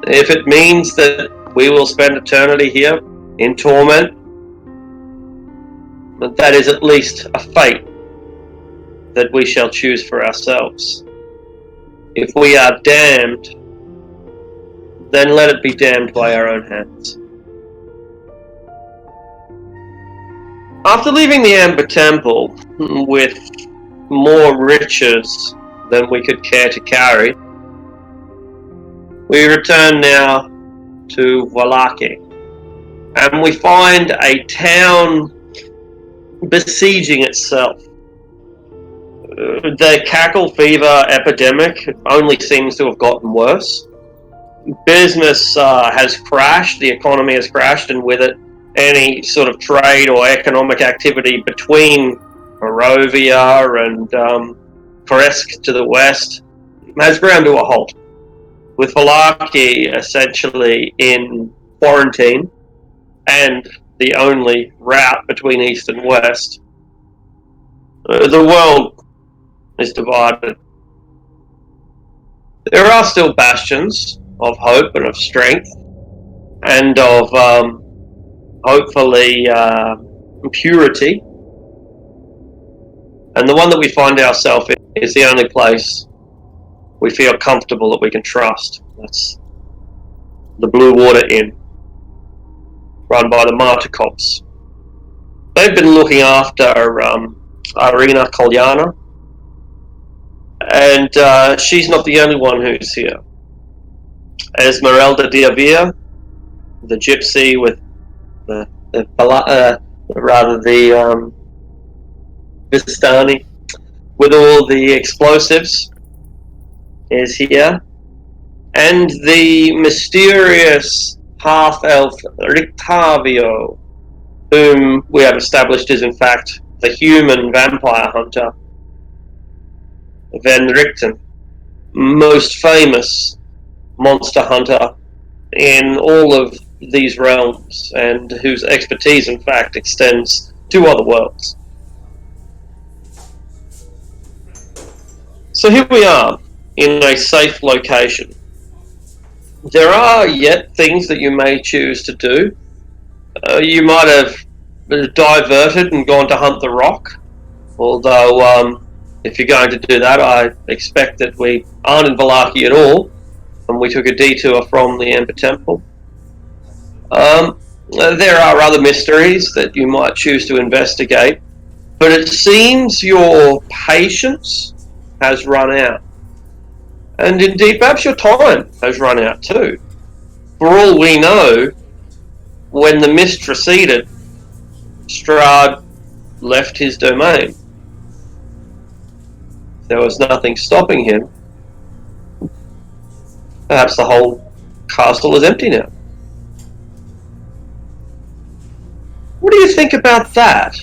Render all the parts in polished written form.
If it means that we will spend eternity here in torment, that is at least a fate that we shall choose for ourselves. If we are damned, then let it be damned by our own hands. After leaving the Amber Temple with more riches than we could care to carry, we return now to Wallaki, and we find a town besieging itself. The cackle fever epidemic only seems to have gotten worse. Business has crashed, the economy has crashed, and with it, any sort of trade or economic activity between Barovia and Kresk to the west has ground to a halt, with Vallaki essentially in quarantine and the only route between east and west. The world is divided. There are still bastions of hope and of strength and of hopefully purity, and the one that we find ourselves in is the only place we feel comfortable that we can trust. That's the Blue Water Inn, run by the Martikops. They've been looking after Irina Kolyana, and she's not the only one who's here. Esmeralda Diavia, the gypsy with the Vistani, with all the explosives, is here, and the mysterious half-elf Rictavio, whom we have established is in fact the human vampire hunter, Van Richten, most famous monster hunter in all of these realms, and whose expertise in fact extends to other worlds. So here we are, in a safe location. There are yet things that you may choose to do. You might have diverted and gone to hunt the rock, although if you're going to do that, I expect that we aren't in Vallaki at all, and we took a detour from the Amber Temple. There are other mysteries that you might choose to investigate, but it seems your patience has run out. And indeed, perhaps your time has run out too. For all we know, when the mist receded, Strahd left his domain. There was nothing stopping him. Perhaps the whole castle is empty now. What do you think about that?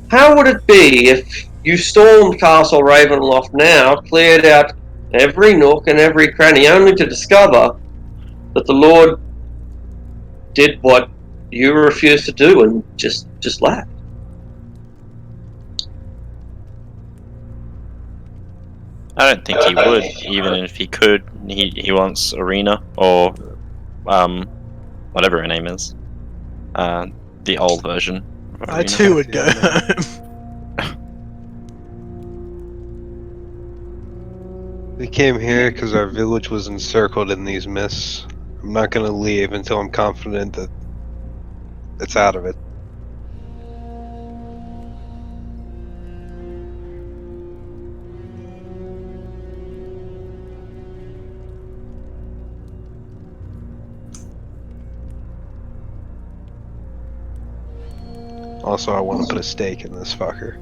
How would it be if you stormed Castle Ravenloft now, cleared out every nook and every cranny, only to discover that the Lord did what you refused to do and just left? I don't think he would, even if he could. He wants Arena, or whatever her name is. The old version. I too would go home. We came here because our village was encircled in these mists. I'm not going to leave until I'm confident that it's out of it. Also, I want to put a stake in this fucker.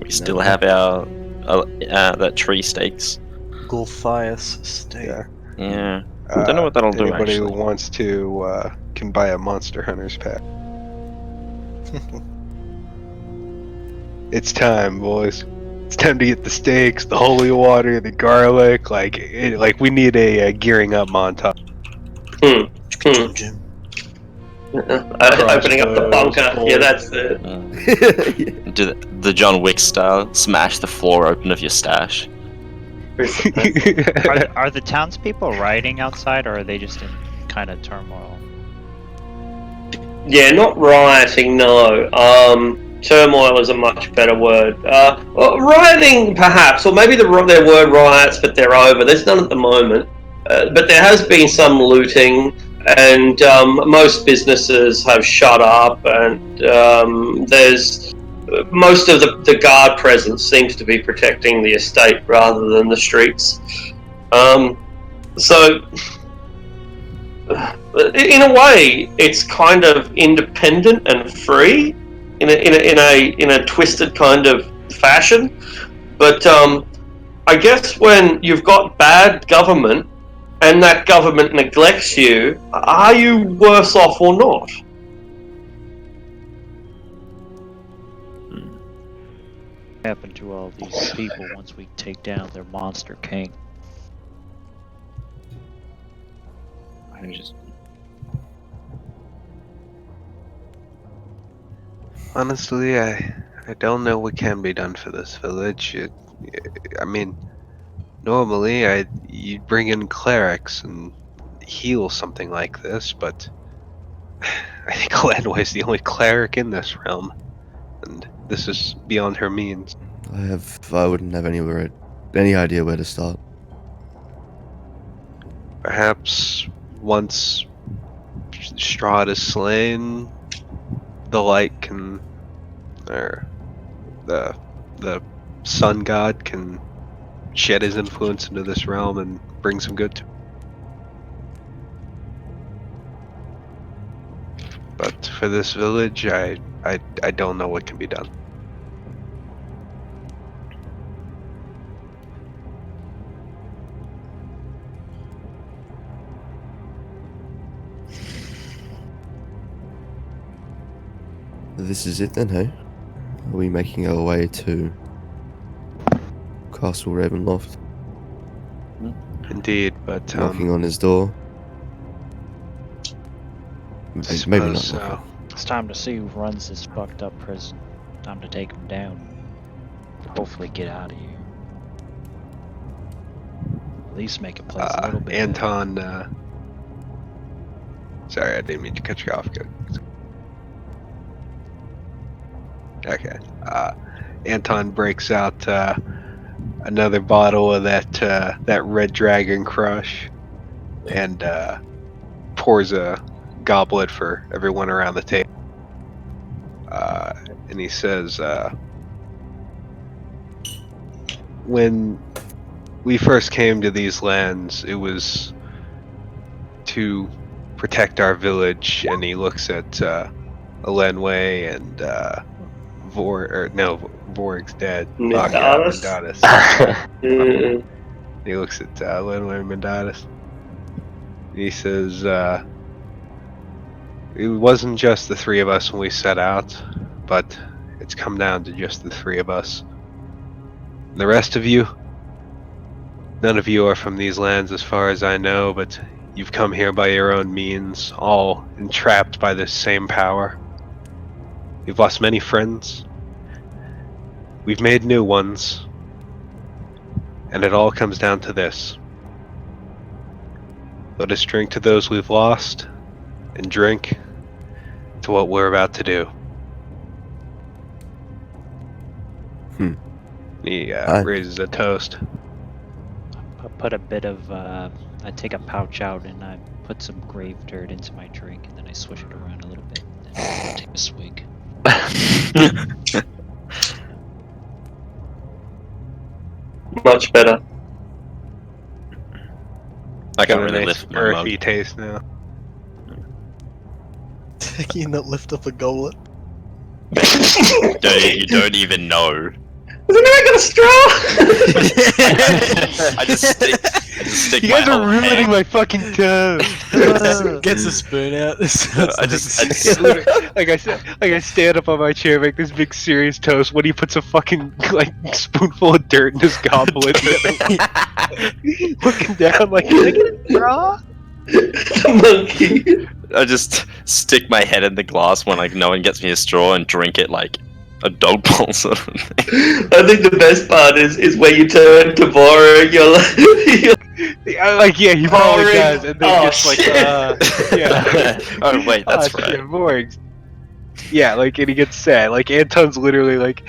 We still have our that tree stakes. Gulthias stake. Yeah. I don't know what that'll do. Anybody Actually, who wants to can buy a Monster Hunter's pack. It's time, boys. It's time to get the steaks, the holy water, the garlic. Like we need a gearing up montage. Jim. Opening up the bunker. Yeah, that's it. do the John Wick style. Smash the floor open of your stash. Are the townspeople rioting outside, or are they just in kind of turmoil? Yeah, not rioting, no. Turmoil is a much better word. Well, rioting, perhaps, or maybe there were riots, but they're over. There's none at the moment. But there has been some looting, and most businesses have shut up, and there's most of the guard presence seems to be protecting the estate rather than the streets. So, in a way, it's kind of independent and free in a twisted kind of fashion. But I guess when you've got bad government and that government neglects you, are you worse off or not? What happened to all these people once we take down their monster king? Honestly, I don't know what can be done for this village. I mean, normally you'd bring in clerics and heal something like this, but I think Landway's the only cleric in this realm, and this is beyond her means. I wouldn't have any idea where to start. Perhaps once Strahd is slain, the light can, or the sun god can shed his influence into this realm and bring some good to it. But for this village, I don't know what can be done. This is it then, hey? Are we making our way to Castle Ravenloft? Indeed, but Knocking on his door? Maybe not. suppose so. It's time to see who runs this fucked up prison. Time to take him down. Hopefully get out of here. At least make a place a little bit better. Anton, sorry, I didn't mean to cut you off. Good. Okay. Anton breaks out another bottle of that Red Dragon Crush, and pours a goblet for everyone around the table. And he says, when we first came to these lands, it was to protect our village. And he looks at Elenway and Vorg's dead. Mendalis? Mendalis. He looks at Elenway and Mendalis. He says, it wasn't just the three of us when we set out, but it's come down to just the three of us. The rest of you, none of you are from these lands as far as I know, but you've come here by your own means, all entrapped by this same power. We've lost many friends. We've made new ones. And it all comes down to this. Let us drink to those we've lost, and drink to what we're about to do. He raises a toast. I put a bit of, I take a pouch out and I put some grave dirt into my drink, and then I swish it around a little bit, and then I take a swig. Much better. I can't Got a really nice lift my earthy mug. taste now. Can you not lift up a goblet? You don't even know. Has anyone got a straw? I just stick You my guys are whole ruining hand. my fucking toast. Gets a spoon out. I just like I stand up on my chair, make this big serious toast. When he puts a fucking like spoonful of dirt in his goblet, looking down like, "Can I get a straw?" Monkey. I just stick my head in the glass when like no one gets me a straw and drink it like a dog bowl sort of thing. I think the best part is where you turn to borrow your. Yeah, he probably Boring. does, and then Oh, just like, shit. yeah. Oh wait, that's Oh, right. shit, boring. Yeah, like, and he gets sad. Like, Anton's literally like,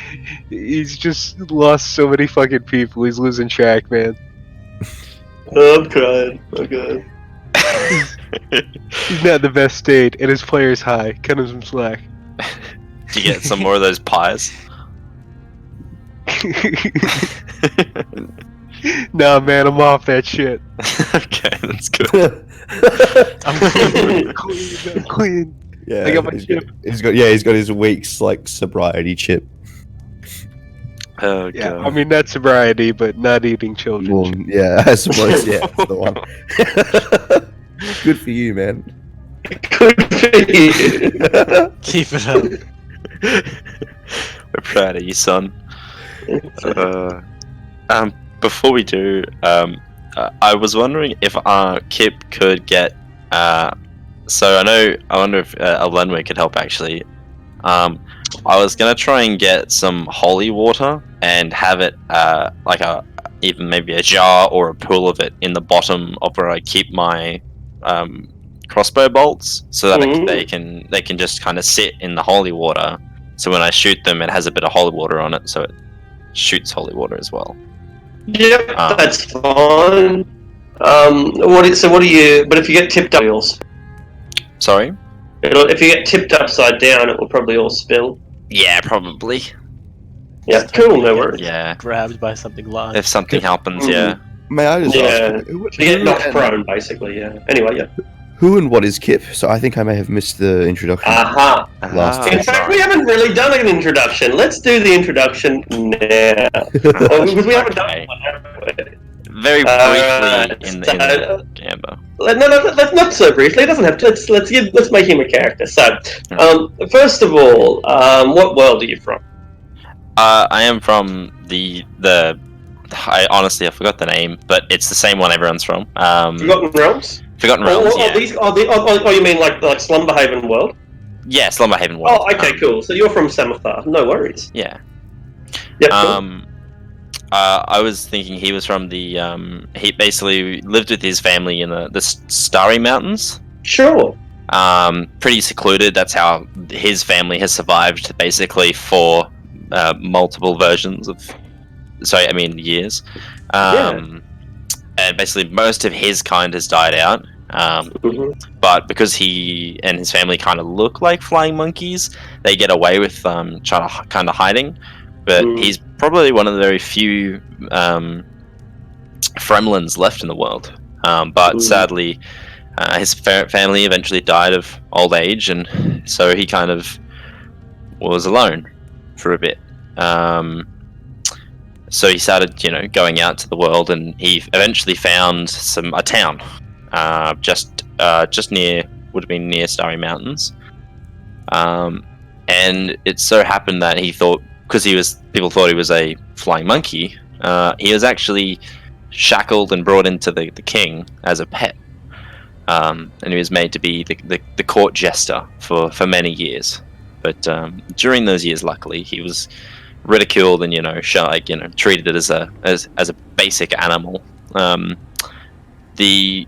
he's just lost so many fucking people. He's losing track, man. Oh, I'm crying. Oh god. He's not in the best state, and his player's high. Cut him some slack. Do you get some more of those pies? Nah, man, I'm off that shit. Okay, that's good. I'm clean. I'm clean. Yeah, I got my he's chip. he's got his week's like sobriety chip. Oh Yeah, god. I mean, not sobriety, but not eating children. Well, yeah, I suppose. Yeah, that's the one. Good for you, man. Good for you. Keep it up. We're proud of you, son. Before we do, I was wondering if Kip could get. So I wonder if Lenway could help actually. I was gonna try and get some holy water and have it like even maybe a jar or a pool of it in the bottom of where I keep my crossbow bolts, so that they can just kind of sit in the holy water. So when I shoot them, it has a bit of holy water on it, so it shoots holy water as well. Yep, that's fine. What do you? But if you get tipped up, wheels. Sorry? If you get tipped upside down, it will probably all spill. Yeah, probably. Yeah, cool. No worries. Yeah. Grabbed by something large. If something happens, yeah. May I just Yeah. ask? You get knocked prone, basically. Yeah. Anyway, yeah. Who and what is Kip? So I think I may have missed the introduction. Aha. Last Ah, In fact, sorry. we haven't really done an introduction. Let's do the introduction now. Because we haven't Okay. done one, have we? Very briefly in so- the Amber. No, that's not so briefly. It doesn't have to. Let's make him a character. So, first of all, what world are you from? I am from the I honestly I forgot the name, but it's the same one everyone's from. Forgotten Realms. Forgotten Realms. Yeah. You mean like Slumberhaven world? Yeah, Slumberhaven World. Oh, okay, cool. So you're from Samathar. No worries. Yeah. Yeah. Cool. I was thinking he was from the he basically lived with his family in the Starry Mountains. Sure. Pretty secluded. That's how his family has survived basically for multiple versions of years. And basically most of his kind has died out. But because he and his family kind of look like flying monkeys, they get away with trying to kind of hiding. But he's probably one of the very few Fremlins left in the world. But sadly, his family eventually died of old age, and so he kind of was alone for a bit. So he started, going out to the world, and he eventually found a town, just near, would have been near Starry Mountains. And it so happened that he thought, because people thought he was a flying monkey, he was actually shackled and brought into the king as a pet. And he was made to be the court jester for many years. But during those years, luckily, he was ridiculed and treated as a basic animal. The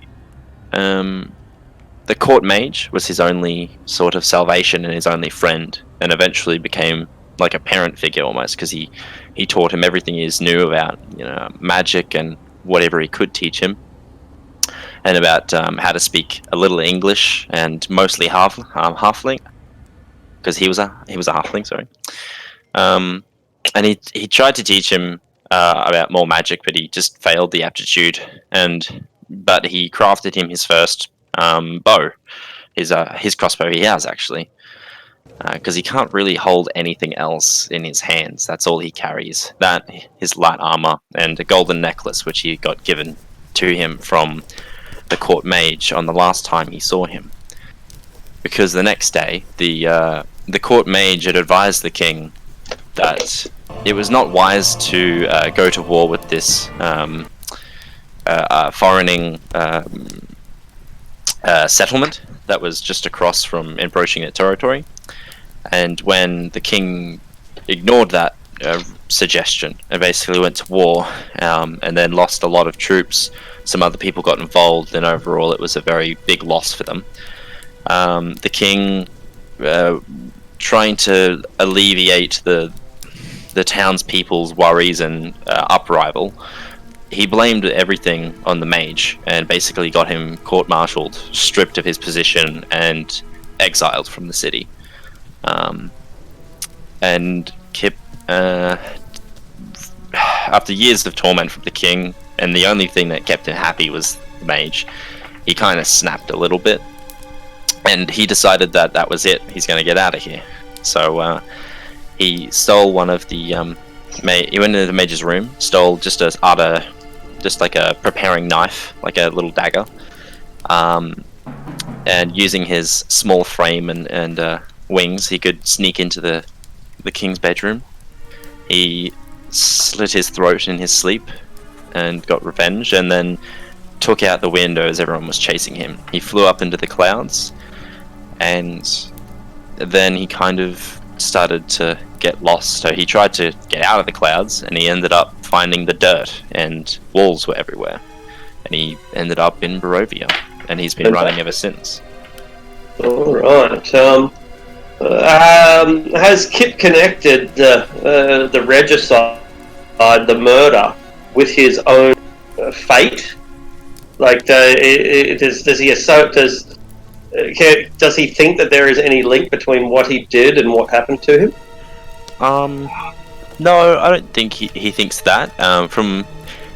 court mage was his only sort of salvation and his only friend, and eventually became like a parent figure almost, because he taught him everything he knew about magic and whatever he could teach him, and about how to speak a little English and mostly halfling, because he was a halfling. Sorry. And he tried to teach him about more magic, but he just failed the aptitude. But he crafted him his first bow, his crossbow he has actually, because he can't really hold anything else in his hands. That's all he carries. That, his light armor, and a golden necklace which he got given to him from the court mage on the last time he saw him. Because the next day, the court mage had advised the king that it was not wise to go to war with this foreigning settlement that was just across from encroaching their territory. And when the king ignored that suggestion and basically went to war, and then lost a lot of troops. Some other people got involved, and overall it was a very big loss for them. The king, trying to alleviate the townspeople's worries and uprisal, he blamed everything on the mage and basically got him court-martialed, stripped of his position, and exiled from the city. And Kip, after years of torment from the king, and the only thing that kept him happy was the mage, he kind of snapped a little bit, and he decided that that was it. He's going to get out of here. So he stole one of the. He went into the mage's room, stole just like a preparing knife, like a little dagger, and using his small frame and wings, he could sneak into the king's bedroom. He slit his throat in his sleep and got revenge, and then took out the window as everyone was chasing him. He flew up into the clouds, and then he kind of started to get lost. So he tried to get out of the clouds, and he ended up finding the dirt, and wolves were everywhere. And he ended up in Barovia, and he's been running ever since. Alright. Has Kip connected the regicide, the murder, with his own fate? Like, does he think that there is any link between what he did and what happened to him? No, I don't think he thinks that.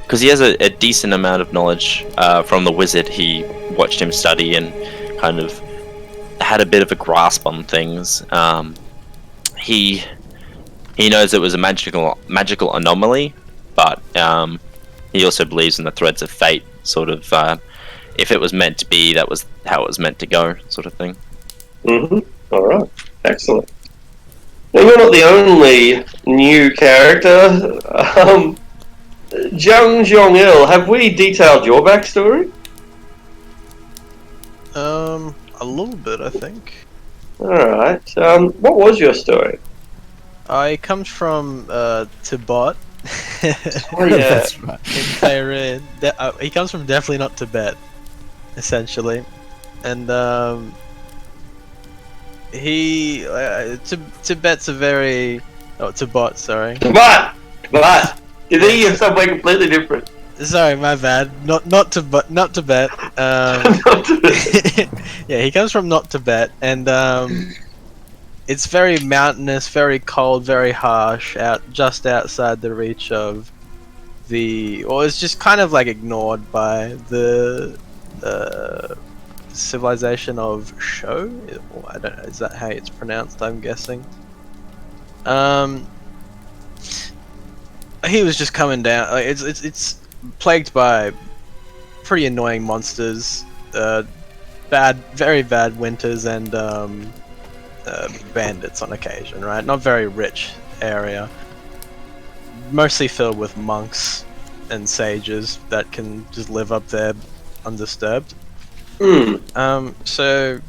Because he has a decent amount of knowledge from the wizard. He watched him study and kind of had a bit of a grasp on things. He knows it was a magical anomaly, but he also believes in the threads of fate. Sort of, if it was meant to be, that was how it was meant to go, sort of thing. All right, excellent. Well, you're not the only new character. Jung Jong-il, have we detailed your backstory? A little bit, I think. Alright, what was your story? He comes from Tibet. Oh yeah, That's right. In Tehran. He comes from definitely not Tibet, essentially, and Tibet's a very Tibet. Sorry. Tibet. You think you're somewhere completely different. Sorry, my bad. Not Tibet. Not Tibet. Yeah, he comes from not Tibet, and it's very mountainous, very cold, very harsh, just outside the reach of it's just kind of like ignored by the civilization of Sho. I don't know. Is that how it's pronounced? I'm guessing. He was just coming down. Like, it's plagued by pretty annoying monsters, very bad winters, and bandits on occasion, right? Not very rich area. Mostly filled with monks and sages that can just live up there undisturbed. So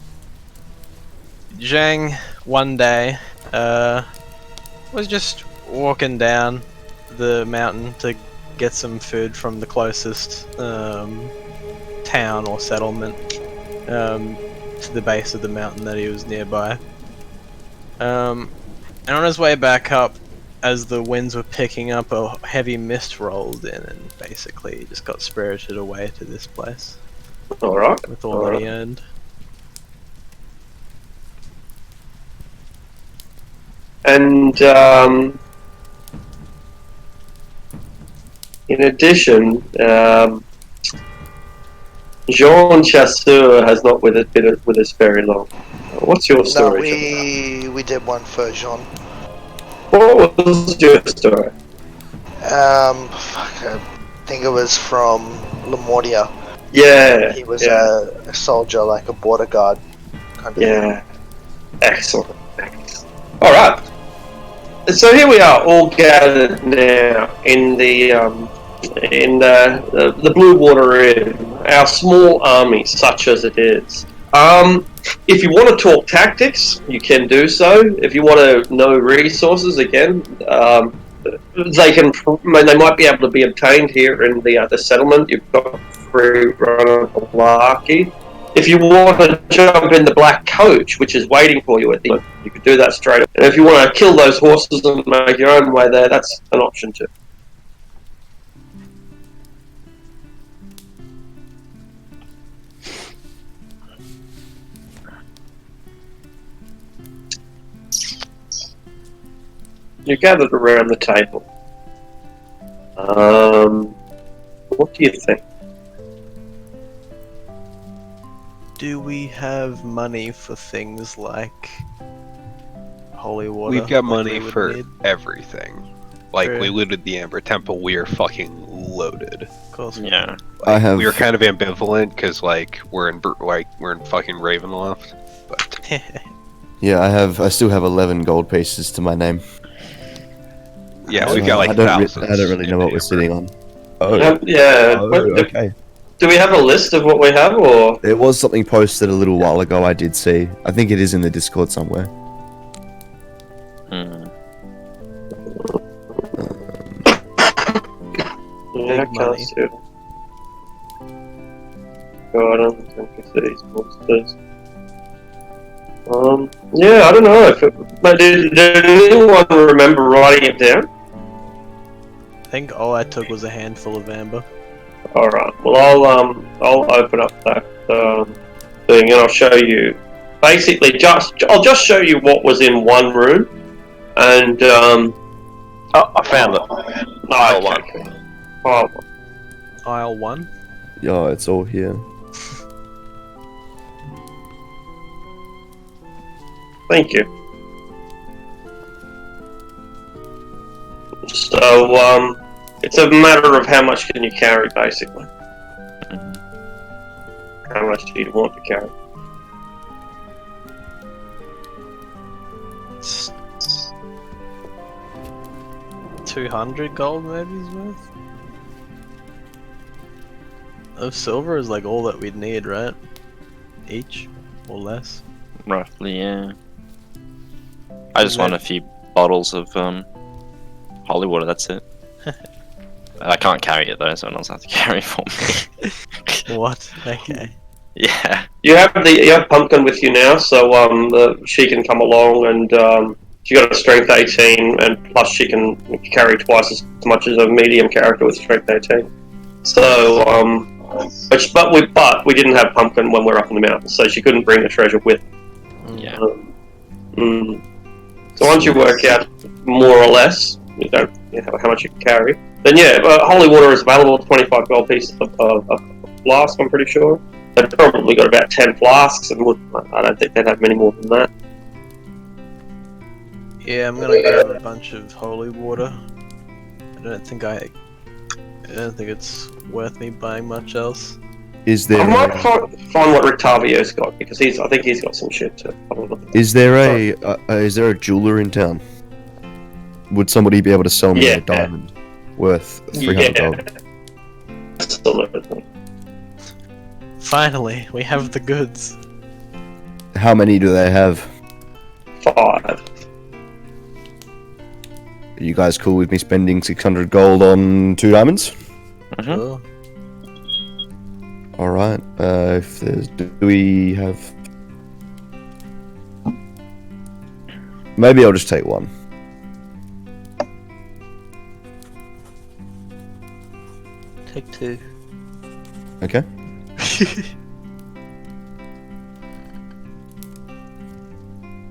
Zhang one day was just walking down the mountain to get some food from the closest town or settlement to the base of the mountain that he was nearby. And on his way back up, as the winds were picking up, a heavy mist rolled in, and basically he just got spirited away to this place. Alright. With all that he earned. And in addition, Jean Chasseur has not been with us very long. What's your story? No, we did one for Jean. What was your story? I think it was from Lemortia. Yeah. He was a soldier, like a border guard. Kind of Yeah. Excellent. Alright. So here we are, all gathered now in the Blue Water Inn, our small army, such as it is. If you want to talk tactics, you can do so. If you want to know resources, again, they can. They might be able to be obtained here in the settlement. You've got free run of Malarkey. If you want to jump in the black coach, which is waiting for you at the end, you could do that straight up. And if you want to kill those horses and make your own way there, that's an option too. You're gathered around the table. What do you think? Do we have money for things like holy water? We've got like money we would for need? everything. Like, True. we looted the Amber Temple, we are fucking loaded. Of course. Yeah. I have. We were kind of ambivalent, because, like, we're in fucking Ravenloft. But, Yeah, I still have 11 gold pieces to my name. yeah, we've got, like, I don't thousands. really know in what the we're sitting on. Oh, Yeah. okay. Do we have a list of what we have, or? There was something posted a little while ago. I did see. I think it is in the Discord somewhere. Hmm. Yeah, I Big can't money. see it. God, I don't think it's these monsters. Yeah, I don't know if it, but did anyone remember writing it down? I think all I took was a handful of amber. Alright, well I'll open up that thing and I'll show you. Basically, I'll just show you what was in one room, and Oh, I found it. Pile one. Pile one. Aisle 1. Yeah, it's all here. Thank you. So it's a matter of how much can you carry, basically. How much do you want to carry? It's 200 gold maybe is worth. Of silver is like all that we'd need, right? Each or less. Roughly, yeah. I just want a few bottles of holy water. That's it. I can't carry it though, so someone else has to carry it for me. What? Okay. Yeah. You have Pumpkin with you now, so she can come along, and she got a strength 18, and plus she can carry twice as much as a medium character with strength 18. So but we didn't have Pumpkin when we were up in the mountains, so she couldn't bring the treasure with. Yeah. So once you work out more or less, how much you can carry, then yeah, holy water is available. 25 gold pieces of flask, I'm pretty sure. They've probably got about 10 flasks, and I don't think they'd have many more than that. Yeah, I'm gonna grab a bunch of holy water. I don't think it's worth me buying much else. Is there? I might find what Rictavio's got, because I think he's got some shit too. Is there a jeweler in town? Would somebody be able to sell me a diamond worth 300 gold? Absolutely. Finally, we have the goods. How many do they have? 5. Are you guys cool with me spending 600 gold on 2 diamonds? Oh. Alright, if there's... Do we have... Maybe I'll just take 1. Take 2. Okay.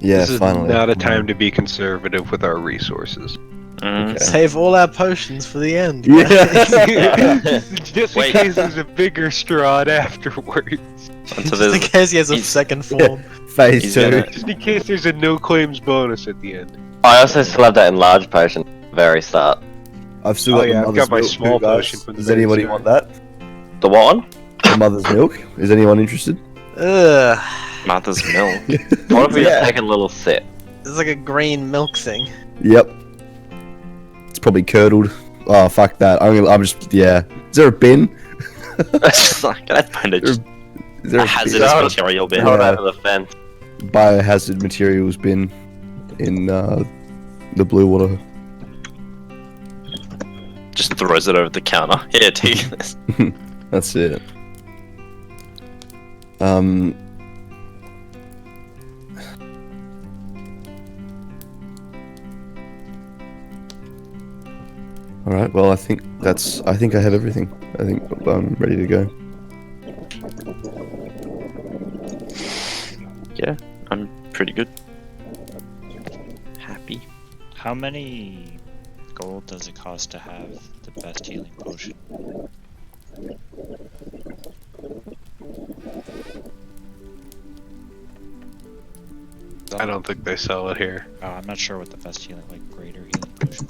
Yeah, this is finally. not a time to be conservative with our resources. Mm. Okay. Save all our potions for the end. Yeah. Just in Wait. case there's a bigger straw So afterwards. Just in there's, case he has a he's- second form. Phase He's 2. gonna- Just in case there's a no claims bonus at the end. I also still have that enlarged potion at the very start. I've still Oh got yeah, the I've mother's got my milk small too, guys. potion from the Does very anybody start. want that? The what one? The mother's milk? Is anyone interested? Ugh. Mother's milk. What if we Yeah. just take a little sip? It's like a green milk thing. Yep. It's probably curdled. Oh, fuck that. I'm just, yeah. Is there a bin? It's like, can I find it? Is there A a hazardous Yeah. material bin. Hold Yeah. over the fence. biohazard materials bin in the blue water? Just throws it over the counter. Here, take this. That's it. All right. Well, I think I have everything. I think I'm ready to go. Yeah, I'm pretty good. Happy. How many gold does it cost to have the best healing potion? I don't think they sell it here. Oh, I'm not sure what the best healing, like greater healing potion.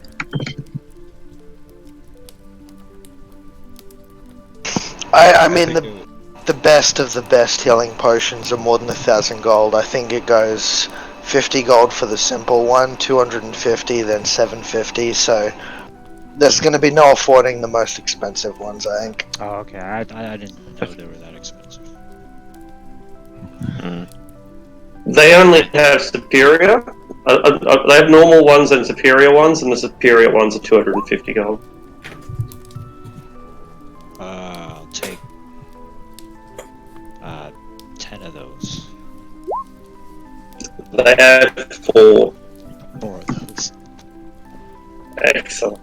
I mean, the best of the best healing potions are more than 1,000 gold. I think it goes 50 gold for the simple one, 250, then 750. So there's going to be no affording the most expensive ones, I think. Oh, okay. I didn't know they were that expensive. They only have superior. They have normal ones and superior ones, and the superior ones are 250 gold. I'll take 10 of those. They have 4. 4 of those. Excellent.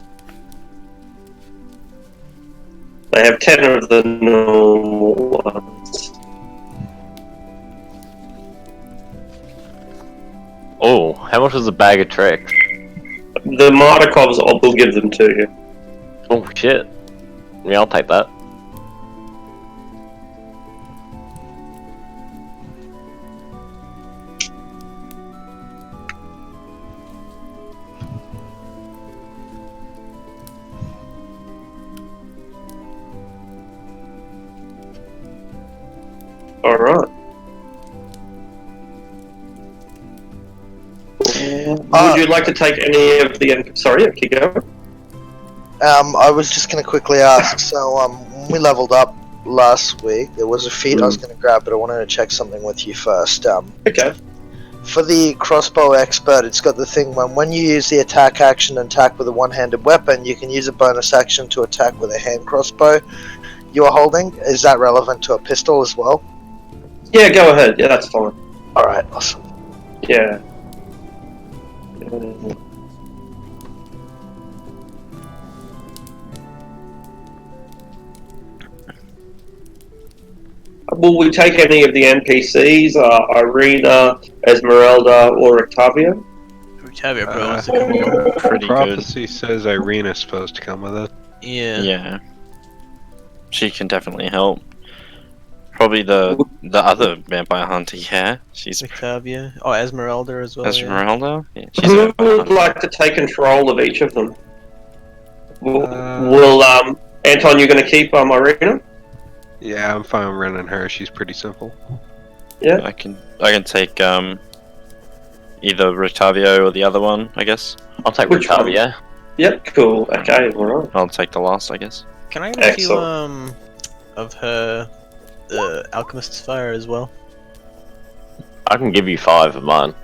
They have 10 of the normal ones. Oh, how much is a bag of tricks? The Martikovs will give them to you. Oh shit. Yeah, I'll take that. Alright. Would you like to take any of the... Sorry, keep going. I was just going to quickly ask, so when we leveled up last week, there was a feat I was going to grab, but I wanted to check something with you first. Okay. For the crossbow expert, it's got the thing when you use the attack action and attack with a one-handed weapon, you can use a bonus action to attack with a hand crossbow you are holding. Is that relevant to a pistol as well? Yeah, go ahead. Yeah, that's fine. Alright, awesome. Yeah. Will we take any of the NPCs? Irina, Esmeralda, or Octavia? Octavia probably wants to come along. Pretty good. Prophecy says Irina's supposed to come with it. Yeah. Yeah. She can definitely help. Probably the other vampire hunter, yeah. She's Octavia. Oh, Esmeralda as well. Esmeralda? Yeah, she's a Who vampire would hunter. like to take control of each of them? Will Anton, you're going to keep Irina? Yeah, I'm fine running her. She's pretty simple. Yeah. I can take either Rictavio or the other one, I guess. I'll take Which one? Rictavia. Yep, cool. Okay, alright. I'll take the last, I guess. Can I get a few Excellent. of her alchemist's fire as well? I can give you 5 of mine.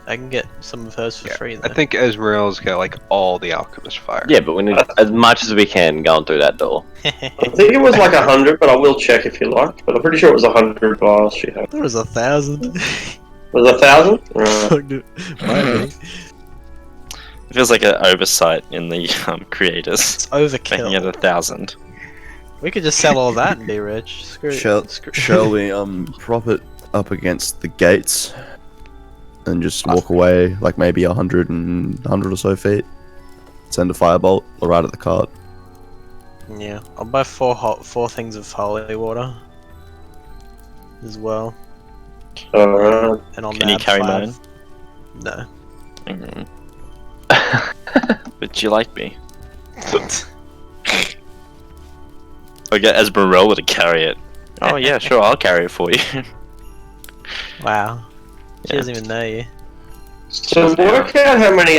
I can get some of hers for free. I Though. think Esmeralda's got like all the alchemist fire. Yeah, but we need as much as we can going through that door. I think it was like 100, but I will check if you like. But I'm pretty sure it was 100 vials she had. There was 1,000. Was it 1,000? Right. It feels like an oversight in the creators. It's Making it overkill. 1,000. We could just sell all that and be rich. Shall we prop it up against the gates and just walk away like maybe 100 or so feet? Send a firebolt or right at the cart. Yeah, I'll buy four things of holy water as well. Alright. And I'll Can you nab carry 5. mine? No. Mhm. But you like me. I'll get Esmeralda to carry it. Oh yeah, sure, I'll carry it for you. Wow. She Yeah. doesn't even know you. So work out how many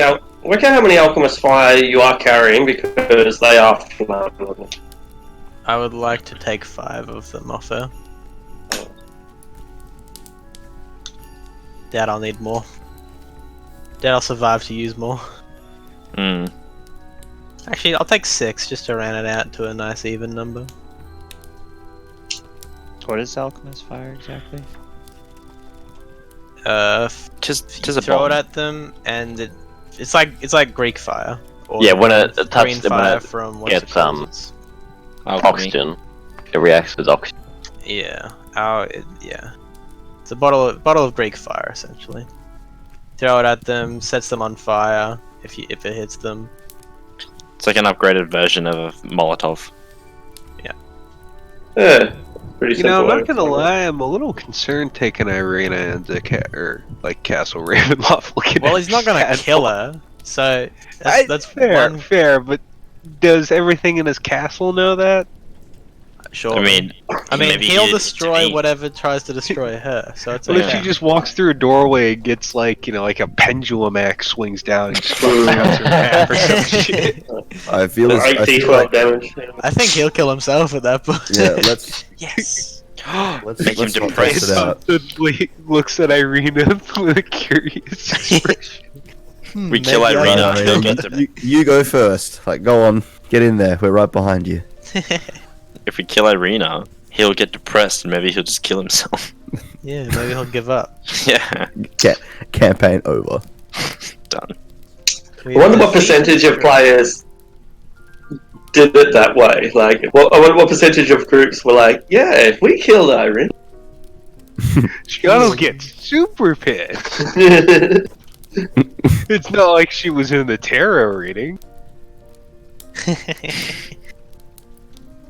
alchemist fire you are carrying because they are flammable. I would like to take 5 of them off her. Doubt I'll need more. Doubt I'll survive to use more. Hmm. Actually, I'll take 6 just to round it out to a nice even number. What is alchemist fire exactly? Just You a throw bomb. it at them, and it's like Greek fire. Or Yeah, when it green touches them, fire when it from what's gets, it called? Oxygen. It reacts with oxygen. Yeah. Yeah. It's a bottle of Greek fire essentially. Throw it at them, sets them on fire if it hits them. It's like an upgraded version of a Molotov. Yeah, pretty You know, I'm simple. not gonna lie, I'm a little concerned taking Irina into Castle Ravenloft. Looking Well, at he's not gonna that. kill her, so that's fair, one. fair, but does everything in his castle know that? Sure. I mean, maybe he'll he destroy intervened. whatever tries to destroy her. So it's What if okay. she just walks through a doorway and gets like, like a pendulum axe swings down and just fucking cuts her in half or some shit? I feel as I feel 8d12 like damage. I think he'll kill himself at that point. yeah. Let's Yes. Make him let's not depressed. test it out. Suddenly looks at Irina with a curious expression. We kill Maybe Irina. I- He'll get to You go first. Like, go on, get in there. We're right behind you. If we kill Irina, he'll get depressed and maybe he'll just kill himself. Yeah, maybe he'll give up. Yeah, Campaign over. done. I wonder what percentage of players did it that way. Like, I wonder what percentage of groups were like, yeah, if we killed Irene. Shadow gets super pissed. It's not like she was in the tarot reading.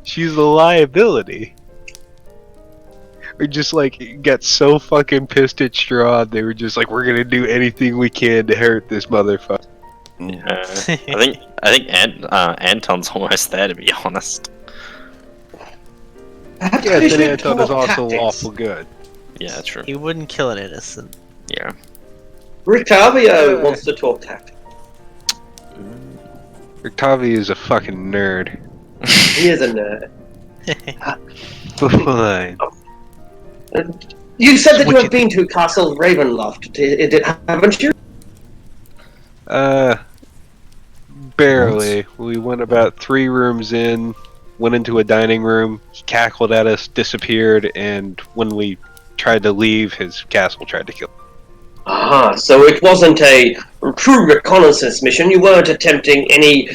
She's a liability. Or just like got so fucking pissed at Strahd, they were just like, we're gonna do anything we can to hurt this motherfucker. I think Anton's almost there, to be honest. Yeah, then Anton is also lawful good. Yeah, true. He wouldn't kill an innocent. Yeah. Rictavio wants to talk tactics. Octavi is a fucking nerd. He is a nerd. Fine. You said that you What have been to Castle Ravenloft, haven't you? Barely. We went about 3 rooms in, went into a dining room, he cackled at us, disappeared, and when we tried to leave, his castle tried to kill us. So it wasn't a true reconnaissance mission. You weren't attempting any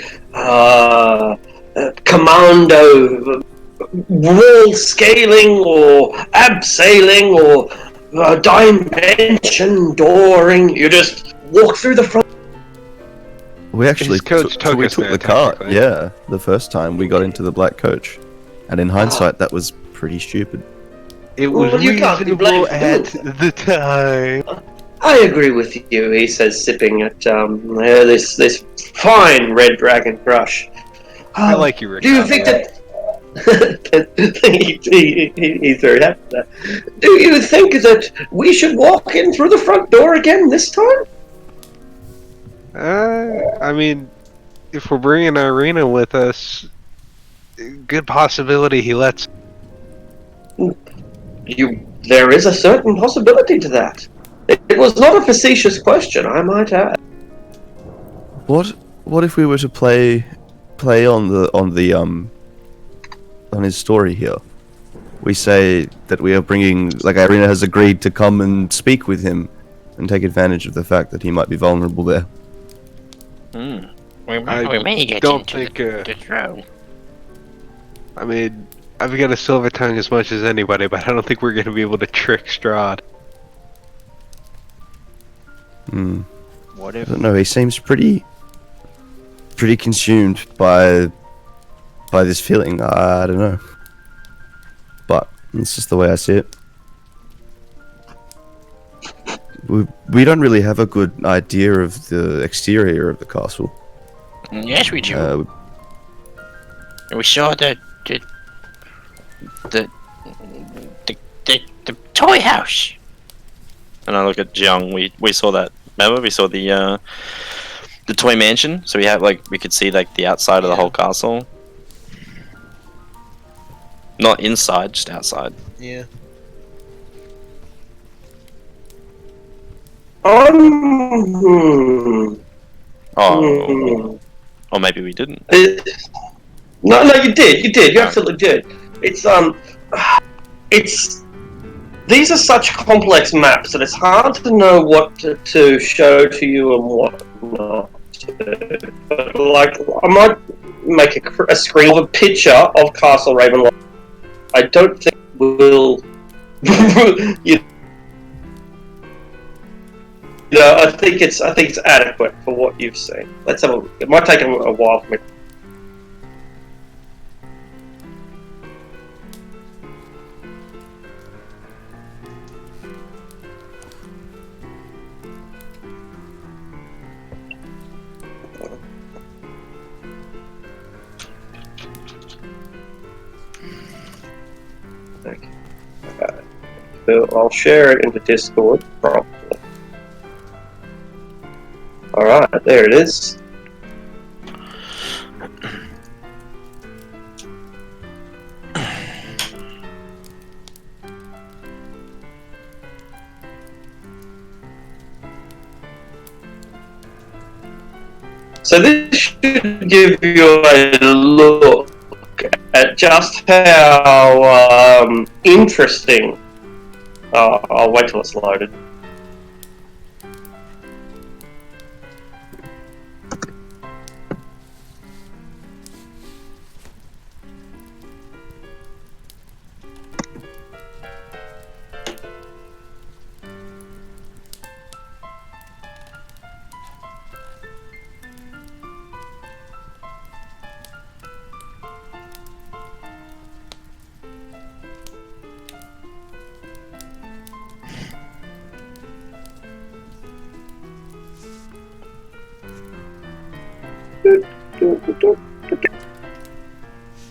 commando wall scaling or abseiling or dimension dooring. You just walked through the front. We actually His coach took we us took there, the cart. technically. Yeah, the first time we got into the black coach, and in hindsight, that was pretty stupid. It was Well, you can't be reasonable blamed at for doing the time. I agree with you, he says, sipping at this fine red dragon crush. I like you, Rick. Do you think that? He's very happy with that. Do you think that we should walk in through the front door again this time? I mean, if we're bringing Irina with us, good possibility he lets. There is a certain possibility to that. It was not a facetious question, I might add. What if we were to play on his story here? We say that we are bringing, like, Irina has agreed to come and speak with him and take advantage of the fact that he might be vulnerable there. We I may get don't into think. the throne. I mean, I've got a silver tongue as much as anybody, but I don't think we're going to be able to trick Strahd. What I if don't know. He seems pretty consumed by this feeling. I don't know, but it's just the way I see it. We don't really have a good idea of the exterior of the castle. Yes, we do. We saw the toy house. And I look at Jiang. We saw that. Remember, we saw the toy mansion. So we could see like the outside of the whole castle. Not inside, just outside. Yeah. Hmm. Oh, or maybe we didn't. No, you did. You did. You Oh. absolutely did. It's. These are such complex maps that it's hard to know what to show to you and what not to. But, like, I might make a screen of a picture of Castle Ravenloft. I don't think we'll. you know, I think it's adequate for what you've seen. Let's have a look. It might take a while for me. Okay. So I'll share it into Discord properly. Alright, there it is. So this should give you a look at just how interesting. I'll wait till it's loaded.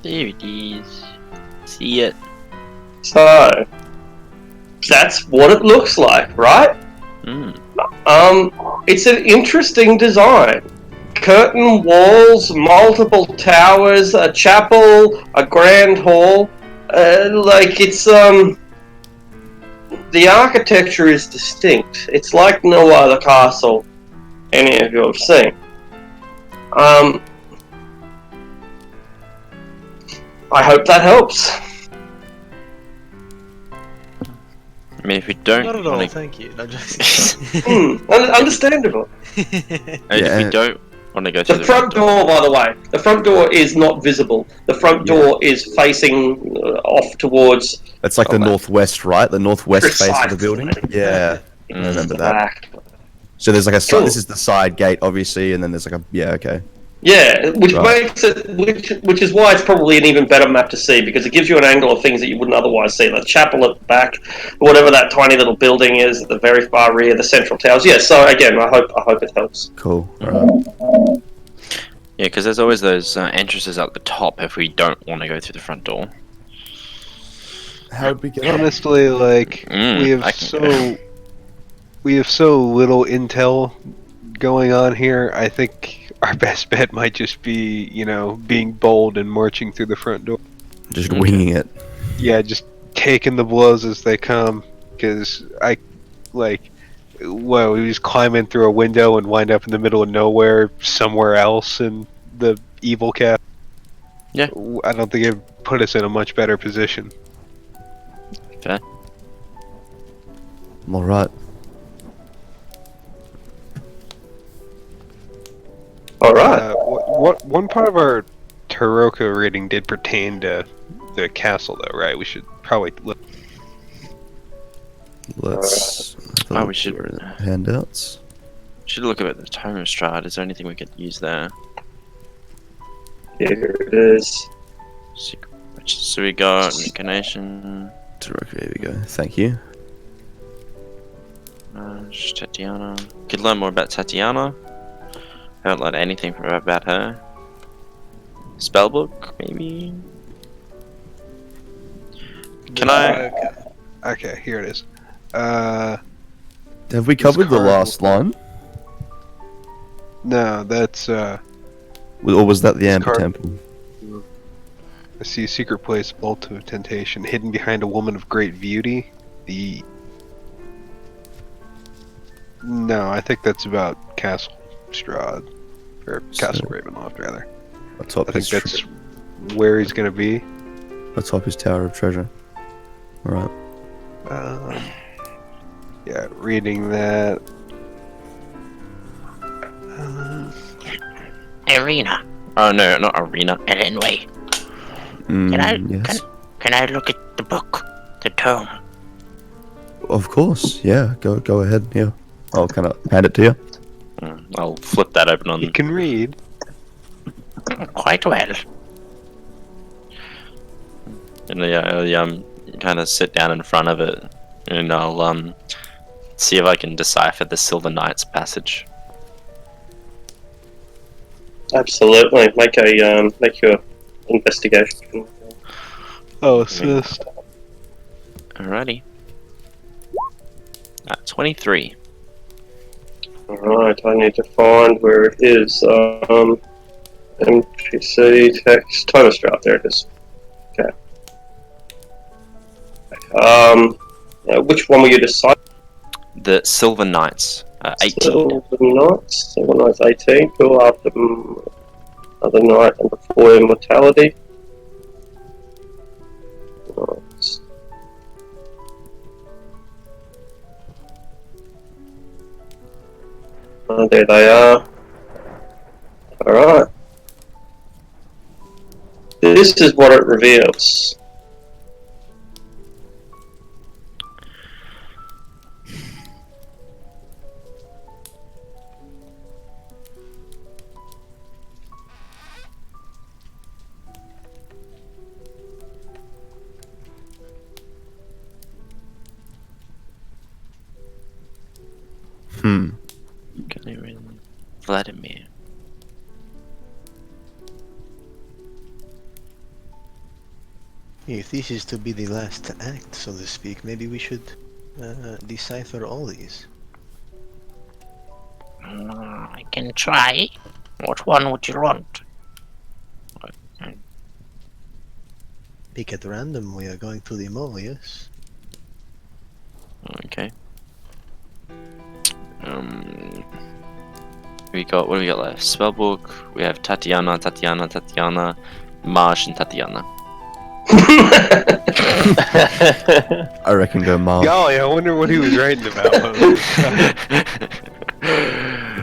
There it is. See it. So that's what it looks like, right? It's an interesting design. Curtain walls, multiple towers, a chapel, a grand hall. The architecture is distinct. It's like no other castle any of you have seen. I hope that helps. I mean, if we don't Not at all, wanna... thank you. No, just... Understandable. If we don't want to go through The front door, by the way, the front door is not visible. The front door is facing off towards. It's like the northwest, right? The northwest face of the building. Precisely. Yeah, I remember that. Exactly. So there's like a Cool. this is the side gate, obviously, and then there's like a okay. Yeah, which Right. makes it, which is why it's probably an even better map to see, because it gives you an angle of things that you wouldn't otherwise see. The chapel at the back, whatever that tiny little building is at the very far rear, the central towers. Yeah. So again, I hope it helps. Cool. Alright. Yeah, because there's always those entrances at the top if we don't want to go through the front door. How would we get? Honestly, like we have so little intel going on here. I think our best bet might just be, being bold and marching through the front door. Just winging it. Yeah, just taking the blows as they come. Because we just climb in through a window and wind up in the middle of nowhere somewhere else in the evil cap. Yeah. I don't think it'd put us in a much better position. Fair. All right. All right. One part of our Taroko rating did pertain to the castle, though, right? We should probably look. Let's. We should handouts. Should look at the Tome of Strahd. Is there anything we could use there? Here it is. Secret. So we got Incarnation. There we go. Thank you. Tatiana. Could learn more about Tatiana. Haven't learned anything about her. Spellbook, maybe. Can I? Okay, here it is. Have we covered the last line? No, that's Or was that the Amber card- Temple? I see a secret place, bolt of temptation, hidden behind a woman of great beauty. No, I think that's about Castle Strahd. Or Castle Ravenloft, rather. Atop I think his that's where he's gonna be. atop his tower of treasure. Alright. Yeah, reading that. Arena. Oh no, not arena. Anyway, Can Yes. can I look at the book, the tome? Of course. Yeah. Go ahead. Yeah. I'll kind of hand it to you. I'll flip that open on. You can read. Quite well. And I kind of sit down in front of it, and I'll see if I can decipher the Silver Knight's passage. Absolutely. Make your investigation. Oh, assist. Alrighty. 23. Alright, I need to find where it is. NPC text Total Strap, there it is. Okay. Which one were you deciding? The Silver Knights. 18. Silver Knights 18. Cool. After another night and before immortality. Right. There they are. Alright. This is what it reveals. Vladimir. If this is to be the last act, so to speak, maybe we should decipher all these. I can try. What one would you want? Pick at random, we are going to the mall, yes? Okay. What do we got left? Spellbook. We have Tatiana, Marsh, and Tatiana. I reckon go Marsh. Golly, I wonder what he was writing about.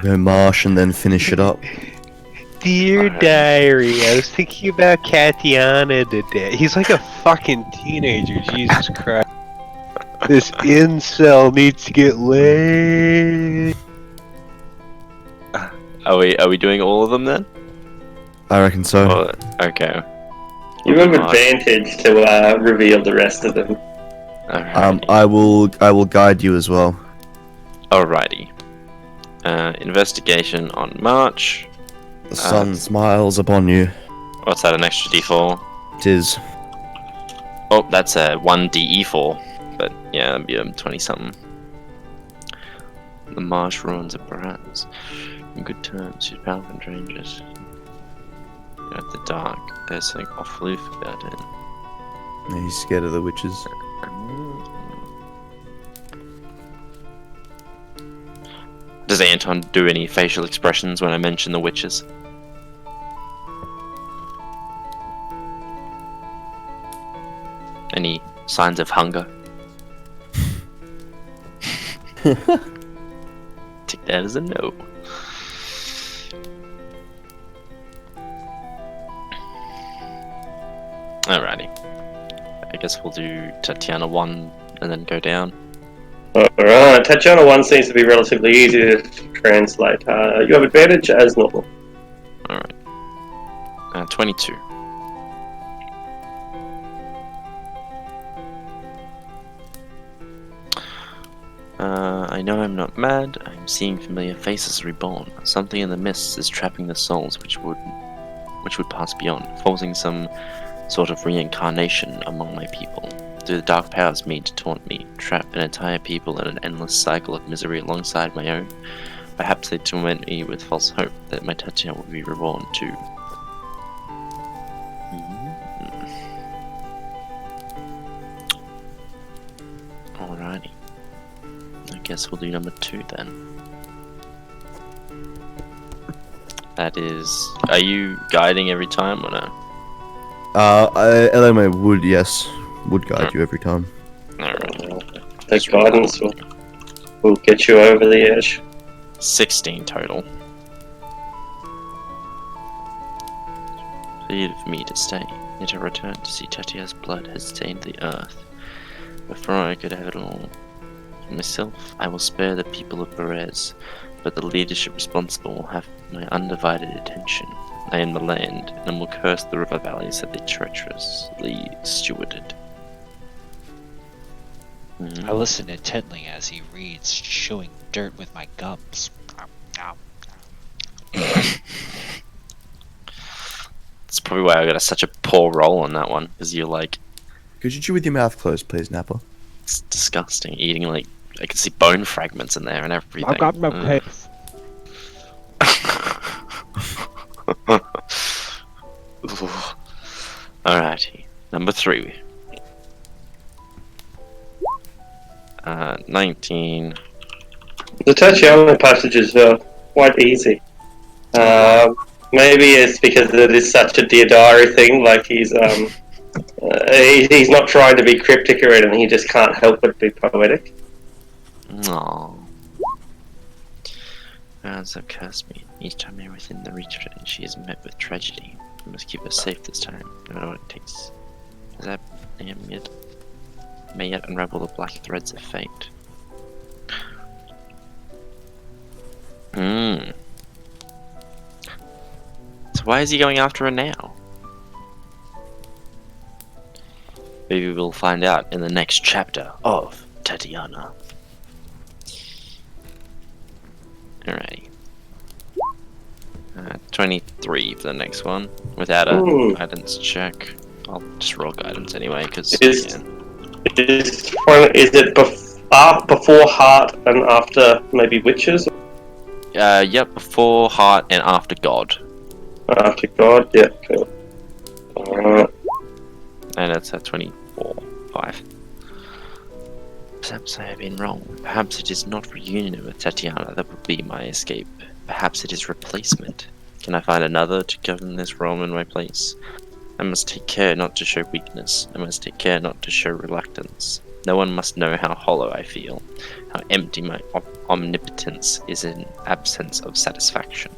Go Marsh and then finish it up. Dear diary, I was thinking about Tatiana today. He's like a fucking teenager, Jesus Christ. This incel needs to get laid. Are we doing all of them then? I reckon so. Okay. You have advantage to reveal the rest of them. Alrighty. I will guide you as well. Alrighty. Investigation on March. The sun smiles upon you. What's that? An extra D4? Tis. Oh, that's a 1 DE4. But yeah, that'd be 20 something. The marsh ruins are perhaps in good terms. She's powerful and dangerous. At the dark, there's something awfully about it. He's scared of the witches. Does Anton do any facial expressions when I mention the witches? Any signs of hunger? Take that as a no. Alrighty. I guess we'll do Tatiana 1 and then go down. Alright, Tatiana 1 seems to be relatively easy to translate. You have advantage as normal. Alright. 22. I know I'm not mad. I'm seeing familiar faces reborn. Something in the mists is trapping the souls which would pass beyond, forcing some sort of reincarnation among my people. Do the dark powers mean to taunt me, trap an entire people in an endless cycle of misery alongside my own? Perhaps they torment me with false hope that my Tatiana will be reborn too. guess we'll do number 2 then. That is... Are you guiding every time or no? LMA would, yes. Would guide you every time. Alright. The guidance will get you over the edge. 16 total. Leave me to stay, yet I return to see Tatia's blood has stained the earth. Before I could have it all for myself, I will spare the people of Perez, but the leadership responsible will have my undivided attention. I am the land, and will curse the river valleys that they treacherously stewarded. I listen intently as he reads, chewing dirt with my gums. That's probably why I got such a poor roll on that one, because you're like... Could you chew with your mouth closed, please, Nappa? It's disgusting, eating like... I can see bone fragments in there and everything. I got no case. Alrighty, number 3. 19. The Tatiana passage is quite easy. Maybe it's because it is such a Dear Diary thing, like he's not trying to be cryptic or anything, he just can't help but be poetic. Aww. Rounds have cursed me. Each time they're within the reach of it, she is met with tragedy. I must keep her safe this time, no matter what it takes. As I may yet unravel the black threads of fate. So why is he going after her now? Maybe we'll find out in the next chapter of Tatiana. Alrighty. 23 for the next one, without a guidance check. I'll just roll guidance anyway, because... Is it before heart and after maybe witches? Yep, before heart and after God. After God, yeah, cool. And it's at 24, 5. Perhaps I have been wrong. Perhaps it is not reunion with Tatiana that would be my escape. Perhaps it is replacement. Can I find another to govern this realm in my place? I must take care not to show weakness. I must take care not to show reluctance. No one must know how hollow I feel, how empty my omnipotence is in absence of satisfaction.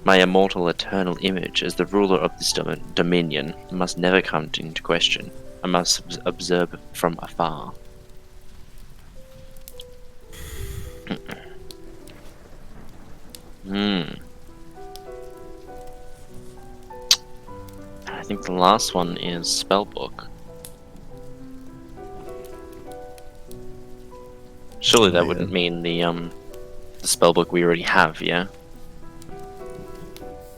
My immortal eternal image as the ruler of this dominion must never come into question. I must observe from afar. I think the last one is spellbook. Surely that wouldn't mean the spellbook we already have, yeah?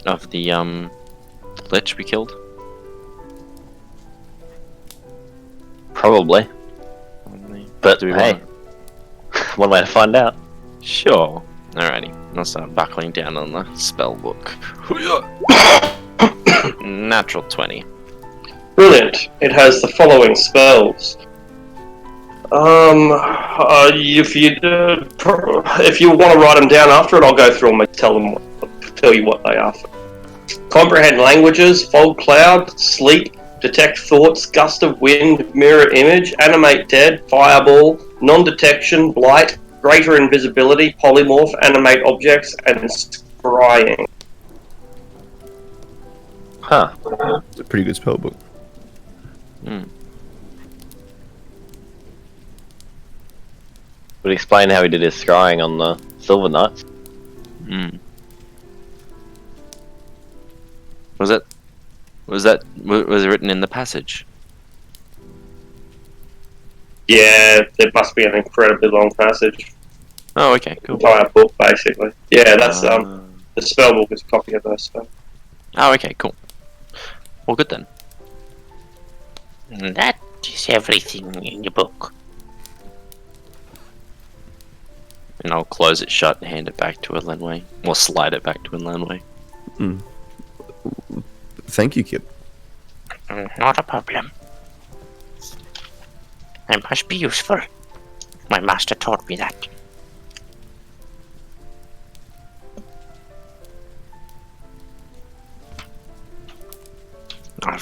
Of the lich we killed? Probably. But hey, one way to find out. Sure. Alrighty, I'll start buckling down on the spellbook. Natural 20. Brilliant. It has the following spells. If you want to write them down after it, I'll go through them and tell you what they are. Comprehend languages, fog cloud, sleep, detect thoughts, gust of wind, mirror image, animate dead, fireball, non-detection, blight, greater invisibility, polymorph, animate objects, and scrying. Huh. It's a pretty good spellbook. Would explain how he did his scrying on the Silver Knights. Was it written in the passage? Yeah, it must be an incredibly long passage. Oh, okay, cool. Entire book, basically. Yeah, that's the spellbook is a copy of that spell. Oh, okay, cool. Well, good then. That is everything in your book. And I'll close it shut and hand it back to Elenway. Or slide it back to Elenway. Thank you, Kip. Not a problem. I must be useful. My master taught me that.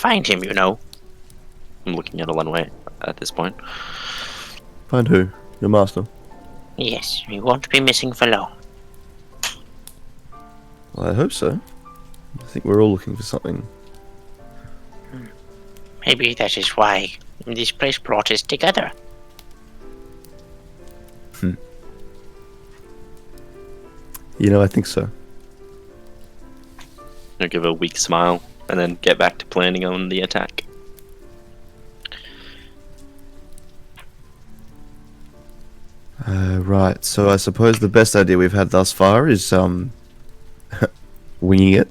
find him, you know. I'm looking at a one-way at this point. Find who? Your master. Yes, we won't be missing for long. Well, I hope so. I think we're all looking for something. Maybe that is why this place brought us together. You know, I think so. I'll give a weak smile and then get back to planning on the attack. Right, so I suppose the best idea we've had thus far is, winging it.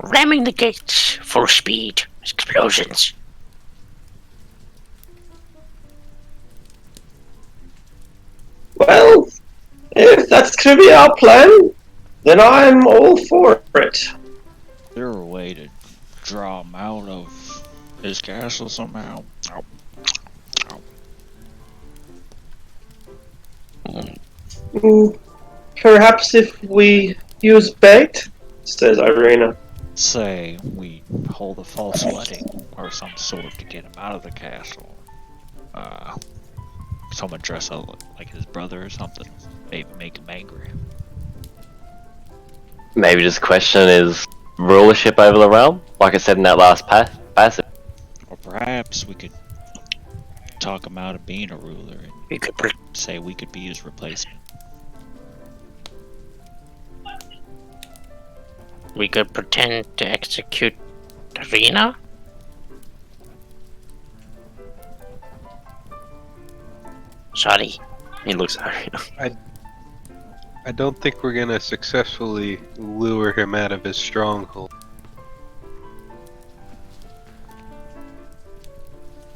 Ramming the gates, full speed, explosions. Well, if that's going to be our plan, then I'm all for it. Is there a way to draw him out of his castle somehow? Ow. Perhaps if we use bait, says Irina. Say we hold a false wedding or some sort to get him out of the castle. Someone dress up like his brother or something. Maybe make him angry. Maybe just question his rulership over the realm, like I said in that last passage. Or perhaps we could talk him out of being a ruler and We could say we could be his replacement. pretend to execute Rena? Sorry. He looks at Irina. I don't think we're gonna successfully lure him out of his stronghold.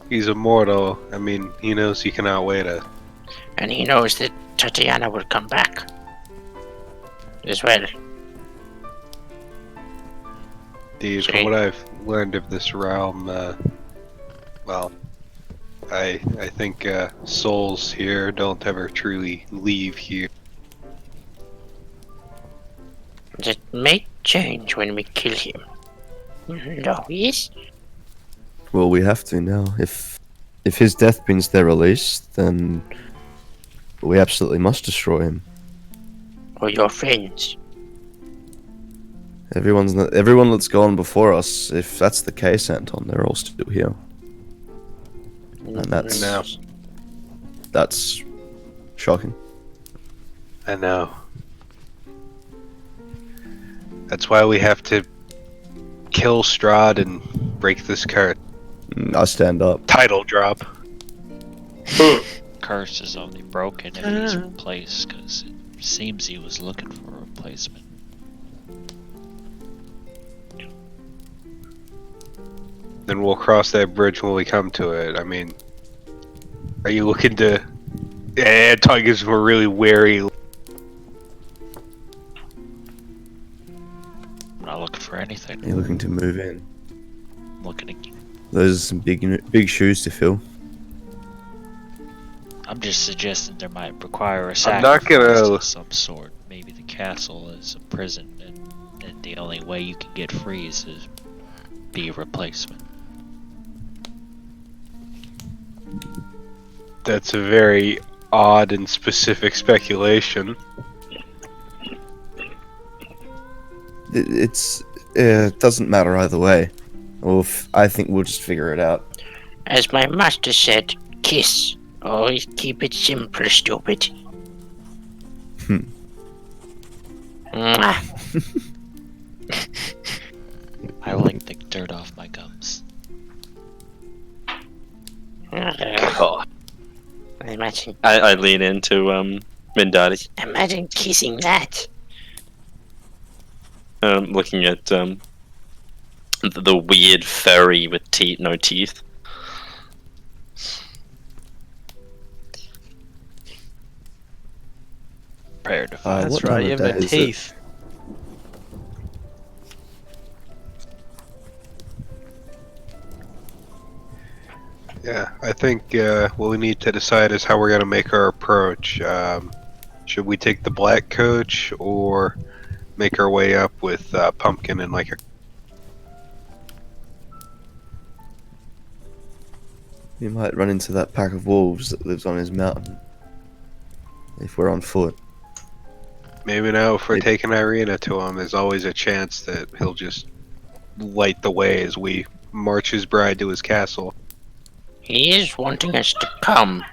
He's immortal. I mean, he knows he can outweight us. And he knows that Tatiana will come back. As well. Indeed, from what I've learned of this realm, well, I think souls here don't ever truly leave here. That may change when we kill him. No, yes? Well, we have to now. If his death means their release, then we absolutely must destroy him. Or your friends. Everyone that's gone before us, if that's the case, Anton, they're all still here. And that's shocking. I know. That's why we have to kill Strahd and break this curse. I stand up. Title drop. Curse is only broken if he's replaced, because it seems he was looking for a replacement. Then we'll cross that bridge when we come to it. I mean, are you looking to... Tigers were really wary. I'm not looking for anything. You're looking to move in. I'm looking to... Those are some big shoes to fill. I'm just suggesting there might require a I'm not sacrifice gonna- of some sort. Maybe the castle is a prison, and the only way you can get free is to be a replacement. That's a very odd and specific speculation. It doesn't matter either way. I think we'll just figure it out. As my master said, kiss. Always keep it simple, stupid. Mwah. I like the dirt off my gums. Imagine, I lean into Mindari, imagine kissing that. looking at the weird furry with no teeth. Prepare to fight. That's what time right, you of have day no is it? teeth. Yeah, I think what we need to decide is how we're going to make our approach. Should we take the black coach or make our way up with Pumpkin and like a... We might run into that pack of wolves that lives on his mountain. If we're on foot. Maybe now if we're Maybe. taking Irina to him, there's always a chance that he'll just light the way as we march his bride to his castle. He is wanting us to come.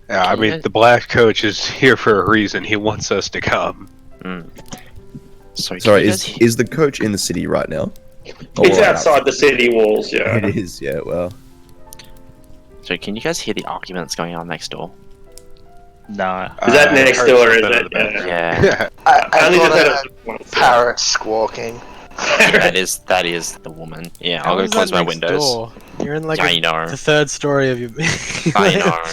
Yeah, I mean, the black coach is here for a reason. He wants us to come. Sorry, is the coach in the city right now? It's outside the city walls, yeah. It is, yeah, well. So can you guys hear the arguments going on next door? Nah. Is that next door, is it? Yeah. I only thought just I had heard parrots squawking. that is the woman. Yeah, How I'll go is close that my next windows. door? You're in like I know. the third story of your. I know.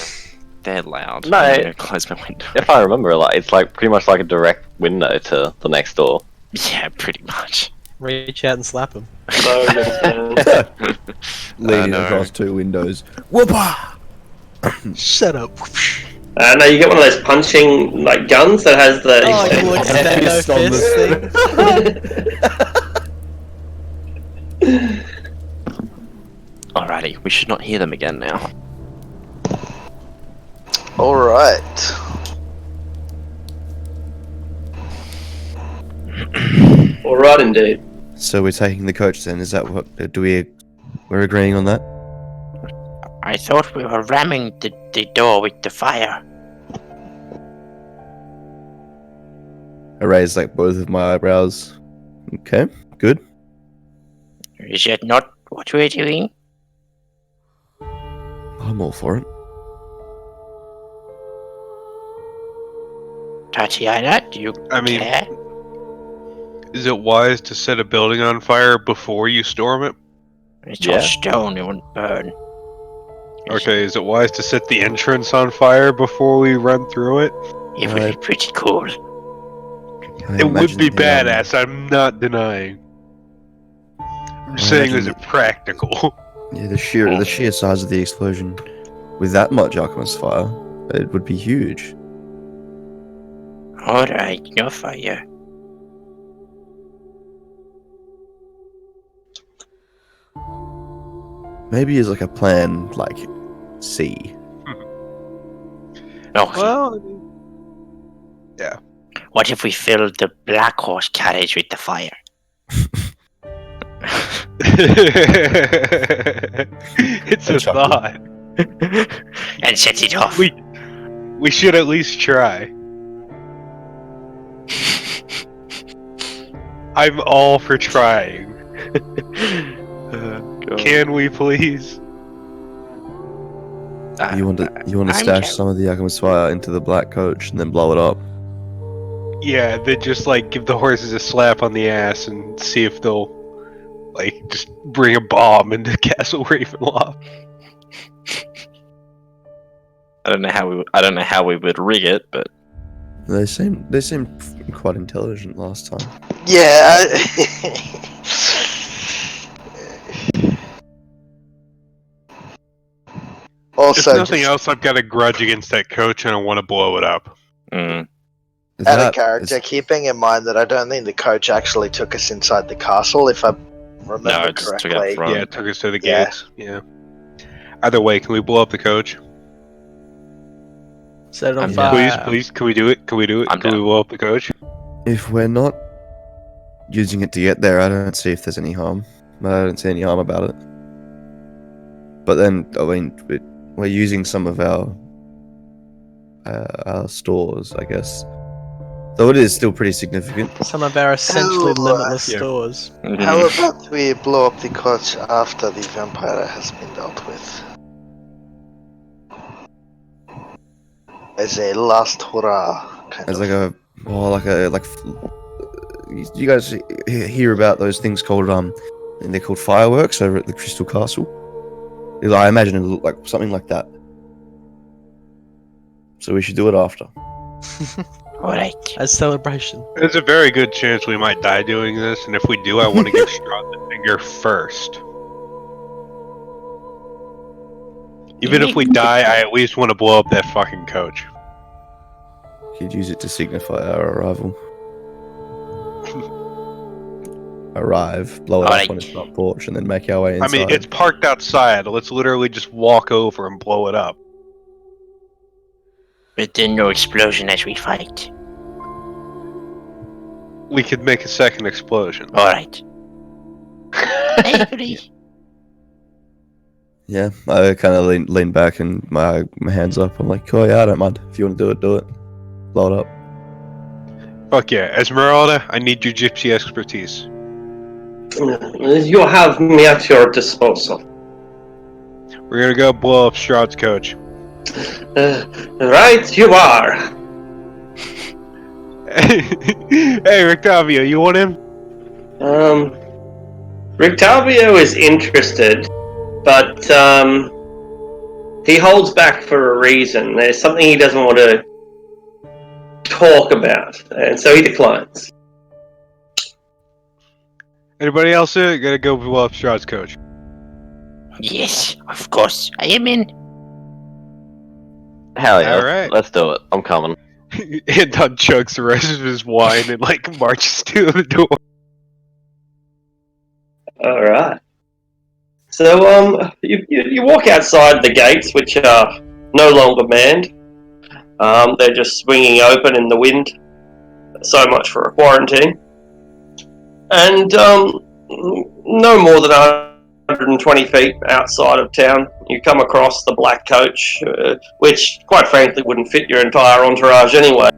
They're loud. No, I'm gonna close my window. If I remember, like it's like pretty much like a direct window to the next door. Yeah, pretty much. Reach out and slap him. Leaning across two windows. Whoopah! Shut up. No, you get one of those punching like guns that has the. Oh, you look Fist on thing. Alrighty, we should not hear them again now. Alright. Alright, indeed. So we're taking the coach then, is that what, we're agreeing on that? I thought we were ramming the door with the fire. I raise like both of my eyebrows. Okay, good. Is that not what we're doing? I'm all for it. Tatiana, do you I mean, care? is it wise to set a building on fire before you storm it? It's all stone, it won't burn. Okay, is it wise to set the entrance on fire before we run through it? It would be pretty cool. It would be badass, I'm not denying. I'm just saying, is it practical? Yeah, the sheer size of the explosion, with that much alchemist fire, it would be huge. Alright, no fire. Maybe as like a plan, like C. No. Well, yeah. What if we filled the black horse carriage with the fire? It's a thought. And set it off. We should at least try. I'm all for trying. Can we please? You want to stash some of the alchemist fire into the black coach and then blow it up? Yeah, then just like give the horses a slap on the ass and see if they'll like just bring a bomb into Castle Ravenloft. I don't know how we would rig it, but They seemed quite intelligent last time. Yeah. Also, if nothing else, I've got a grudge against that coach and I want to blow it up. Out of character, keeping in mind that I don't think the coach actually took us inside the castle, if I remember correctly. Yeah, it took us to the gates. Yeah. Either way, can we blow up the coach? Set it on fire. Please, can we do it? Can we do it? Can we blow up the coach? If we're not using it to get there, I don't see if there's any harm. I don't see any harm about it. But then, I mean, we're using some of our stores, I guess. Though it is still pretty significant. Some of our essentially limitless stores. How about we blow up the coach after the vampire has been dealt with? As a last hurrah. As like you guys hear about those things called they're called fireworks over at the Crystal Castle. I imagine it'll look like something like that. So we should do it after. Alright. As celebration. There's a very good chance we might die doing this, and if we do, I want to give Strahd the finger first. Even if we die, I at least want to blow up that fucking coach. Could use it to signify our arrival. arrive, blow it Alright. up on its front porch, and then make our way I inside. mean, it's parked outside. Let's literally just walk over and blow it up. But then no explosion as we fight. We could make a second explosion. Alright. I agree. Yeah, I kind of lean back and my hands up. I'm like, oh yeah, I don't mind. If you want to do it, do it. Blow it up. Fuck yeah. Esmeralda, I need your gypsy expertise. You have me at your disposal. We're gonna go blow up Strahd's coach. Right, you are. Hey, Rictavio, you want him? Rictavio is interested, but he holds back for a reason. There's something he doesn't want to talk about, and so he declines. Anybody else here? Gotta go blow up Strahd's coach. Yes, of course. I am in. Hell yeah, Alright. let's do it. I'm coming. Anton chugs the rest of his wine and like marches to the door. All right. So you walk outside the gates, which are no longer manned. They're just swinging open in the wind. So much for a quarantine. And no more than 120 feet outside of town, you come across the black coach, which, quite frankly, wouldn't fit your entire entourage anyway,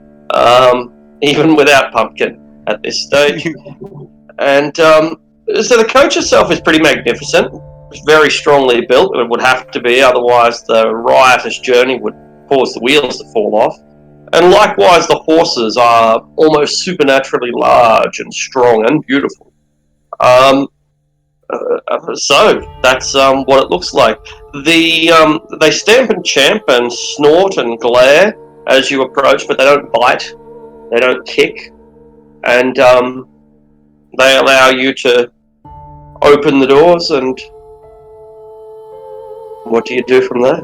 even without Pumpkin at this stage. And so the coach itself is pretty magnificent. It's very strongly built. It would have to be, otherwise the riotous journey would cause the wheels to fall off. And likewise, the horses are almost supernaturally large and strong and beautiful. So that's what it looks like. They stamp and champ and snort and glare as you approach, but they don't bite, they don't kick, and they allow you to open the doors. And what do you do from there?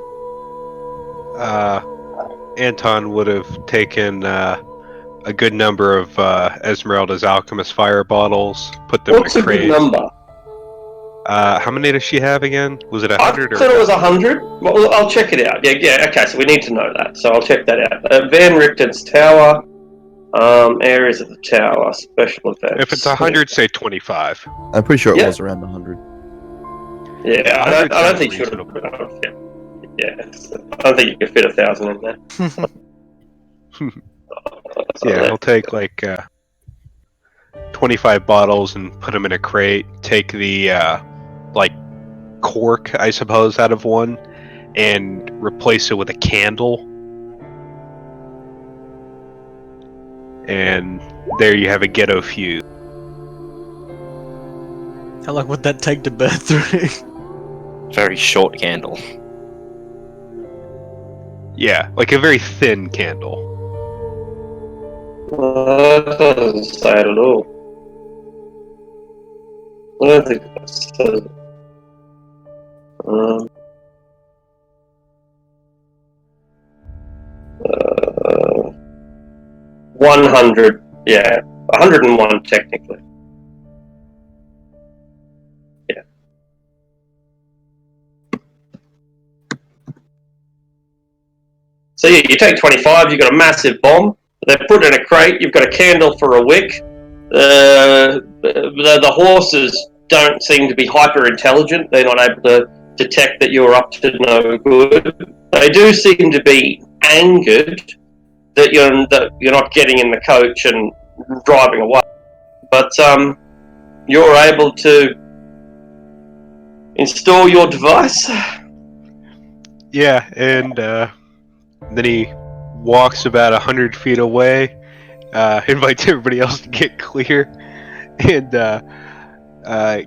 Anton would have taken a good number of Esmeralda's alchemist fire bottles, put them What's in a a crate. good number? How many does she have again? Was it I 100 or? thought it was 100. Well, I'll check it out. Yeah. Okay, so we need to know that. So I'll check that out. Van Richten's tower, areas of the tower, special effects. If it's 100, say 25. I'm pretty sure it Yeah. was around 100. Yeah, I 100 don't sounds think you should reasonable. have. Yeah, I don't think you could fit 1,000 in there. Yeah, he'll take like 25 bottles and put them in a crate. Take the like cork, I suppose, out of one, and replace it with a candle. And there you have a ghetto fuse. How long would that take to burn through? Very short candle. Yeah, like a very thin candle. That doesn't say it at all. I don't think that says it. 100, yeah, 101 technically. Yeah. So yeah, you take 25. You've got a massive bomb. They're put in a crate. You've got a candle for a wick. The horses don't seem to be hyper intelligent. They're not able to detect that you're up to no good. They do seem to be angered that you're not getting in the coach and driving away. But you're able to install your device. Yeah, and then he walks about 100 feet away, invites everybody else to get clear, and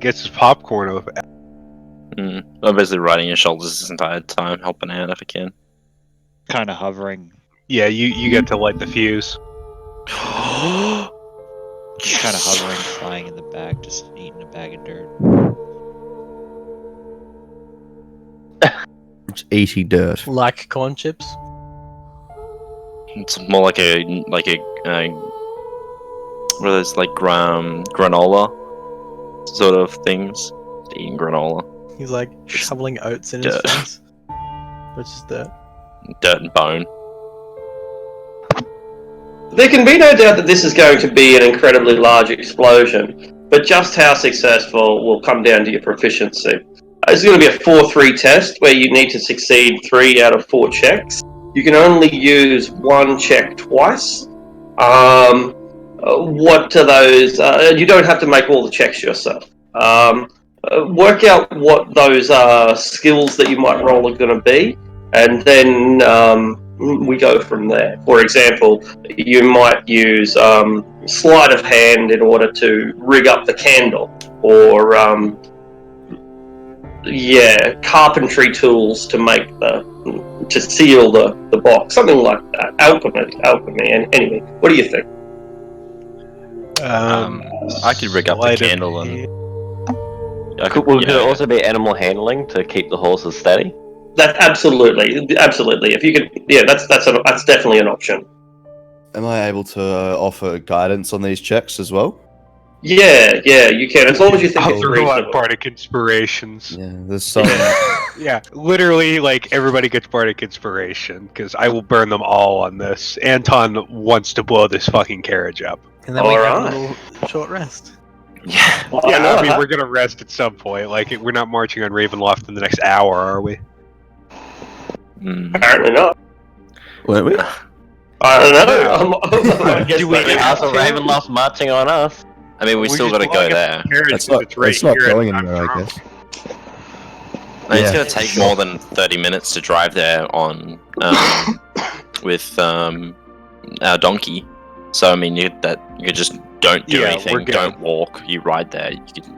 gets his popcorn over. I'm basically riding his shoulders this entire time, helping out if I can. Kind of hovering. Yeah, you get to light the fuse. Just kind of hovering, flying in the back, just eating a bag of dirt. It's 80 dirt. Like corn chips? It's more like a what are those, like granola? sort of things. Eating granola, He's like shoveling oats in his dirt. face. Which is dirt. Dirt and bone. There can be no doubt that this is going to be an incredibly large explosion, but just how successful will come down to your proficiency. It's going to be a 4-3 test where you need to succeed 3 out of 4 checks. You can only use 1 check twice. What are those? You don't have to make all the checks yourself. Work out what those skills that you might roll are going to be, and then we go from there. For example, you might use sleight of hand in order to rig up the candle, or carpentry tools to make to seal the box, something like that. Alchemy. And anyway, what do you think? I could rig up the candle and. Would it also be animal handling to keep the horses steady? That absolutely. If you could, that's definitely an option. Am I able to offer guidance on these checks as well? Yeah, you can, as long as you think I'll it's throw out reasonable. bardic inspirations. Yeah, there's some. Yeah, literally, like, everybody gets bardic inspiration, because I will burn them all on this. Anton wants to blow this fucking carriage up. And then we have Alright. a little short rest. Yeah. Yeah, I mean, we're gonna rest at some point. Like, we're not marching on Ravenloft in the next hour, are we? Apparently not. Weren't we? I don't know. Do we also Ravenloft marching on us? I mean, we still got to go there. It's not going anywhere, I guess. No, it's going to take more than 30 minutes to drive there on with our donkey. So I mean, you just don't do anything, don't walk. You ride there.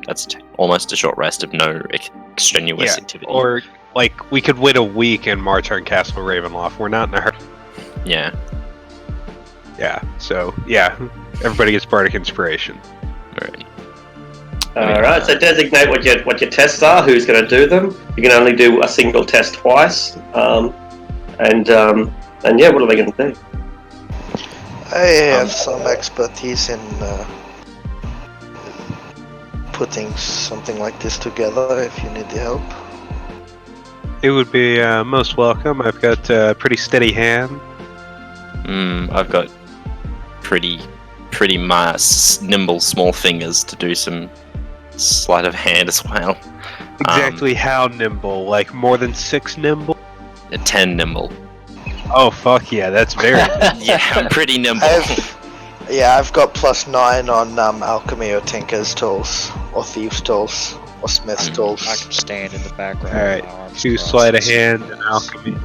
That's almost a short rest of no extraneous activity. Or like we could wait a week and march on Castle Ravenloft. We're not in a hurry. Yeah. Yeah. So yeah, everybody gets bardic inspiration. Alright. Alright, so designate what your tests are, who's going to do them. You can only do a single test twice. And yeah, what are they going to do? I have some expertise in putting something like this together if you need the help. It would be most welcome. I've got a pretty steady hand. I've got pretty nimble small fingers to do some sleight of hand as well. Exactly how nimble? Like more than 6 nimble? 10 nimble. Oh fuck yeah, that's very Yeah, I'm pretty nimble. I've got +9 on alchemy or tinker's tools, or thieves' tools, or smith's tools. I can stand in the background. Alright, with my arms 2 crossed. sleight of hand and alchemy.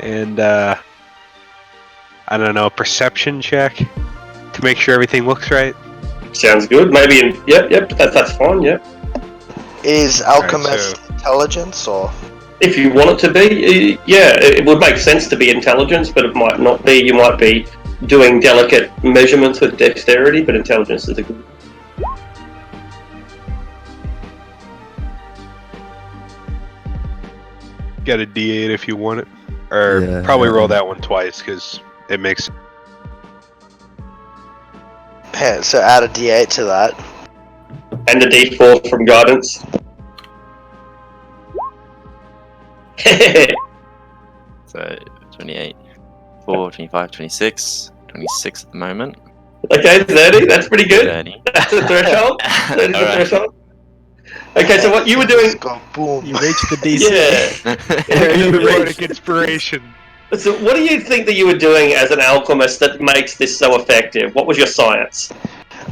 And I don't know, perception check to make sure everything looks right. Sounds good. Maybe yep, that's fine, yep. Is alchemist intelligence, or? If you want it to be, it would make sense to be intelligence, but it might not be. You might be doing delicate measurements with dexterity, but intelligence is a good. Get a D8 if you want it. Or probably roll that one twice, because it makes... Yeah, so add a D8 to that. And a D4 from guidance. So 28, 4, 25, 26, 26 at the moment. Okay, 30. That's pretty good. 30. That's the threshold. 30 is the Alright. threshold. Okay, so what you were doing? Go boom. You reached the DC. Yeah. Bardic inspiration. So, what do you think that you were doing as an alchemist that makes this so effective? What was your science?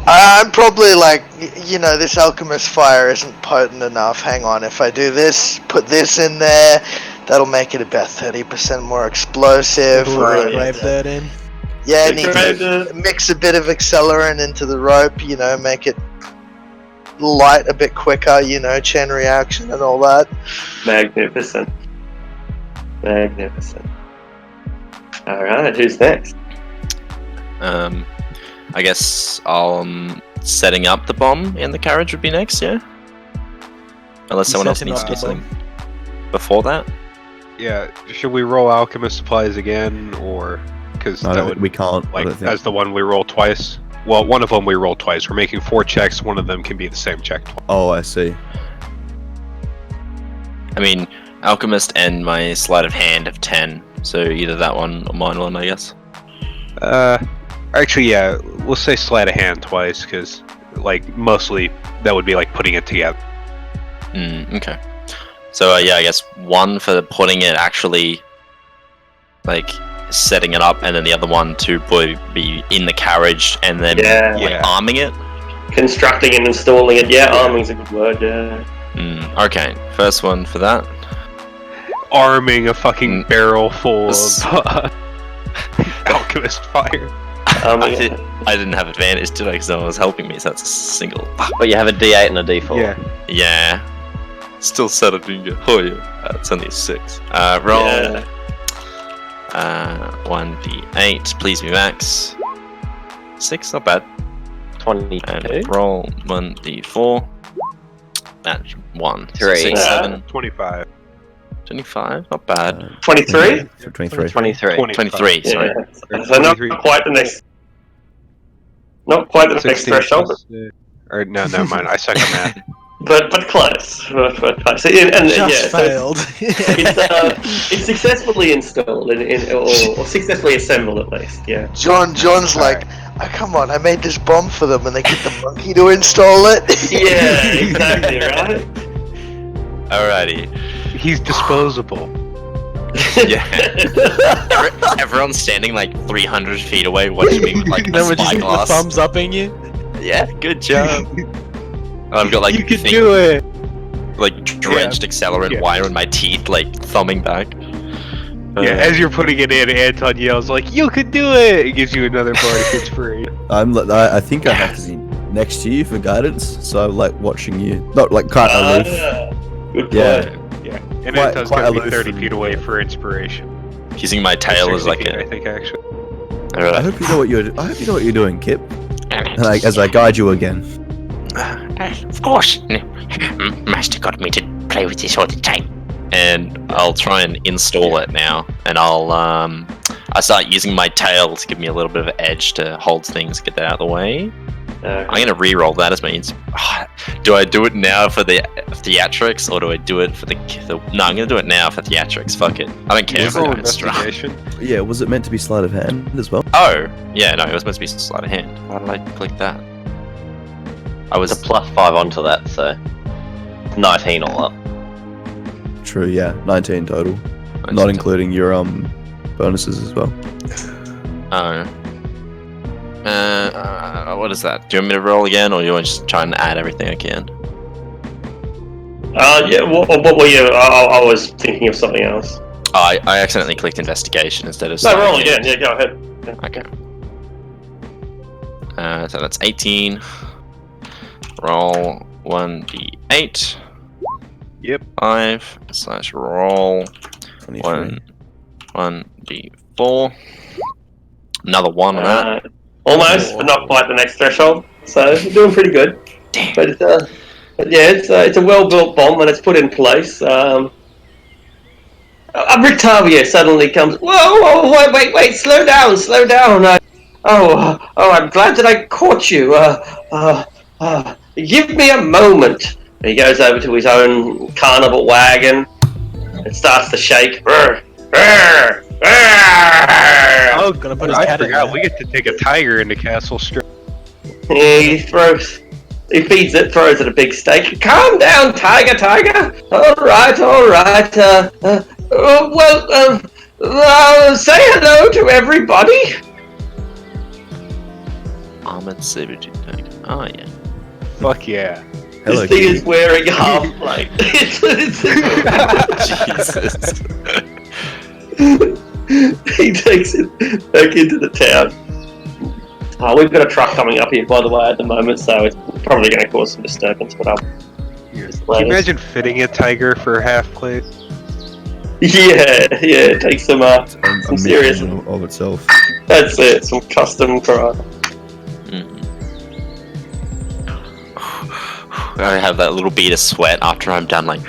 I'm probably like, this alchemist fire isn't potent enough. Hang on, if I do this, put this in there, that'll make it about 30% more explosive. Grave that in. Yeah, need to mix a bit of accelerant into the rope, make it light a bit quicker, chain reaction and all that. Magnificent. Alright, who's next? I guess setting up the bomb in the carriage would be next, yeah? Unless someone else Setting needs up to do the bomb. something before that. Yeah, should we roll alchemist supplies again, or... Because No, that would we can't. I like don't think. as the one we roll twice. Well, one of them we roll twice. We're making 4 checks. One of them can be the same check twice. Oh, I see. I mean, Alchemist and my sleight of hand have 10, so either that one or mine one, I guess. Actually, yeah, we'll say sleight of hand twice, because like mostly that would be like putting it together. Okay. So yeah, I guess 1 for putting it actually, like, setting it up, and then the other one to be in the carriage and then arming it. Constructing and installing it. Yeah, arming's a good word. Yeah. Okay, first one for that. Arming a fucking barrel full of alchemist fire. I didn't have advantage today because no one was helping me, so that's a single. But you have a D8 and a D4. Yeah. Still set it in your. Oh yeah, it's only a 6. Roll. Yeah. 1d8, please be max. 6, not bad. 22. And roll 1d4. That's 1. 3. 6, 7. 25. 25, not bad. 23? 23. 23, sorry. So not quite the next. Not quite the next threshold. Or no, never mind. I suck at math. But close. But close. Just failed. It's successfully installed or successfully assembled at least. Yeah. John's like, oh, come on, I made this bomb for them, and they get the monkey to install it. Yeah, exactly right. Alrighty. He's disposable. Yeah. Everyone's standing like 300 feet away watching me with like Then a we're just spyglass. thumbs upping you. Yeah, good job. I've got like You can do it. like drenched accelerant wire in my teeth, like thumbing back. Yeah, as you're putting it in, Anton yells like, "You could do it!" It gives you another bardic inspiration. I think I have to be next to you for guidance, so I'm like watching you, not like quite aloof. Good point. Yeah, and Quite- Anton's quite gonna be aloof 30 from feet away you. for inspiration. Using my tail as 60 like feet, I a. think actually. I Alright. hope you know what you're. I hope you know what you're doing, Kip. And as I guide you again. Of course. Master got me to play with this all the time. And I'll try and install it now, and I start using my tail to give me a little bit of an edge to hold things, get that out of the way. I'm gonna re-roll that as my do I do it now for the theatrics, or do I do it for the no, I'm gonna do it now for theatrics, fuck it. I don't care if Roll I get strong. investigation. Yeah, was it meant to be sleight of hand as well? Oh, yeah, no, it was supposed to be sleight of hand. Why did I click that? I was It's a +5 onto that, so 19 all up. True, yeah, 19 total, not including your bonuses as well. What is that? Do you want me to roll again, or do you want to just try and add everything I can? Yeah. What were you? I was thinking of something else. Oh, I accidentally clicked investigation instead of. No, roll again. Yeah, go ahead. Yeah. Okay. So that's 18. Roll 1d8. Yep. 5/roll 23. 1d4. Another 1 on that. Almost, but not quite the next threshold. So you're doing pretty good. Damn. But it's a well-built bomb, and it's put in place. Rictavia suddenly comes. Whoa! Wait! Slow down! I'm glad that I caught you. Give me a moment. And he goes over to his own carnival wagon. It starts to shake. Oh, gonna put his I cat in forgot. there. We get to take a tiger into Castle Strip. He feeds it, throws it a big steak. Calm down, tiger. All right. Say hello to everybody. Armored saber-tooth tiger. Oh, yeah. Fuck yeah. Hello, This thing Kitty. is wearing half plate. Jesus. He takes it back into the town. We've got a truck coming up here, by the way, at the moment, so it's probably going to cause some disturbance. But Can you imagine fitting a tiger for half plate? yeah, it takes some A serious. mission of itself. That's it. Some custom karate. I have that little bead of sweat after I'm done, like,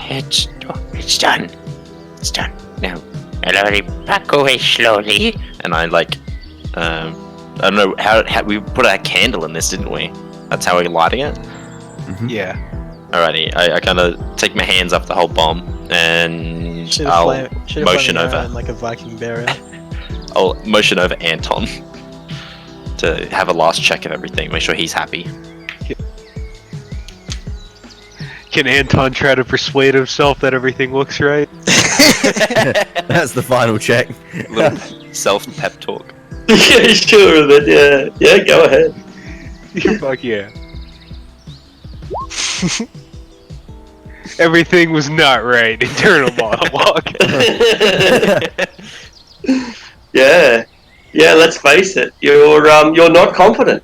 It's done. It's done. Now, Hello, back away slowly. And I like, I don't know how we put a candle in this, didn't we? That's how we're lighting it. Yeah. Alrighty, I kind of take my hands off the whole bomb and I'll motion over. like a Viking burial. I'll motion over Anton to have a last check of everything, make sure he's happy. Can Anton try to persuade himself that everything looks right? That's the final check. Little self pep talk. Yeah, sure of it. Yeah, go ahead. Fuck yeah. Everything was not right. Internal monologue. Yeah. Let's face it. You're not confident.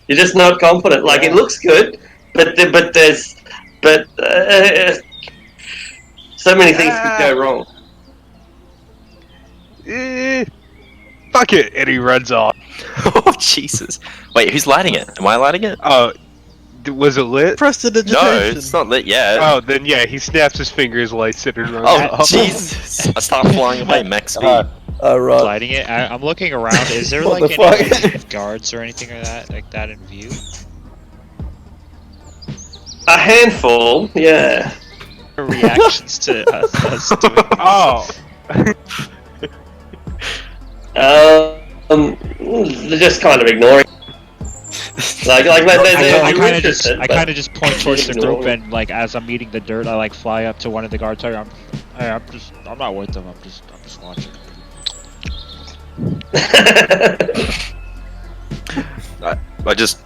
You're just not confident. Like it looks good, but there's so many things could go wrong. Fuck it, and he runs off. Oh Jesus! Wait, who's lighting it? Am I lighting it? Oh, was it lit? Prestidigitation. No, it's not lit yet. Oh, then yeah, he snaps his fingers, lights it, and runs Oh off. Jesus! I start flying away, max speed. Right. Lighting it. I'm looking around. Is there What like the any fuck? like, guards or anything like that in view? A handful, yeah. Reactions to us doing this. Oh, They're just kind of ignoring. Like I they're kind of interested, but- just point towards the Ignore group it. and like as I'm eating the dirt, I like fly up to one of the guards. I'm not with them. I'm just watching. I just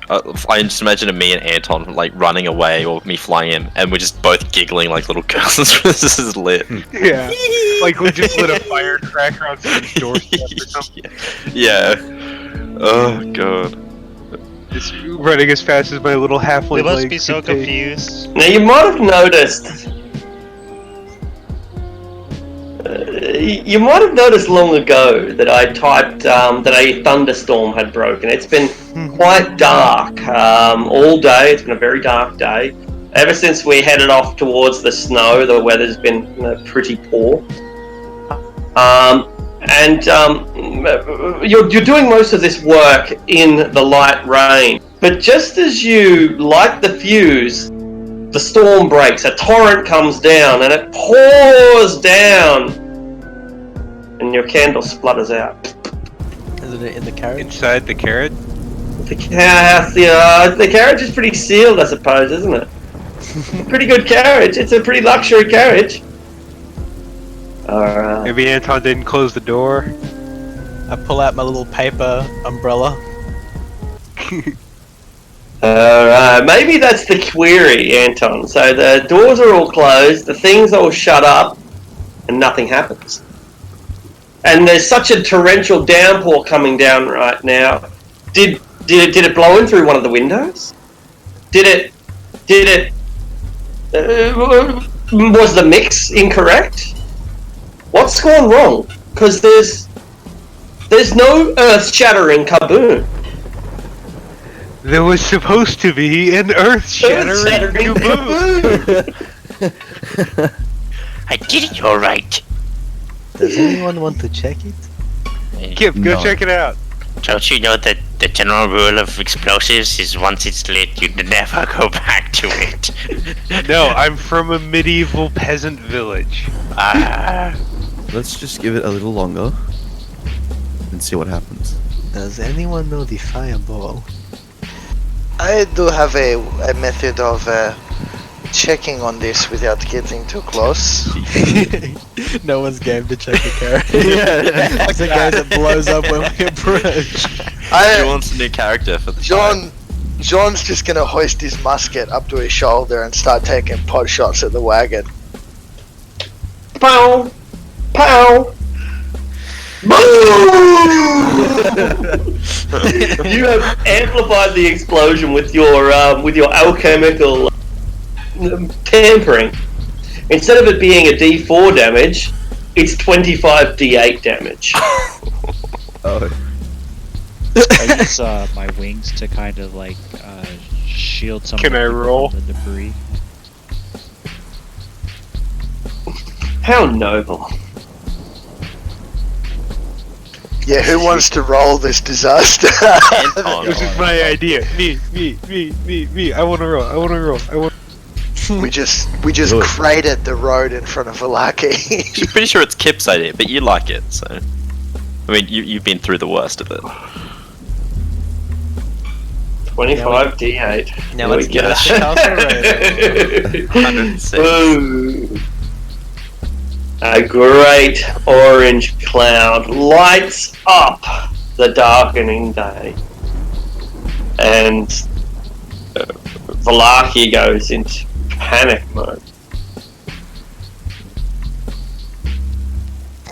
imagine me and Anton like running away, or me flying in, and we're just both giggling like little girls. This is lit. yeah. Like we just lit a firecracker on some doorstep or something. Yeah. Oh god. Just running as fast as my little halfling We must legs be so can take. confused. Now you might have noticed. You might have noticed long ago that I typed that a thunderstorm had broken. It's been quite dark all day. It's been a very dark day. Ever since we headed off towards the snow, the weather's been pretty poor. You're doing most of this work in the light rain. But just as you light the fuse, the storm breaks. A torrent comes down and it pours down. And your candle splutters out. Is it in the carriage? Inside the carrot? The carriage is pretty sealed, I suppose, isn't it? Pretty good carriage. It's a pretty luxury carriage. Alright. Maybe Anton didn't close the door. I pull out my little paper umbrella. Alright, maybe that's the query, Anton. So the doors are all closed, the things all shut up, and nothing happens. And there's such a torrential downpour coming down right now. Did it blow in through one of the windows? Was the mix incorrect? What's gone wrong? Because there's no earth-shattering kaboom. There was supposed to be an earth-shattering kaboom. I did it all right. Does anyone want to check it? Kip, go No. check it out. Don't you know that the general rule of explosives is once it's lit, you never go back to it? No, I'm from a medieval peasant village. Let's just give it a little longer and see what happens. Does anyone know the fireball? I do have a method of checking on this without getting too close. No one's game to check the carriage. Like the guy that blows up when we approach. He wants a new character for the show. John's just gonna hoist his musket up to his shoulder and start taking pot shots at the wagon. Pow! Pow! You have amplified the explosion with your alchemical tampering. Instead of it being a D4 damage, it's 25 D8 damage. Oh. I use my wings to kind of like shield some Can of I the people roll? from the debris. How noble. Yeah, who wants to roll this disaster? Anton. This is my idea. Me. I wanna roll. we just Do it. cratered the road in front of Valaki. I'm pretty sure it's Kip's idea, but you like it, so. I mean, you've been through the worst of it. 25 D8. Now There let's we get go. us to Castle Raven. 106. Ooh. A great orange cloud lights up the darkening day. And Valaki goes into panic mode.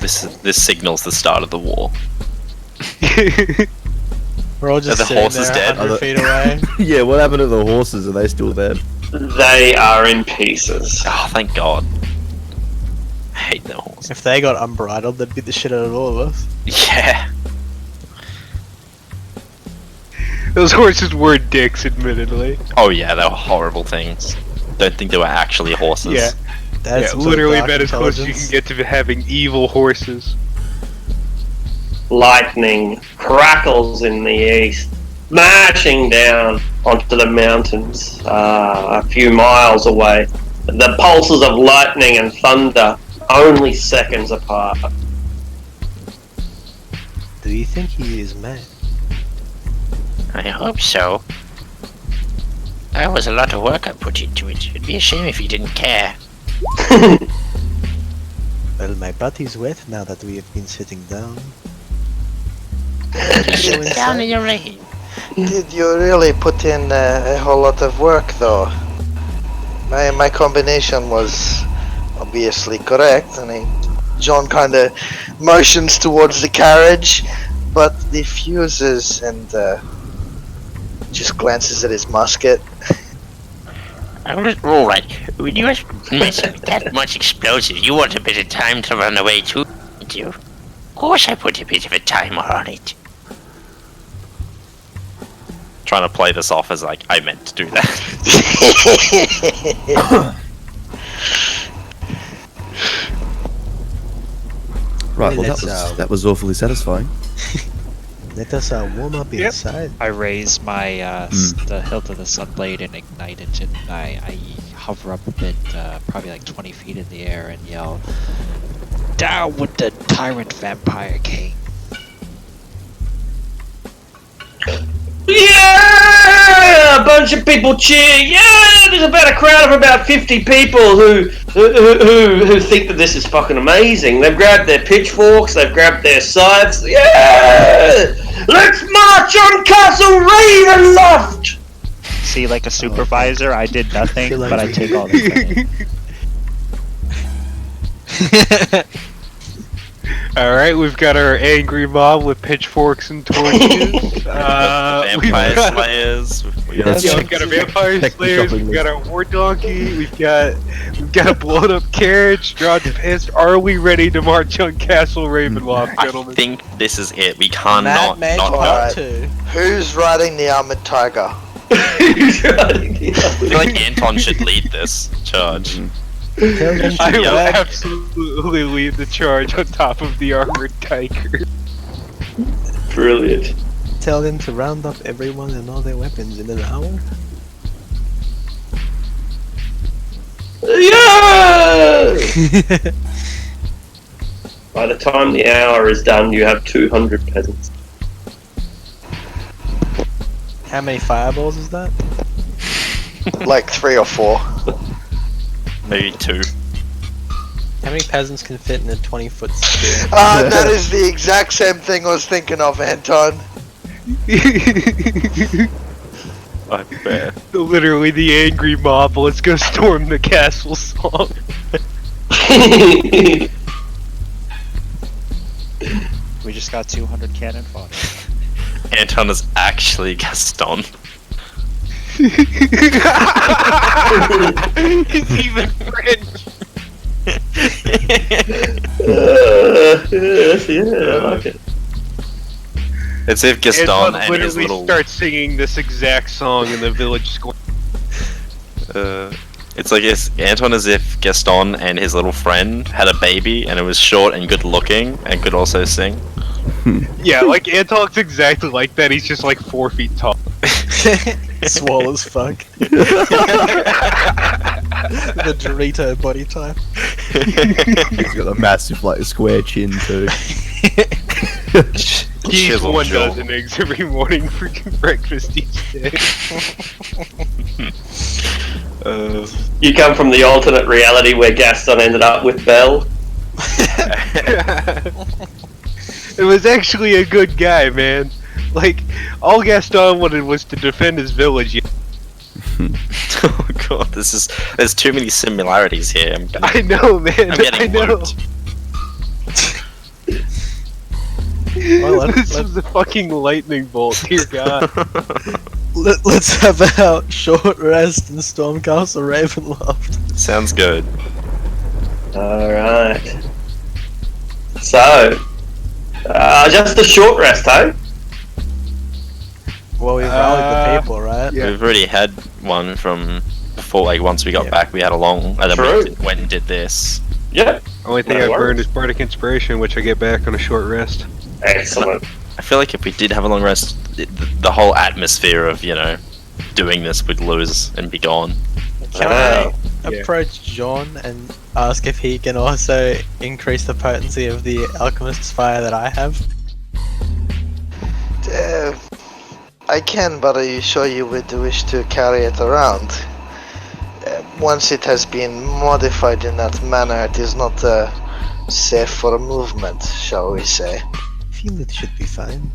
This signals the start of the war. We're all just Are the sitting horses there dead? 100 feet away. Yeah, what happened to the horses? Are they still there? They are in pieces. Oh, thank God. I hate the horse. If they got unbridled, they'd beat the shit out of all of us. Yeah. Those horses were dicks, admittedly. Oh yeah, they were horrible things. Don't think they were actually horses. Yeah. That's Yeah, some sort of literally dark about as close as you intelligence. can get to having evil horses. Lightning crackles in the east, smashing down onto the mountains a few miles away. The pulses of lightning and thunder only seconds apart. Do you think he is mad? I hope so. That was a lot of work I put into it. It'd be a shame if he didn't care. Well, my butt is wet now that we have been sitting down. Sit down in your lane. Did you really put in a whole lot of work, though? My combination was obviously correct, and John kind of motions towards the carriage, but the fuses and just glances at his musket. Alright, when you mess with that much explosives, you want a bit of time to run away too, don't you? Of course I put a bit of a timer on it. Trying to play this off as like, I meant to do that. Right, well Let's, that was awfully satisfying. Let us warm up Yep. inside. I raise my the hilt of the sunblade and ignite it, and I hover up a bit, probably like 20 feet in the air, and yell, "Down with the tyrant vampire king!" Yeah! A bunch of people cheer. Yeah! There's about a crowd of about 50 people who think that this is fucking amazing. They've grabbed their pitchforks, they've grabbed their scythes. Yeah! Let's march on Castle Ravenloft! See, like a supervisor, I did nothing, feel like but I we- take all the credit. Alright, we've got our angry mob with pitchforks and torches. We've Vampire got, slayers. Yeah, let's yeah, check- we've got our vampire check the slayers, shopping we've got our war donkey, we've got a blown up carriage, drawn to piss. Are we ready to march on Castle Ravenloft, I gentlemen? think this is it. We can't Mad Mage not Alright. Part 2. Who's riding the armored tiger? I feel like Anton should lead this charge. I will Yeah. absolutely lead the charge on top of the armored tiger. Brilliant. Tell them to round up everyone and all their weapons in an hour. Yeah! By the time the hour is done, you have 200 peasants. How many fireballs is that? Like 3 or 4. Maybe 2. How many peasants can fit in a 20-foot sphere? That is the exact same thing I was thinking of, Anton. I bet. Literally the angry mob, let's go storm the castle song. We just got 200 cannon fodder. Anton is actually Gaston. He's even French. Yeah, I like it. It's if Gaston Anton and his literally little starts singing this exact song in the village square. It's like Anton as if Gaston and his little friend had a baby, and it was short and good looking, and could also sing. Yeah, like Anton's exactly like that. He's just like 4 feet tall. Swole as fuck. The Dorito body type. He's got a massive, like, square chin, too. He eats Chisel 1 jaw. dozen eggs every morning for breakfast each day. You come from the alternate reality where Gaston ended up with Belle. It was actually a good guy, man. Like, all Gaston wanted was to defend his village. Oh god, there's too many similarities here. I know, man. I'm getting I know. looped. Well, This was a fucking lightning bolt, dear god. Let's have a short rest in Stormcastle Ravenloft. Sounds good. Alright. So, just a short rest, hey? Well, we rallied the people, right? Yeah. We've already had one from before, like once we got Yeah. back we had a long, and then True. we went and did this. Yep. Only thing No I worries. burned is Bardic Inspiration, which I get back on a short rest. Excellent. I feel like if we did have a long rest, the whole atmosphere of, doing this would lose and be gone. Can Ah. I approach John and ask if he can also increase the potency of the alchemist's fire that I have? I can, but are you sure you would wish to carry it around? Once it has been modified in that manner, it is not safe for movement, shall we say. I feel it should be fine.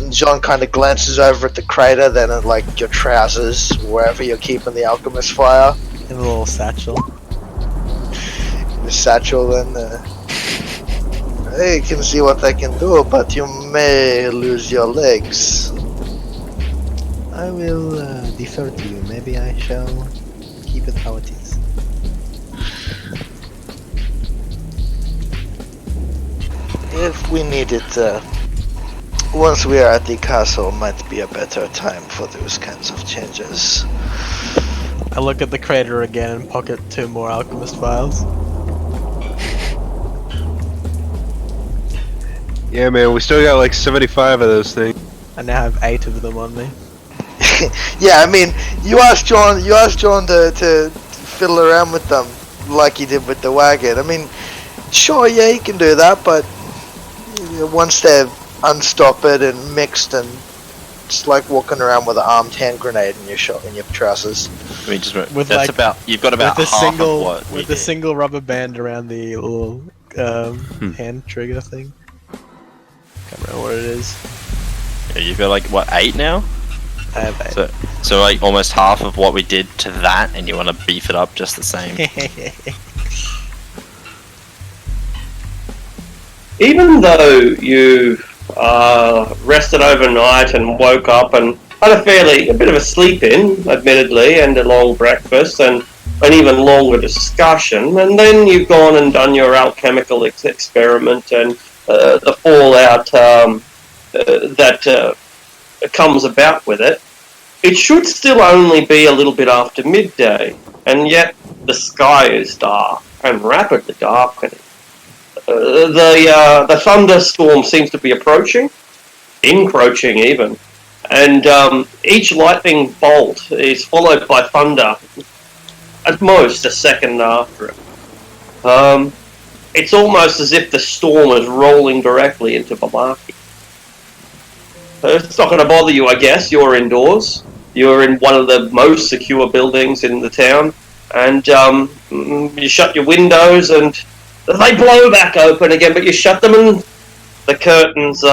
John kind of glances over at the crater, then at like your trousers, wherever you're keeping the alchemist fire. In a little satchel. The satchel, then I can see what I can do, but you may lose your legs. I will defer to you. Maybe I shall keep it how it is. If we need it, once we are at the castle, might be a better time for those kinds of changes. I look at the crater again and pocket 2 more alchemist files. Yeah, man, we still got like 75 of those things. I now have 8 of them on me. Yeah, I mean, you asked John to fiddle around with them like he did with the wagon. I mean, sure, yeah, he can do that, but once they're unstoppered and mixed, and it's like walking around with an armed hand grenade in your trousers. I mean, just With, that's like, you've got about with a half single, of what we with a did. single rubber band around the little hand trigger thing. Can't remember what it is. Yeah, you've got like what 8 now? I have 8. So like almost half of what we did to that, and you want to beef it up just the same. Even though you rested overnight and woke up and had a bit of a sleep in, admittedly, and a long breakfast and an even longer discussion, and then you've gone and done your alchemical experiment and the fallout that comes about with it, it should still only be a little bit after midday, and yet the sky is dark and rapidly darkening. The thunderstorm seems to be approaching, encroaching even, and each lightning bolt is followed by thunder, at most a second after it. It's almost as if the storm is rolling directly into Balaki. It's not going to bother you, I guess. You're indoors. You're in one of the most secure buildings in the town, and you shut your windows and they blow back open again, but you shut them and the curtains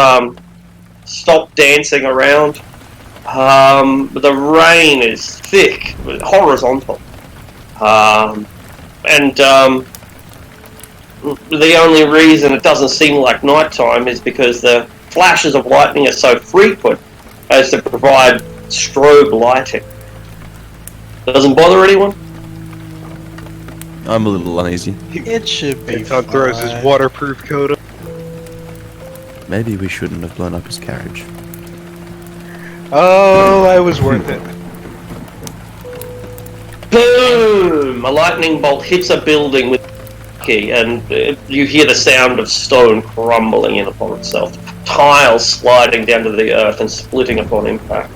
stop dancing around. The rain is thick, horizontal. And the only reason it doesn't seem like nighttime is because the flashes of lightning are so frequent as to provide strobe lighting. Doesn't bother anyone? I'm a little uneasy. It should be Anton throws his fine. waterproof coat on. Maybe we shouldn't have blown up his carriage. Oh, I was worth it. Boom! a lightning bolt hits a building with key, and you hear the sound of stone crumbling in upon itself, tiles sliding down to the earth and splitting upon impact.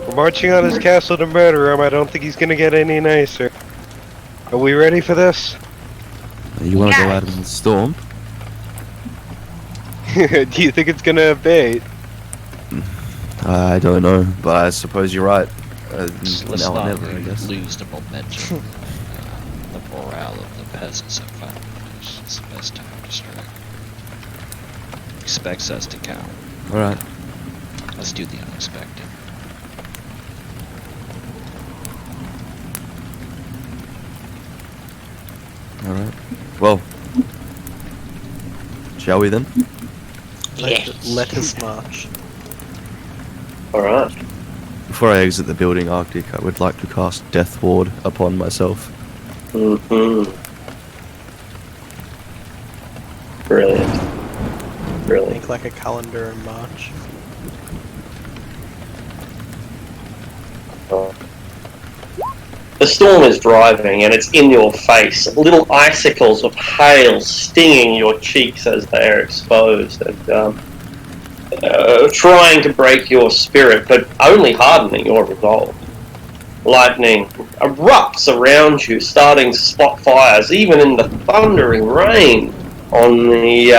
We're marching on his castle to murder him. I don't think he's gonna get any nicer. Are we ready for this? You want to go out in the storm? Do you think it's gonna abate? I don't know, but I suppose you're right. Let's Now or not never, I guess. lose the momentum, the morale of the peasants and farmers. It's the best time to strike. Expects us to cower. Alright. Let's do the unexpected. Alright. Well, shall we then? Let us march. Alright. Before I exit the building, Arctic, I would like to cast Death Ward upon myself. Mm-hmm. Brilliant. Brilliant. Make like a calendar and march. The storm is driving and it's in your face. Little icicles of hail stinging your cheeks as they are exposed and trying to break your spirit, but only hardening your resolve. Lightning erupts around you, starting to spot fires, even in the thundering rain on the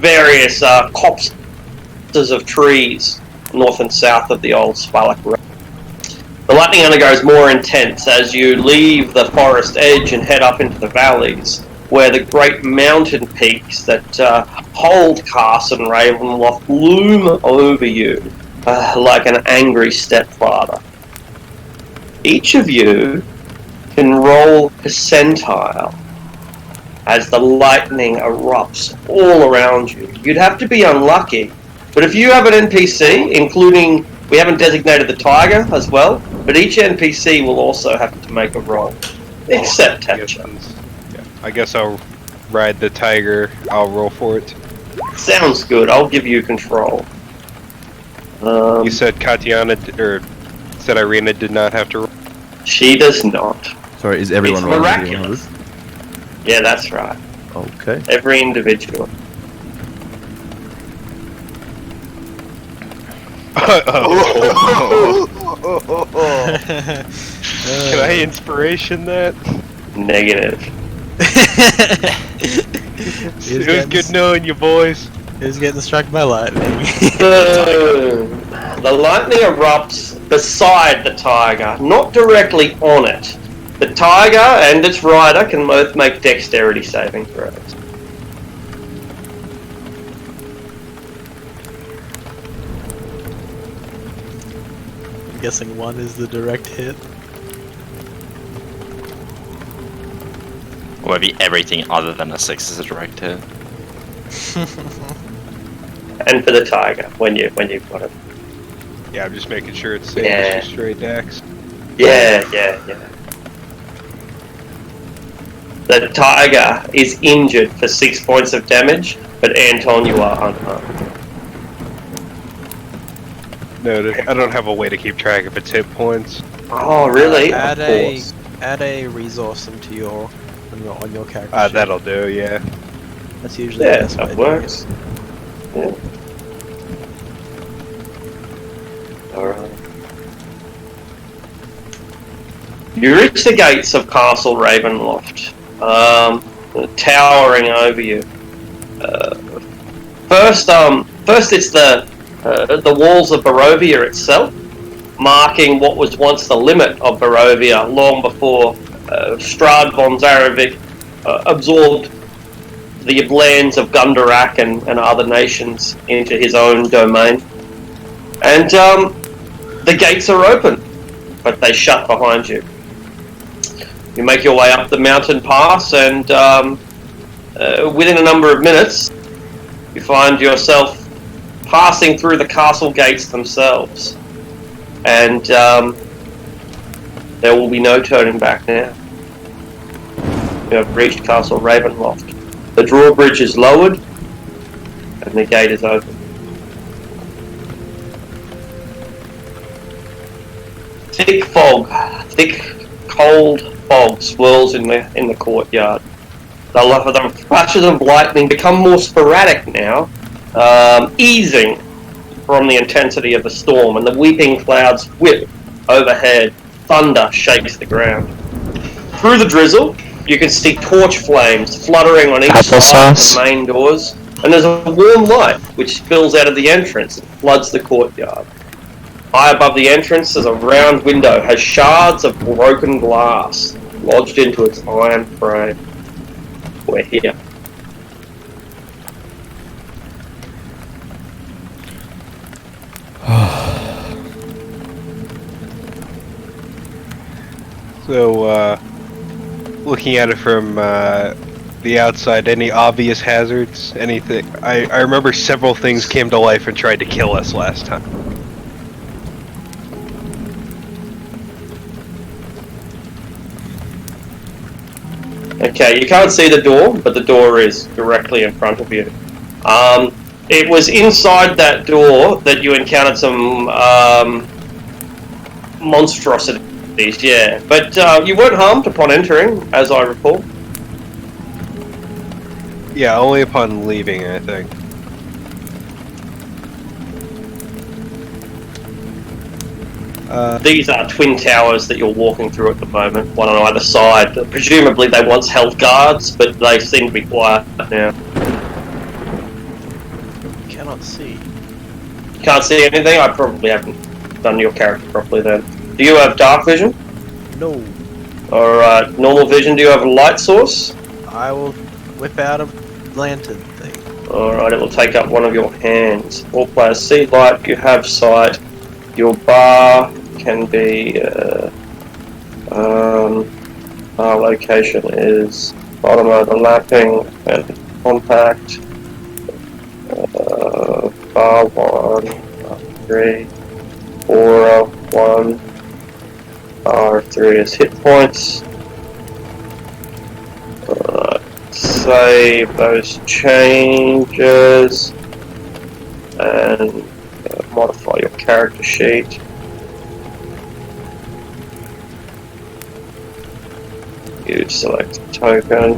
various copses of trees north and south of the old Spalak Road. The lightning undergoes more intense as you leave the forest edge and head up into the valleys, where the great mountain peaks that hold Castle Ravenloft loom over you like an angry stepfather. Each of you can roll percentile as the lightning erupts all around you. You'd have to be unlucky, but if you have an NPC, including, we haven't designated the tiger as well, but each NPC will also have to make a roll, except Tetcha. I guess I'll ride the tiger. I'll roll for it. Sounds good. I'll give you control. You said Katiana, or said Irina did not have to roll? She does not. Sorry, is everyone It's rolling miraculous. Yeah, that's right. Okay. Every individual. Can I inspiration that? Negative. It was good knowing you, boys. Who's getting struck by lightning? The lightning erupts beside the tiger, not directly on it. The tiger and its rider can both make dexterity saving throws. I'm guessing one is the direct hit. Or maybe everything other than a 6 is a direct hit. And for the tiger, when you've got it. Yeah, I'm just making sure it's safe. Yeah. It's just straight dex. Yeah. The tiger is injured for 6 points of damage, but Anton, you are unharmed. Noted. I don't have a way to keep track of its hit points. Oh, really? Add Of a course. resource into your on your character. sheet. That'll do, yeah. That's usually the Yeah, best way that to do it. works. Yeah. Alright. You reach the gates of Castle Ravenloft, towering over you. First it's the walls of Barovia itself, marking what was once the limit of Barovia, long before Strahd von Zarovic absorbed the lands of Gundarak and other nations into his own domain. And the gates are open, but they shut behind you. You make your way up the mountain pass, and within a number of minutes, you find yourself passing through the castle gates themselves. And there will be no turning back now. You have reached Castle Ravenloft. The drawbridge is lowered, and the gate is open. Thick fog, thick cold fog swirls in the courtyard. The flashes of lightning become more sporadic now, easing from the intensity of the storm, and the weeping clouds whip overhead. Thunder shakes the ground. Through the drizzle, you can see torch flames fluttering on each side of the main doors, and there's a warm light which spills out of the entrance and floods the courtyard. High above the entrance is a round window, has shards of broken glass lodged into its iron frame. We're here. So, looking at it from the outside, any obvious hazards? Anything? I remember several things came to life and tried to kill us last time. Okay, you can't see the door, but the door is directly in front of you. It was inside that door that you encountered some monstrosities, yeah. But you weren't harmed upon entering, as I recall. Yeah, only upon leaving, I think. These are twin towers that you're walking through at the moment, one on either side. Presumably they once held guards, but they seem to be quiet now. Cannot see. Can't see anything? I probably haven't done your character properly then. Do you have dark vision? No. Alright, normal vision. Do you have a light source? I will whip out a lantern thing. Alright, it will take up one of your hands. All players see light, you have sight. Your bar can be, our location is bottom overlapping and compact. Bar 1, bar 3, 4, 1, bar 3 is hit points. Save those changes and modify your character sheet. You select a token.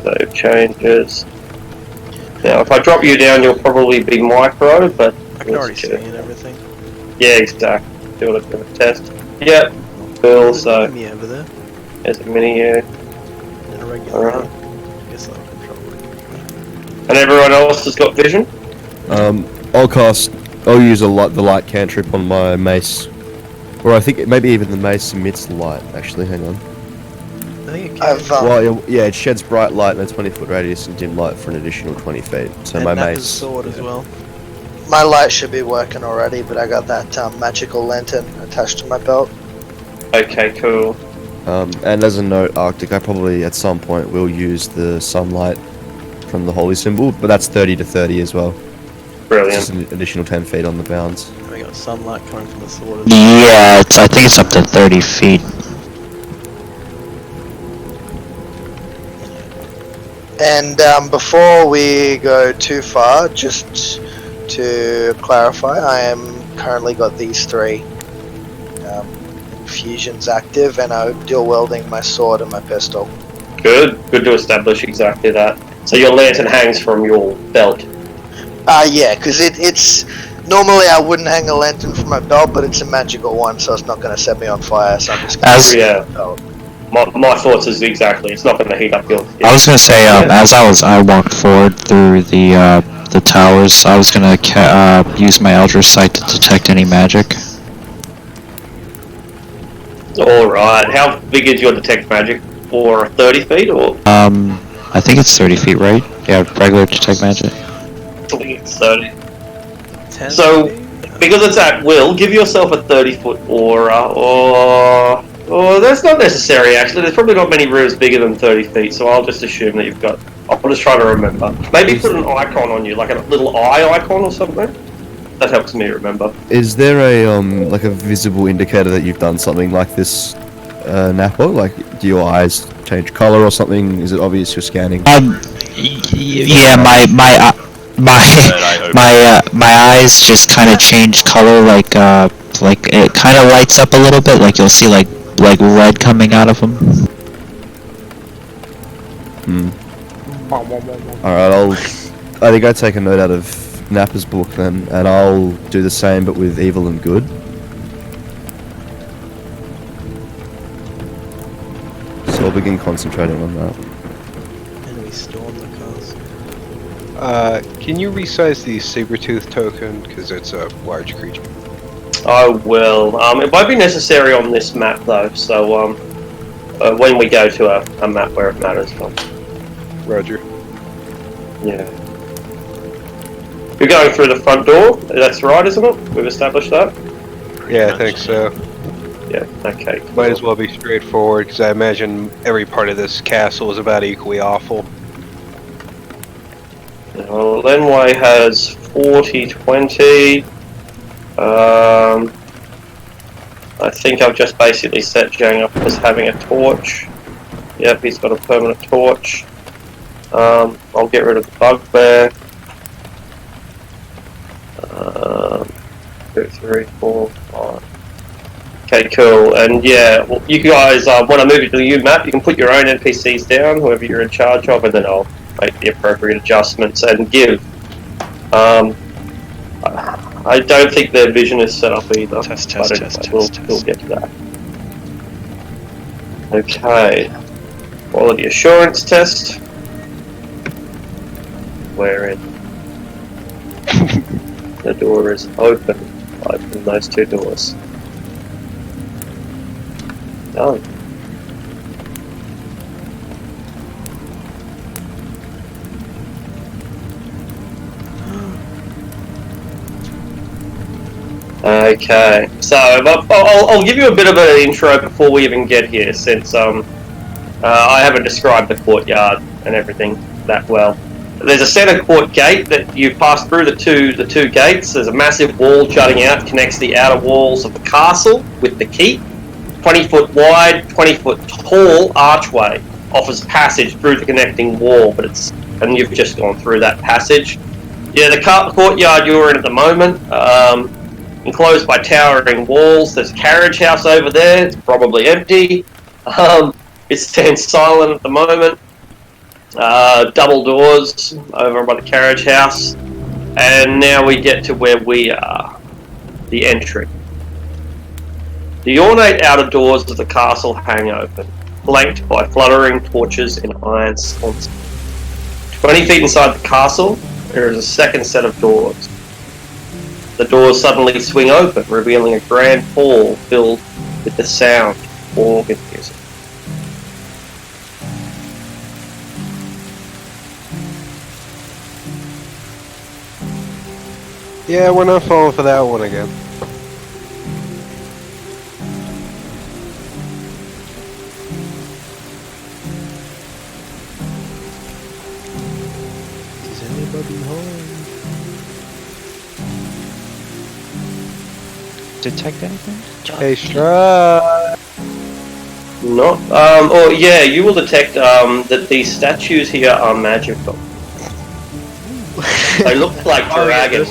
Save changes. Now, if I drop you down, you'll probably be micro, but I can already see and everything. yeah, exactly. Do a little bit of a test. Yep. Cool. So Me over there. there's a mini you. In a regular. Alright. I guess I'll control it. And everyone else has got vision. I'll use the light cantrip on my mace. Or I think maybe even the mace emits light, actually, hang on. I think it can. I've Well, yeah, it sheds bright light in a 20-foot radius and dim light for an additional 20 feet. So and my Nappa's mace... sword as well. my light should be working already, but I got that magical lantern attached to my belt. Okay, cool. And as a note, Arctic, I probably at some point will use the sunlight from the holy symbol, but that's 30 to 30 as well. Brilliant. Just an additional 10 feet on the bounds. We got sunlight coming from the sword as well. Yeah, I think it's up to 30 feet. And before we go too far, just to clarify, I am currently got these 3 infusions active, and I'm dual wielding my sword and my pistol. Good. Good to establish exactly that. So your lantern hangs from your belt. Yeah, because it's normally I wouldn't hang a lantern from my belt, but it's a magical one, so it's not going to set me on fire. So I'm just going to Yeah. My thoughts is exactly. It's not going to heat up your. I was gonna say, as I walked forward through the towers, I was gonna use my Eldritch Sight to detect any magic. All right. How big is your detect magic? For 30 feet or? I think it's 30 feet, right? Yeah, regular detect magic. I think it's 30. 10 So, feet? because it's at will, give yourself a 30-foot aura, or that's not necessary actually. There's probably not many rooms bigger than 30 feet, so I'll just assume that you've got. I'll just try to remember. Maybe put an icon on you, like a little eye icon or something. That helps me remember. Is there a like a visible indicator that you've done something like this, Nappa? Like, do your eyes change color or something? Is it obvious you're scanning? Yeah, my eyes just kind of changed color, like Like it kind of lights up a little bit. Like you'll see like red coming out of them. Alright, I think I take a note out of Nappa's book then, and I'll do the same but with evil and good. So I'll begin concentrating on that. And we storm the castle. Can you resize the saber-tooth token? Because it's a large creature. I will. It won't be necessary on this map though, so when we go to a map where it matters. Roger. Yeah. You're going through the front door, that's right, isn't it? We've established that? Yeah, I think so. Yeah, okay. Might as well be straightforward, because I imagine every part of this castle is about equally awful. Well, Lenway has 40-20. I think I've just basically set Jang up as having a torch. Yep, he's got a permanent torch. I'll get rid of the bugbear. 2, 3, 4, 5. Okay, cool. And yeah, well, you guys, when I move you to the new map, you can put your own NPCs down, whoever you're in charge of, and then I'll make the appropriate adjustments and give. I don't think their vision is set up either. Test, We'll get to that. Okay. Quality assurance test. We're in. The door is open. Open those two doors. Done. Okay, so I'll give you a bit of an intro before we even get here, since I haven't described the courtyard and everything that well. There's a centre court gate that you pass through the two gates. There's a massive wall jutting out, connects the outer walls of the castle with the keep. 20-foot wide, 20-foot tall archway offers passage through the connecting wall, and you've just gone through that passage. Yeah, the courtyard you're in at the moment. Enclosed by towering walls. There's a carriage house over there. It's probably empty. It stands silent at the moment. Double doors over by the carriage house. And now we get to where we are. The entry. The ornate outer doors of the castle hang open, flanked by fluttering torches in iron sconces. 20 feet inside the castle, there is a second set of doors. The doors suddenly swing open, revealing a grand hall filled with the sound of organ music. Yeah, we're not falling for that one again. Is anybody home? Detect anything? Hey, Strahd! Not, yeah, you will detect that these statues here are magical. They look like dragons.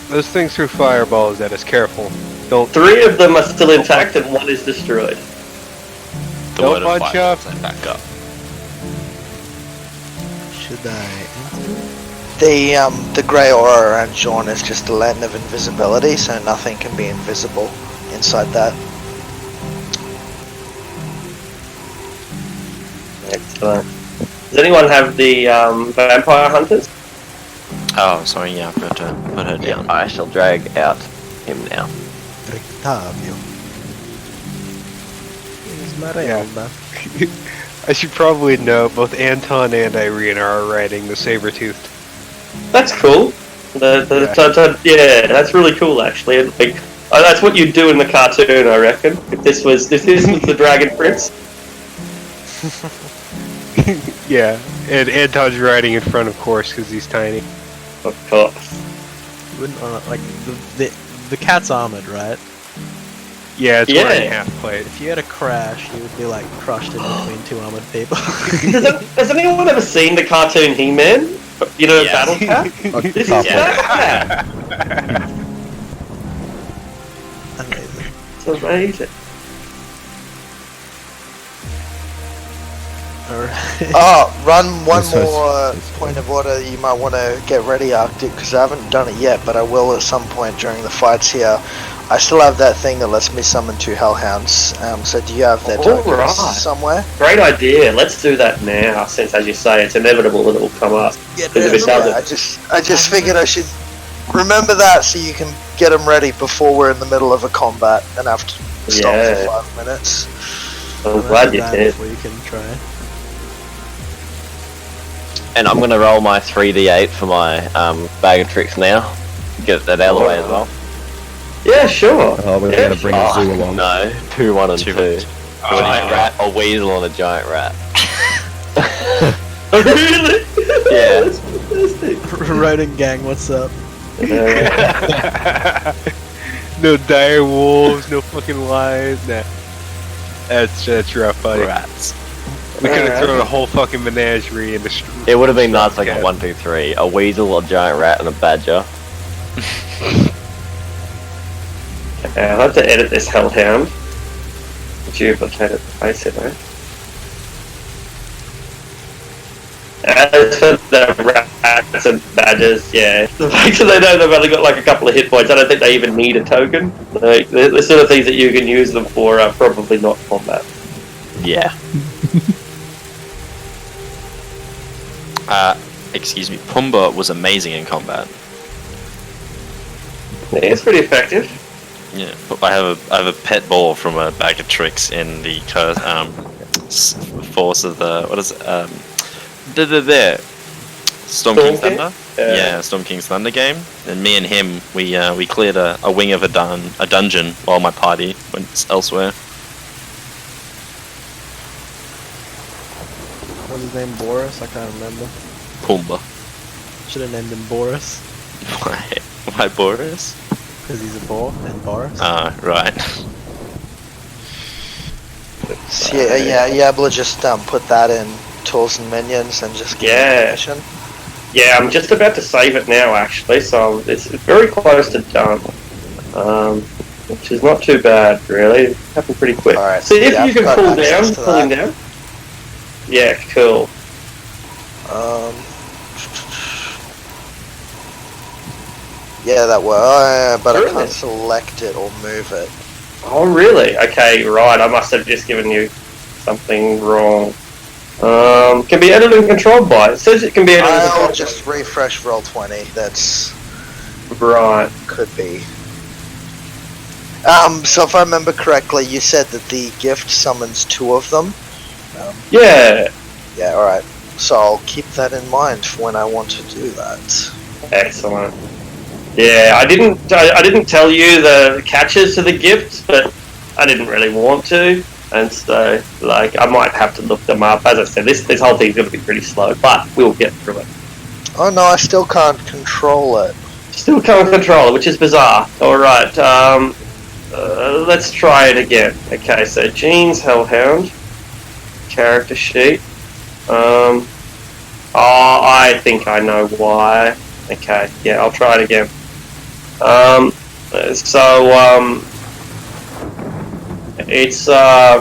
Those things threw fireballs at us. Careful. Don't. 3 of them are still intact and 1 is destroyed. The Don't word of bunch fire up. and back up. Should I enter? The grey aura around Sean is just a lens of invisibility, so nothing can be invisible inside that. Excellent. Does anyone have the vampire hunters? Oh, sorry, yeah, I've got to put her down. I shall drag out him now. Rectavio. Esmeralda. I should probably know both Anton and Irene are riding the saber-toothed. That's cool. Yeah, that's really cool actually. Like, that's what you'd do in the cartoon, I reckon. If this was the Dragon Prince. Yeah, and Anton's riding in front, of course, because he's tiny. Of course. You wouldn't like the cat's armored, right? Yeah, it's Yeah. wearing half plate. If you had a crash, you would be like crushed in between 2 armored people. Has anyone ever seen the cartoon He-Man? You know, Yes. Battle Cat? This is that cat. Amazing. It's amazing. Alright. Oh, run one That's nice. more That's point of order. You might want to get ready, Arctic, because I haven't done it yet, but I will at some point during the fights here. I still have that thing that lets me summon 2 hellhounds. So do you have their tokens Alright. somewhere? Great idea. Let's do that now, since, as you say, it's inevitable that it will come up. Get Because if it's Yeah, other, I just figured I should remember that so you can get them ready before we're in the middle of a combat and have to stop Yeah. for 5 minutes. I'm glad you did. Before you can try. And I'm gonna roll my 3d8 for my bag of tricks now. Get that out of the way as well. Yeah, sure. Oh, we're Yeah, gonna bring a zoo along. No, 2, 1, and 2. Two. A giant rat, a weasel, and a giant rat. Oh, really? Yeah. That's fantastic. Rodent gang, what's up? No dire wolves, no fucking lions. Nah. That's rough, buddy. Rats. We could have Alright. thrown a whole fucking menagerie in the street. It would have been nice like a 1, 2, 3. A weasel, a giant rat, and a badger. Okay, I'll have to edit this hellhound. Duplicate it, basically. As for the rats and badgers, yeah. The fact that they know they've only got like a couple of hit points, I don't think they even need a token. Like, the sort of things that you can use them for are probably not combat. Yeah. Excuse me. Pumbaa was amazing in combat. Yeah, it's pretty effective. Yeah, but I have a pet ball from a bag of tricks in the force of the Storm King's King? Thunder. Yeah, Storm King's Thunder game. And me and him, we cleared a wing of a dungeon while my party went elsewhere. What's his name? Boris? I can't remember. Pumbaa. Should have named him Boris. Why Boris? Because he's a boar and Boris. Ah, right. So yeah, you able to just put that in tools and minions and just get Yeah. information? Yeah, I'm just about to save it now, actually, so it's very close to done. Which is not too bad, really. It happened pretty quick. Alright, See if yeah, you I've can got pull access down, to pull him that. down. Yeah, cool. Yeah, that works. But I Really? can't select it or move it. Oh, really? Okay, right. I must have just given you something wrong. Can be edited and controlled by. It says it can be edited and I'll controlled just refresh roll 20. That's by. Right. could be. So if I remember correctly, you said that the gift summons 2 of them. Yeah. Yeah, alright. So I'll keep that in mind for when I want to do that. Excellent. Yeah, I didn't tell you the catches to the gifts, but I didn't really want to, and so like I might have to look them up. As I said, this whole thing's going to be pretty slow, but we'll get through it. Oh no, I still can't control it. Still can't control it, which is bizarre. All right, let's try it again. Okay, so Gene's Hellhound character sheet. I think I know why. Okay, yeah, I'll try it again. It's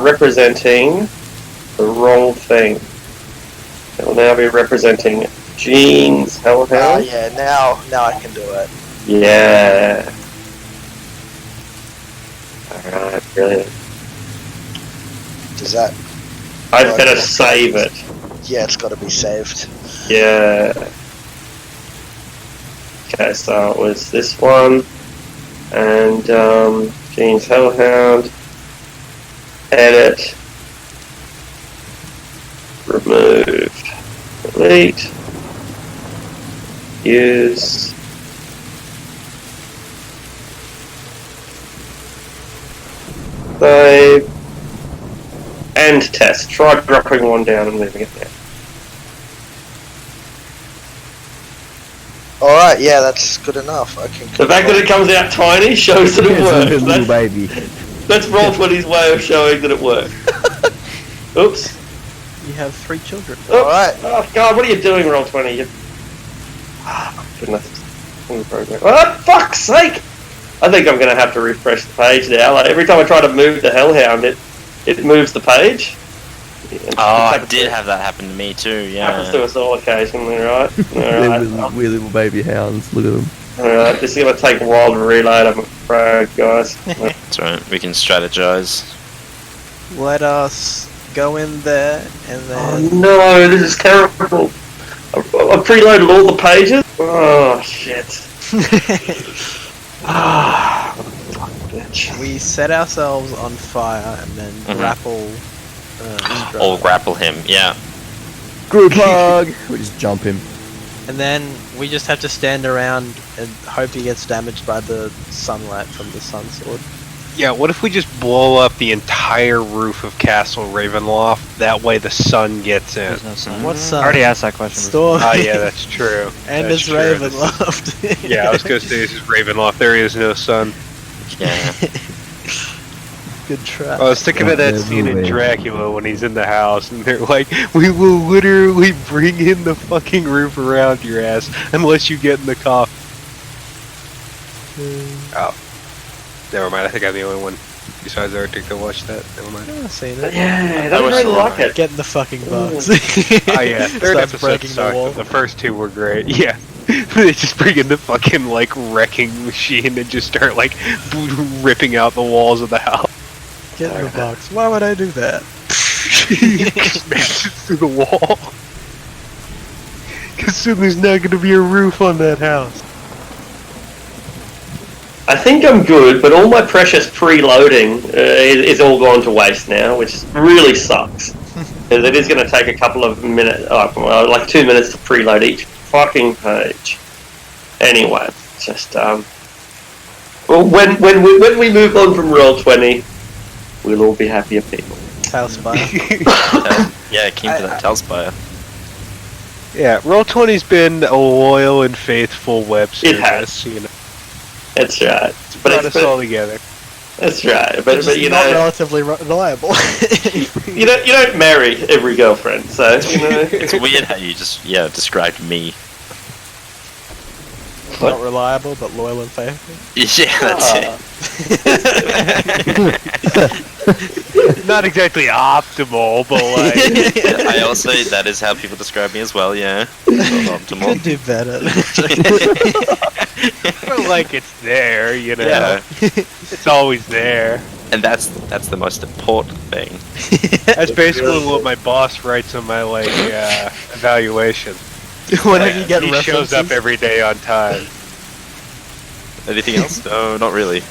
representing the wrong thing. It will now be representing Gene's Hellhound. Yeah, now I can do it. Yeah. Alright, brilliant. Does that? I'd better save it. Yeah, it's got to be saved. Yeah. Okay, so it was this one, and Gene's Hellhound, edit, remove, delete, use, save, and test. Try dropping one down and leaving it there. Alright, yeah, that's good enough. I can. The fact that it comes out tiny shows that it It's a works. little baby. That's Roll20's way of showing that it works. Oops. You have 3 children. Oops. Alright. Oh god, what are you doing, Roll20? Ah, goodness. In the program. Oh, fuck's sake! I think I'm going to have to refresh the page now. Like every time I try to move the Hellhound, it moves the page. Oh, I did have that happen to me too. Happens Yeah. to us all occasionally, right? They're Alright, wee little baby hounds. Look at them. alright. This is going to take a while to reload, I'm afraid, guys. That's right. We can strategize. Let us go in there and Oh then. no, this is terrible. I preloaded all the pages. Oh shit. Ah, fuck, bitch. We set ourselves on fire and then grapple. Or grapple him. Yeah. Group hug. We just jump him. And then we just have to stand around and hope he gets damaged by the sunlight from the sun sword. Yeah, what if we just blow up the entire roof of Castle Ravenloft? That way the sun gets in. There's no sun. What's I sun? already asked that question. Storm. Oh yeah, that's true. And That's it's true. Ravenloft. Yeah, I was gonna say this is Ravenloft. There is no sun. Yeah. Good try. I was thinking of that Yeah, scene in no way. Dracula when he's in the house and they're like, "We will literally bring in the fucking roof around your ass unless you get in the coffin." Oh, never mind. I think I'm the only one besides Arctic that watched that. Never mind. I've seen it. Yeah, I don't really like it. Get in the fucking box. Oh yeah, third Starts episode breaking the sucked, wall. but the first two were great. Yeah, they just bring in the fucking like wrecking machine and just start like ripping out the walls of the house. Get in the box. Why would I do that? Smash it through the wall. Cause soon there's not gonna be a roof on that house. I think I'm good, but all my precious preloading is all gone to waste now, which really sucks. Because it is going to take a couple of minutes, like 2 minutes to preload each fucking page. Anyway, just well, when we move on from Roll20, we'll all be happier people. House fire. Yeah, keen for that Tailspire. Yeah, Roll20's been a loyal and faithful web service. It has. You know, That's right. brought us all together. That's right. But But you not know, relatively reliable. you don't marry every girlfriend, so you know. It's weird how you just described me. Not reliable, but loyal and faithful. Yeah, that's it. Not exactly optimal, but like I also that is how people describe me as well. Yeah, not optimal. Could do better. but like it's there, you know. Yeah. It's always there. And that's the most important thing. That's basically what my boss writes on my like evaluation. Whenever you get He shows up references. every day on time. Anything else? No, not really.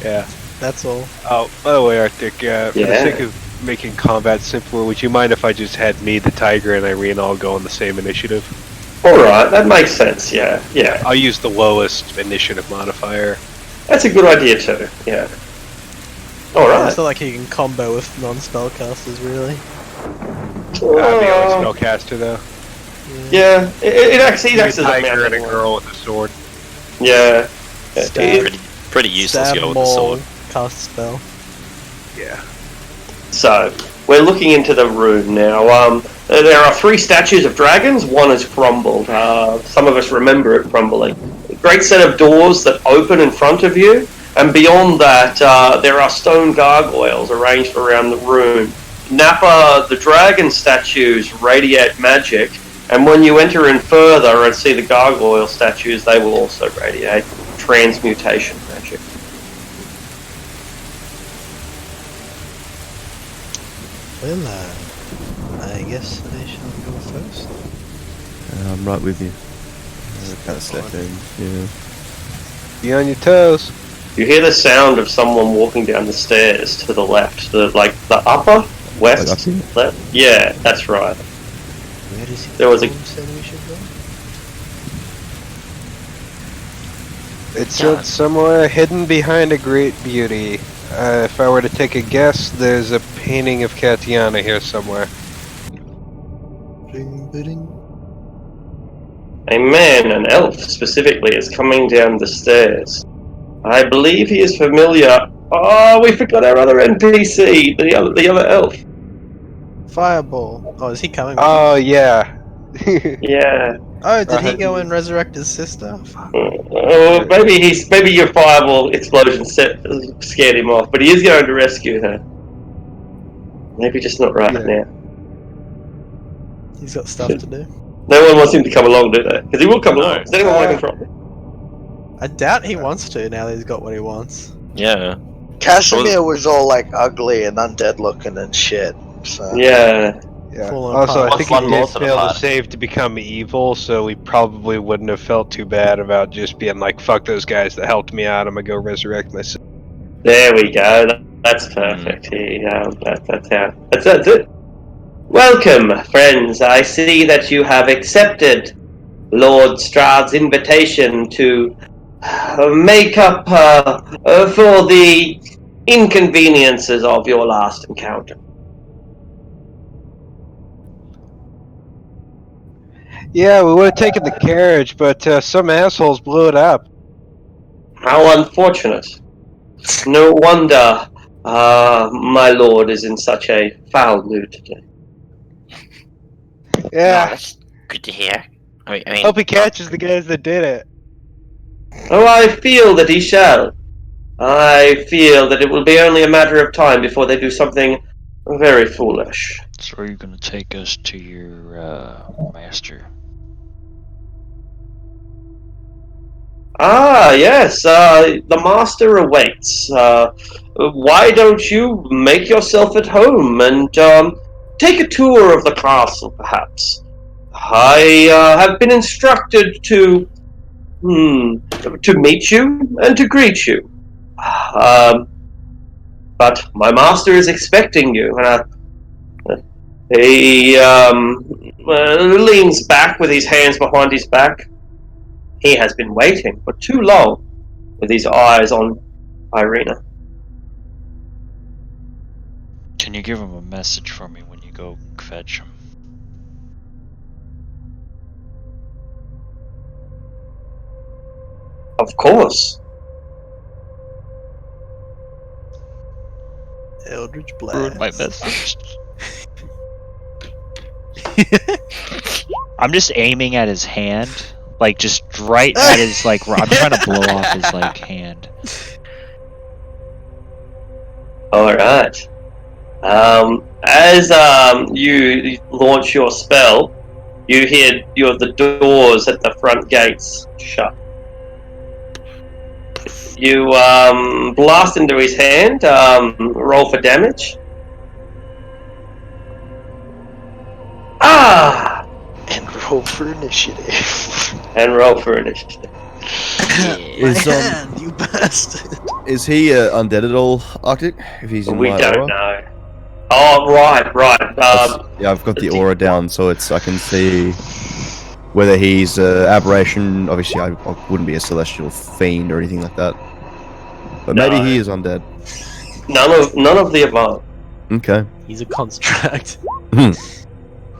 Yeah. That's all. Oh, by the way, Arctic, for the Yeah. sake of making combat simpler, would you mind if I just had me, the Tiger, and Irene all go on the same initiative? Alright, that makes sense, yeah. I'll use the lowest initiative modifier. That's a good idea too, yeah. I Alright. feel like he can combo with non-spellcasters, really. I'm the only spellcaster, though. Yeah, it actually A acts as a tiger and a mounting one. girl with a sword. Yeah. Stab. Pretty useless Stab, girl with a maul, sword. cast spell. Yeah. So, we're looking into the room now. There are 3 statues of dragons. One has crumbled. Some of us remember it crumbling. A great set of doors that open in front of you. And beyond that, there are stone gargoyles arranged around the room. Nappa, the dragon statues radiate magic. And when you enter in further and see the gargoyle statues, they will also radiate transmutation magic. Well, I guess I shall go first. I'm right with you. Kind of step in. Yeah. Be on your toes. You hear the sound of someone walking down the stairs to the left, the upper west Like up here? left. Yeah, that's right. Where is it? There was a- Who said we should go? It's somewhere hidden behind a great beauty. If I were to take a guess, there's a painting of Katiana here somewhere. Ring, ring. A man, an elf specifically, is coming down the stairs. I believe he is familiar. Oh, we forgot our other NPC, the other elf. Fireball. Oh, is he coming? Oh yeah. Yeah. Oh, did he go and resurrect his sister? Fuck. Maybe your fireball explosion scared him off, but he is going to rescue her. Maybe just not right now. He's got stuff to do. No one wants him to come along, do they? Because he will come along. Does anyone want to control him? I doubt he wants to now that he's got what he wants. Yeah. Casimir was all like ugly and undead looking and shit. So. Yeah. Yeah. Falling Also, apart. I think One he more did to the fail to party. save to become evil, so we probably wouldn't have felt too bad about just being like, "Fuck those guys that helped me out. I'm gonna go resurrect myself." There we go. That's perfect. That's it. Welcome, friends. I see that you have accepted Lord Strahd's invitation to make up for the inconveniences of your last encounter. Yeah, we would have taken the carriage, but some assholes blew it up. How unfortunate. No wonder my lord is in such a foul mood today. No, Yeah, that's good to hear. I mean, hope he catches the guys that did it. Oh, I feel that he shall. I feel that it will be only a matter of time before they do something very foolish. So are you gonna take us to your master? Ah, yes, the master awaits. Why don't you make yourself at home and take a tour of the castle, perhaps? I have been instructed to meet you and to greet you. But my master is expecting you. He leans back with his hands behind his back. He has been waiting for too long with his eyes on Irina. Can you give him a message for me when you go fetch him? Of course. Eldritch Ruin Blast. my message. I'm just aiming at his hand, like just right at his like. I'm trying to blow off his like hand. All right. As you launch your spell, you hear the doors at the front gates shut. You blast into his hand. Roll for damage. Ah! And roll for initiative. And roll for initiative. Is hand, you bastard. is he undead at all, Arctic? If he's in We my don't aura? know. Oh, right. Yeah, I've got the aura down, so I can see whether he's aberration. Obviously, I wouldn't be a celestial fiend or anything like that, but maybe No. he is undead. None of the above. Okay. He's a construct.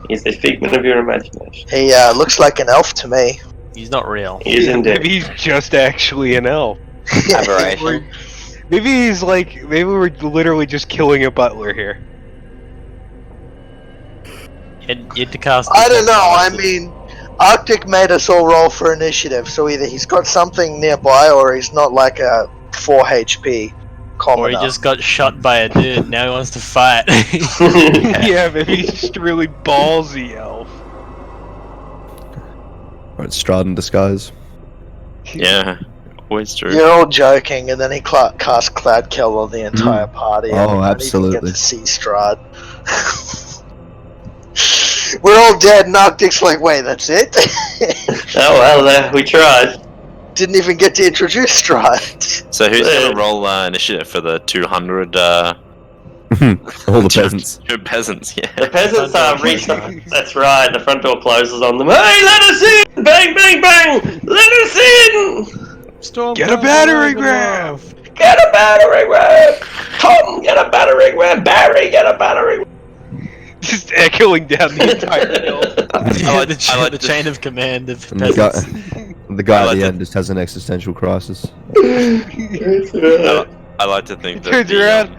He's the figment of your imagination. He looks like an elf to me. He's not real. He is indeed. Maybe he's just actually an elf. Aberration. Maybe he's like, maybe we're literally just killing a butler here. You had to cast. I don't know. I mean, Arctic made us all roll for initiative, so either he's got something nearby or he's not like a 4 HP commoner. Or he just got shot by a dude. Now he wants to fight. Yeah, maybe he's just a really ballsy elf. Or it's Strahd in disguise. Yeah. Always true. You're all joking, and then he cast Cloud Kill on the entire party. Oh, and we don't absolutely. Even get to see Strahd. We're all dead, and Arctic's like, wait, that's it? Oh well, we tried. Didn't even get to introduce Strahd. So who's gonna roll initiative for the 200 All the peasants. peasants? Yeah. The peasants reach the. That's right. The front door closes on them. Hey, let us in! Bang, bang, bang! Let us in! Get a battering ram! Get a battering ram! Tom, get a battering ram! Barry, get a battering ram! Just echoing down the entire hill. the chain of command of And the guy, peasants. the guy I at like the to- end just has an existential crisis. I like to think that Turns the, around.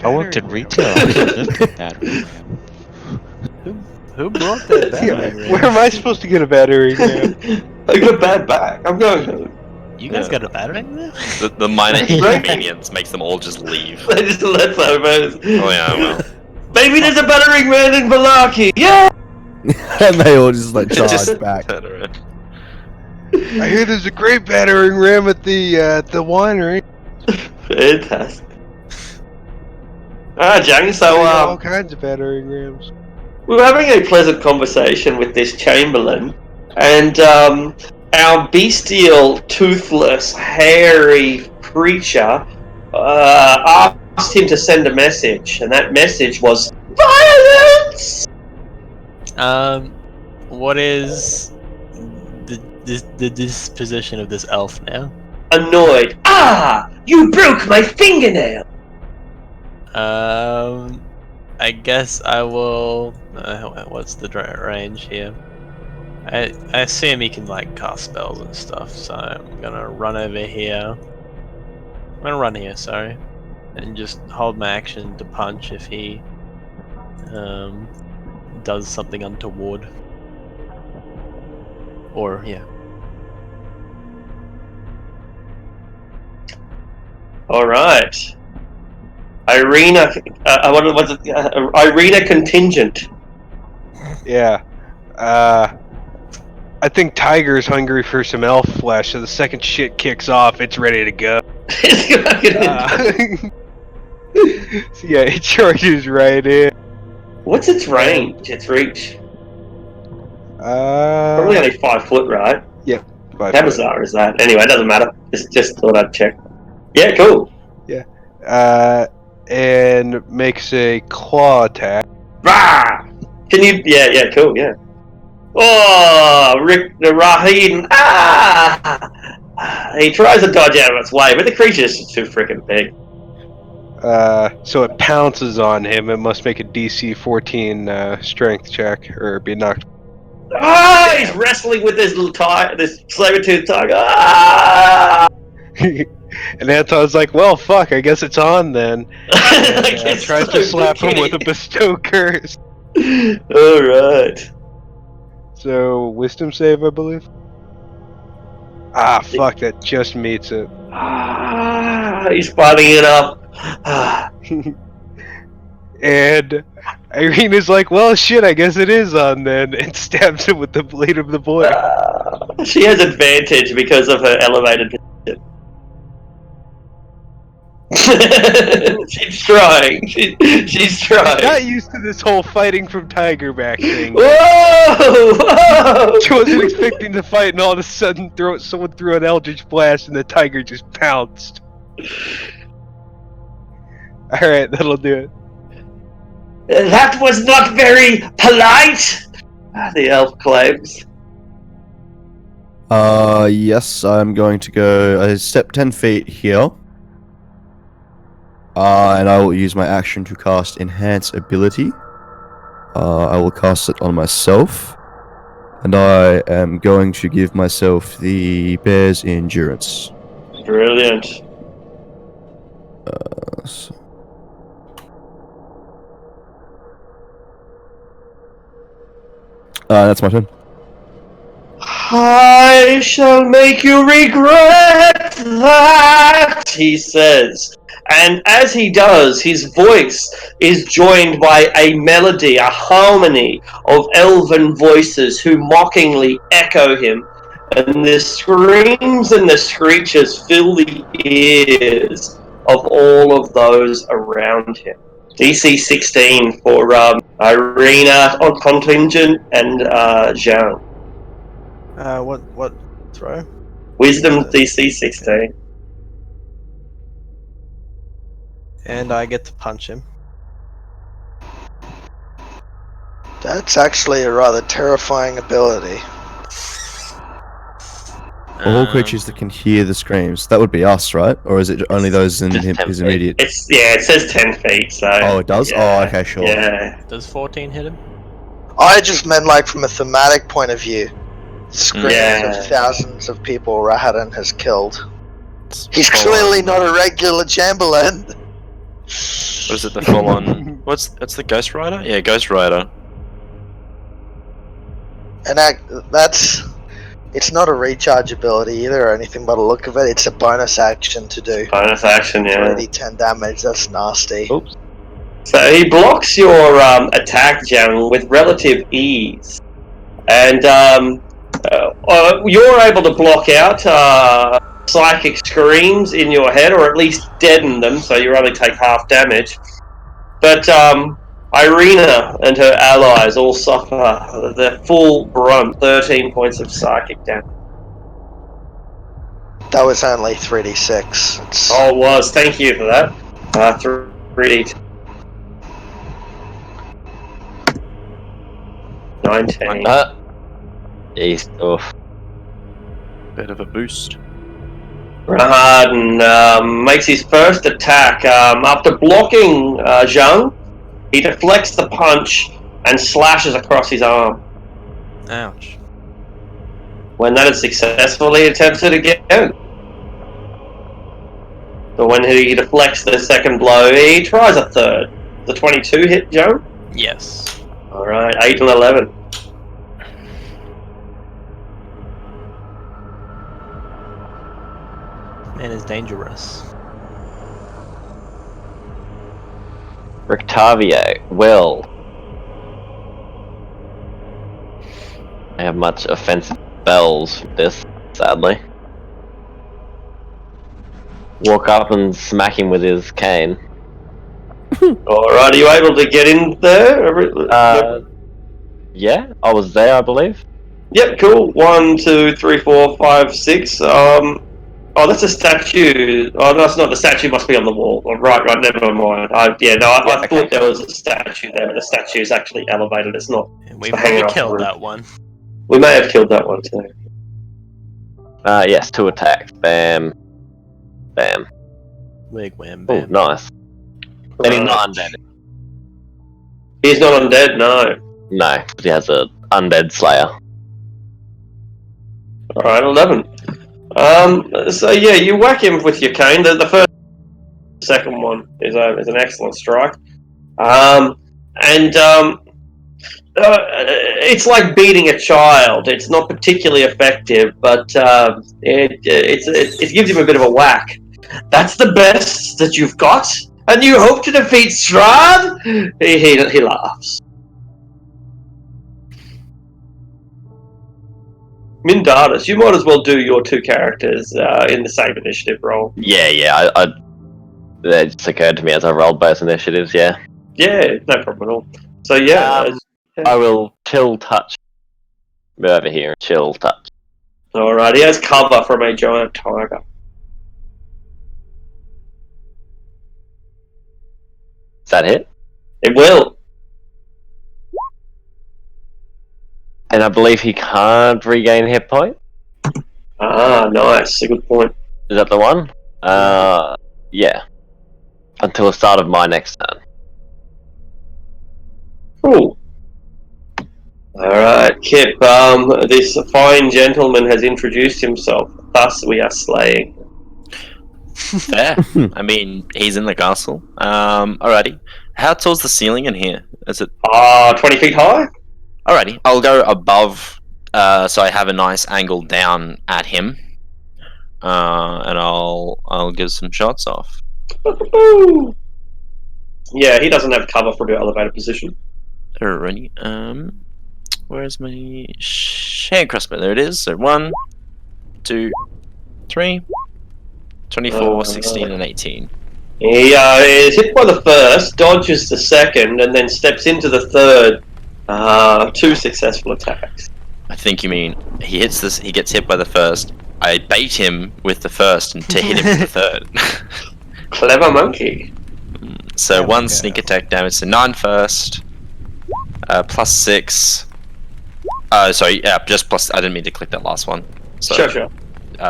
I worked in retail. I lived in battery ram. Who brought that battering ram? Where am I supposed to get a battering ram? I got a bad back. I'm going home. You guys Yeah. got a battering ram? The minor Right. inconvenience makes them all just leave. They just let over. Oh yeah, well. Maybe there's a battering ram in Balaki. Yeah. And they all just like charge Just back. better. I hear there's a great battering ram at the winery. Fantastic. Alright, Jang. So They got all kinds of battering rams. we were having a pleasant conversation with this Chamberlain, and our bestial, toothless, hairy creature asked him to send a message, and that message was violence. What is the disposition of this elf now? Annoyed. Ah, you broke my fingernail. I guess I will. What's the range here? I assume he can like cast spells and stuff, so I'm gonna run over here. I'm gonna run here, sorry, and just hold my action to punch if he does something untoward. Or yeah. All right. Irina. What was it? Irina contingent. Yeah. I think Tiger's hungry for some elf flesh, so the second shit kicks off, it's ready to go. So yeah, it charges right in. What's its range? Its reach? Probably only 5 foot, right? Yeah. How bizarre is that? Anyway, it doesn't matter. Just thought I'd check. Yeah, cool. Yeah. And makes a claw attack. Rah! Can you? Yeah, cool. Yeah. Oh, Rick the Rahim! Ah! He tries to dodge out of its way, but the creature's just too freaking big. So it pounces on him. It must make a DC 14 strength check, or be knocked. Ah! He's wrestling with this little this saber-toothed tiger. Ah! And Anton's like, well, fuck, I guess it's on then. And tries to slap him with a bestow curse. Alright. So, wisdom save, I believe? Ah, fuck, that just meets it. Ah, he's fighting it up. Ah. And Irina's like, well, shit, I guess it is on then, and stabs him with the blade of the boy. She has advantage because of her elevated position. She's trying. She's trying. Not used to this whole fighting from Tiger back thing. Whoa! She wasn't expecting to fight, and all of a sudden someone threw an Eldritch Blast, and the Tiger just pounced. Alright, that'll do it. That was not very polite, the elf claims. Yes, I'm going to go a step 10 feet here. And I will use my action to cast Enhance Ability. I will cast it on myself. And I am going to give myself the Bear's Endurance. Brilliant. That's my turn. I shall make you regret that, he says. And as he does, his voice is joined by a melody, a harmony of elven voices who mockingly echo him. And the screams and the screeches fill the ears of all of those around him. DC 16 for Irina on contingent and Zhang. What throw? Wisdom DC 16. And I get to punch him. That's actually a rather terrifying ability. All creatures that can hear the screams. That would be us, right? Or is it only those in his immediate? It says 10 feet, so... Oh, it does? Yeah, Oh, okay, sure. Yeah. Does 14 hit him? I just meant like from a thematic point of view. Screams Yeah. of thousands of people Rahadin has killed. He's full clearly on, not a regular Chamberlain. What is it? The full on. What's the Ghost Rider? Yeah, Ghost Rider. And that's... It's not a recharge ability either or anything by the look of it. It's a bonus action to do. Bonus action, yeah. 3d10 damage. That's nasty. Oops. So he blocks your attack, Jaren, with relative ease. And you're able to block out psychic screams in your head, or at least deaden them, so you only take half damage. But Irina and her allies all suffer the full brunt, 13 points of psychic damage. That was only 3d6. It's... Oh, it was. Thank you for that. 3d10. 19. Jeez. Oof. Bit of a boost. Raharden makes his first attack. After blocking Zhang, he deflects the punch and slashes across his arm. Ouch. When that is successful, he attempts it again. But when he deflects the second blow, he tries a third. The 22 hit Zhang? Yes. Alright, 8 and 11. Man is dangerous. Rictavio. Well. I have much offensive spells for this, sadly. Walk up and smack him with his cane. Alright, are you able to get in there? Yeah, I was there, I believe. Yep, cool. 1, 2, 3, 4, 5, 6. Oh, that's a statue. Oh, no, it's not. The statue must be on the wall. Oh, right, never mind. I thought there was a statue there, but the statue is actually elevated. It's not. We probably killed that one. We may have killed that one too. Yes, 2 attacks. Bam. Bam. Wig wham Oh, bam. nice. And he's not undead. He's not undead, no. No, but he has a undead slayer. Alright, 11. So yeah, you whack him with your cane. The first, second one is an excellent strike. It's like beating a child. It's not particularly effective, but it gives him a bit of a whack. That's the best that you've got, and you hope to defeat Strahd? He laughs. Mindaris, you might as well do your 2 characters in the same initiative roll. Yeah, that just occurred to me as I rolled both initiatives, yeah. Yeah, no problem at all. So yeah. I will chill touch. Move over here and chill touch. Alright, he has cover from a giant tiger. Is that it? It will. And I believe he can't regain hit point. Ah, nice. A good point. Is that the one? Yeah. Until the start of my next turn. Cool. Alright, Kip, this fine gentleman has introduced himself. Thus we are slaying. Fair. I mean, he's in the castle. Alrighty. How tall's the ceiling in here? Is it 20 feet high? Alrighty, I'll go above, so I have a nice angle down at him, and I'll give some shots off. Yeah, he doesn't have cover from your elevated position. Alrighty, where's my hand crossbow? There it is. So 1, 2, 3, 24, 16, and 18. He is hit by the first, dodges the second, and then steps into the third. 2 successful attacks. I think you mean he hits this. He gets hit by the first. I bait him with the first and to hit him with the third. Clever monkey. So 1 sneak attack damage. So 9 first. Plus 6. Sorry. Yeah, just plus. I didn't mean to click that last one. So, Sure.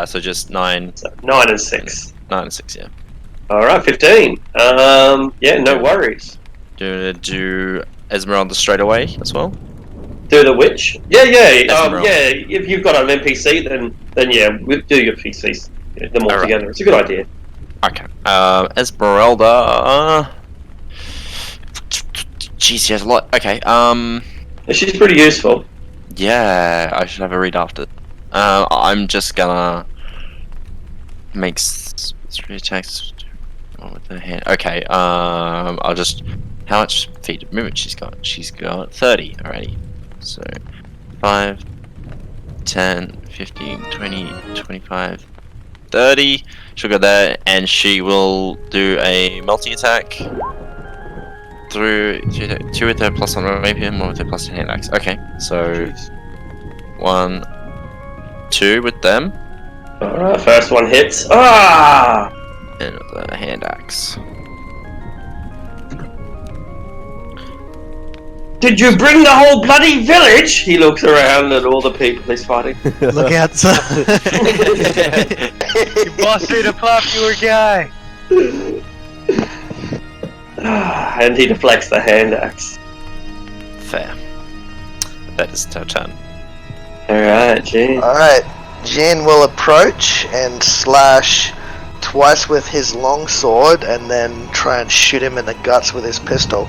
So just 9. So 9 and 6. 9 and 6. Yeah. All right, 15. Yeah, no worries. Do Esmeralda straight away as well. Do the witch? Yeah. Esmeralda. Yeah. If you've got an NPC, then yeah, we'll do your PCs, them all together. It's a good idea. Okay. Esmeralda. Jeez, she has a lot. Okay. She's pretty useful. Yeah, I should have a read after. I'm just gonna make 3 attacks with the hand. Okay. I'll just. How much feet of movement she's got? She's got 30 already. So 5, 10, 15, 20, 25, 30. She'll go there, and she will do a melting attack. Through 2 with her plus on rapier, 1 with her plus on hand axe. Okay, so 1, 2 with them, Alright, first one hits. Ah! and with the hand axe. Did you bring the whole bloody village? He looks around at all the people he's fighting. Look outside. You bossed me to popular guy. And he deflects the hand axe. Fair. That is her turn. Alright, Gene. Alright, Jin will approach and slash twice with his long sword and then try and shoot him in the guts with his pistol.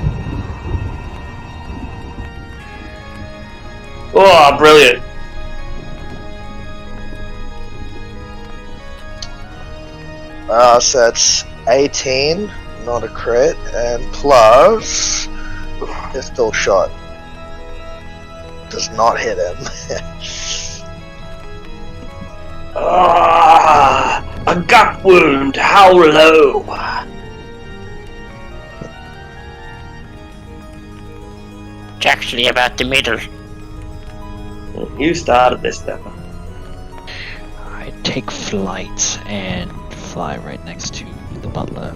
Oh, brilliant. So that's 18, not a crit, and plus pistol shot. Does not hit him. A gut wound. How low? It's actually about the middle. You started this, Nappa. I take flight and fly right next to the butler.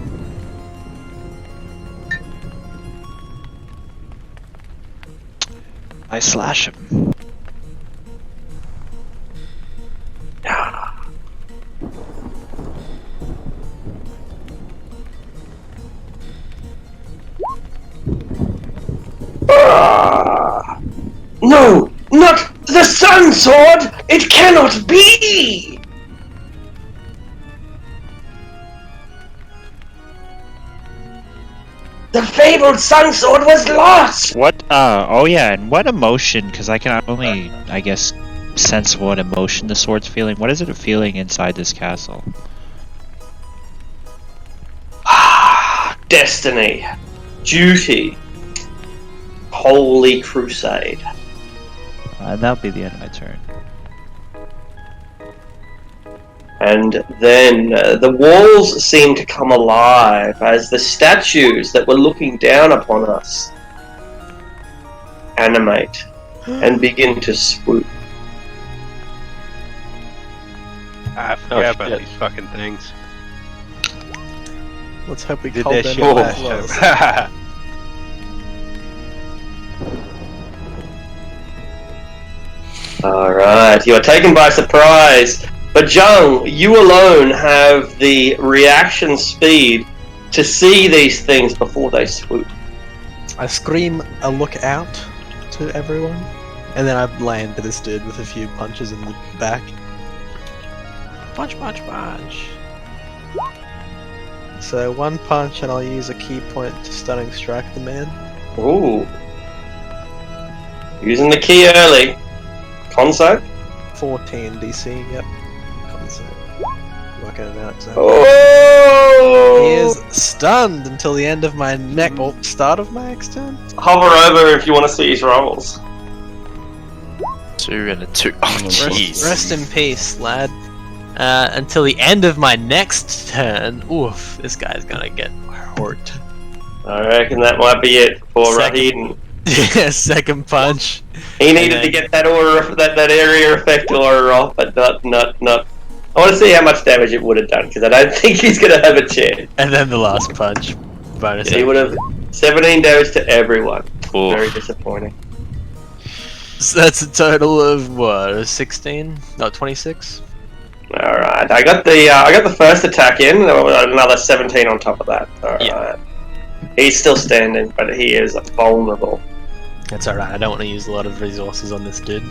I slash him. No! Not the sun sword! It cannot be! The fabled sun sword was lost! What? Oh yeah, and what emotion? Because I can only, I guess, sense what emotion the sword's feeling. What is it feeling inside this castle? Destiny. Duty. Holy crusade. That'll be the end of my turn. And then the walls seem to come alive as the statues that were looking down upon us animate and begin to swoop. I forgot about these fucking things. Let's hope we Did hold that them shit in last close. time. Alright, you are taken by surprise. But Jung, you alone have the reaction speed to see these things before they swoop. I scream a look out to everyone, and then I land this dude with a few punches in the back. Punch, punch, punch. So 1 punch, and I'll use a key point to stunning strike the man. Ooh. Using the key early. Concept? 14 DC, yep. Concept. Working it out, so. Oh! He is stunned until the end of my start of my next turn. Hover over if you want to see his rolls. 2 and a 2. Oh, jeez. Rest in peace, lad. Until the end of my next turn. Oof, this guy's gonna get hurt. I reckon that might be it for Rahiden. Yeah, second punch. He needed to get that aura, that area effect aura off, but not. I want to see how much damage it would have done, because I don't think he's going to have a chance. And then the last punch. Bonus. Yeah, he would have 17 damage to everyone. Oof. Very disappointing. So that's a total of what? 16? No, 26. All right, I got the first attack in. Another 17 on top of that. All right. Yeah. He's still standing, but he is vulnerable. That's alright, I don't want to use a lot of resources on this dude.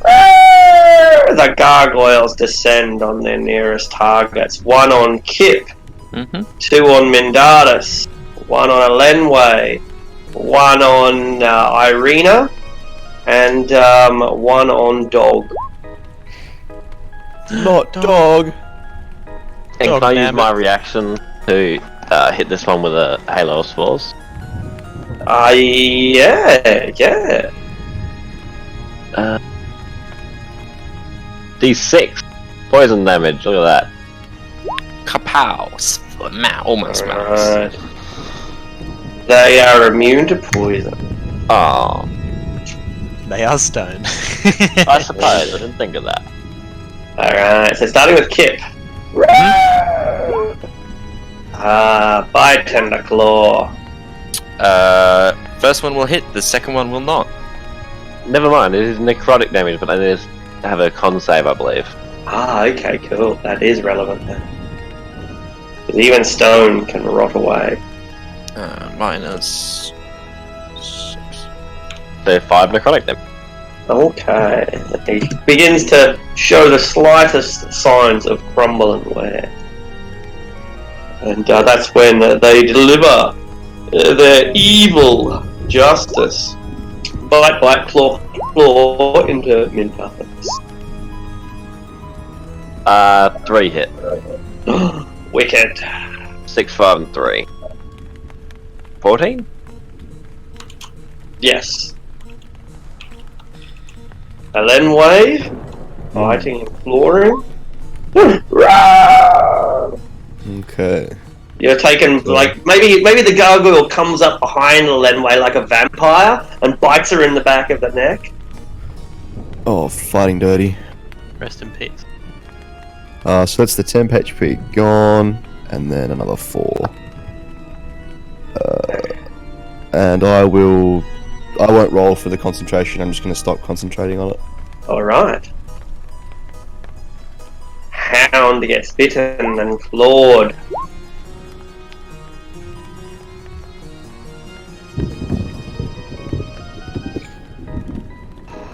The gargoyles descend on their nearest targets. 1 on Kip, 2 on Mindaris, 1 on Elenway, 1 on Irina, and one on dog. Not dog. And Dog can I use nabbit. my reaction to hit this one with a Halo of Spores? Yeah. D6 poison damage. Look at that. Kapow! Almost mouse. Alright. They are immune to poison. Oh, They are stoned. I suppose I didn't think of that. Alright, so starting with Kip. Bite Tender Claw. First one will hit, the second one will not. Never mind. It is necrotic damage, but I need to have a con save, I believe. Okay, cool. That is relevant then. 'Cause even stone can rot away. Minus 6. So 5 necrotic damage. Okay. He begins to show the slightest signs of crumble and wear. And that's when they deliver their evil justice. Bite, claw into Mintuffins. 3 hit. Wicked. 6, 5, and 3. 14? Yes. And then wave. Biting and clawing. Okay. You're taking, like, maybe the gargoyle comes up behind Lenway like a vampire and bites her in the back of the neck. Oh, fighting dirty. Rest in peace. So that's the temp HP gone, and then another 4. And I won't roll for the concentration, I'm just going to stop concentrating on it. Alright. Hound gets bitten and clawed.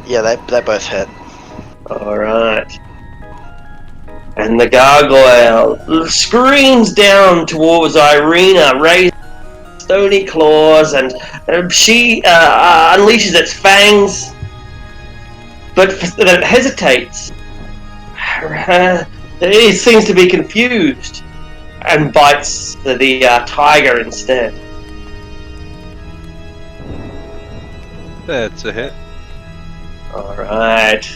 Yeah, they both hit. Alright. And the gargoyle screams down towards Irina, raising stony claws, and she unleashes its fangs, but it hesitates. It seems to be confused, and bites the tiger instead. That's a hit. Alright.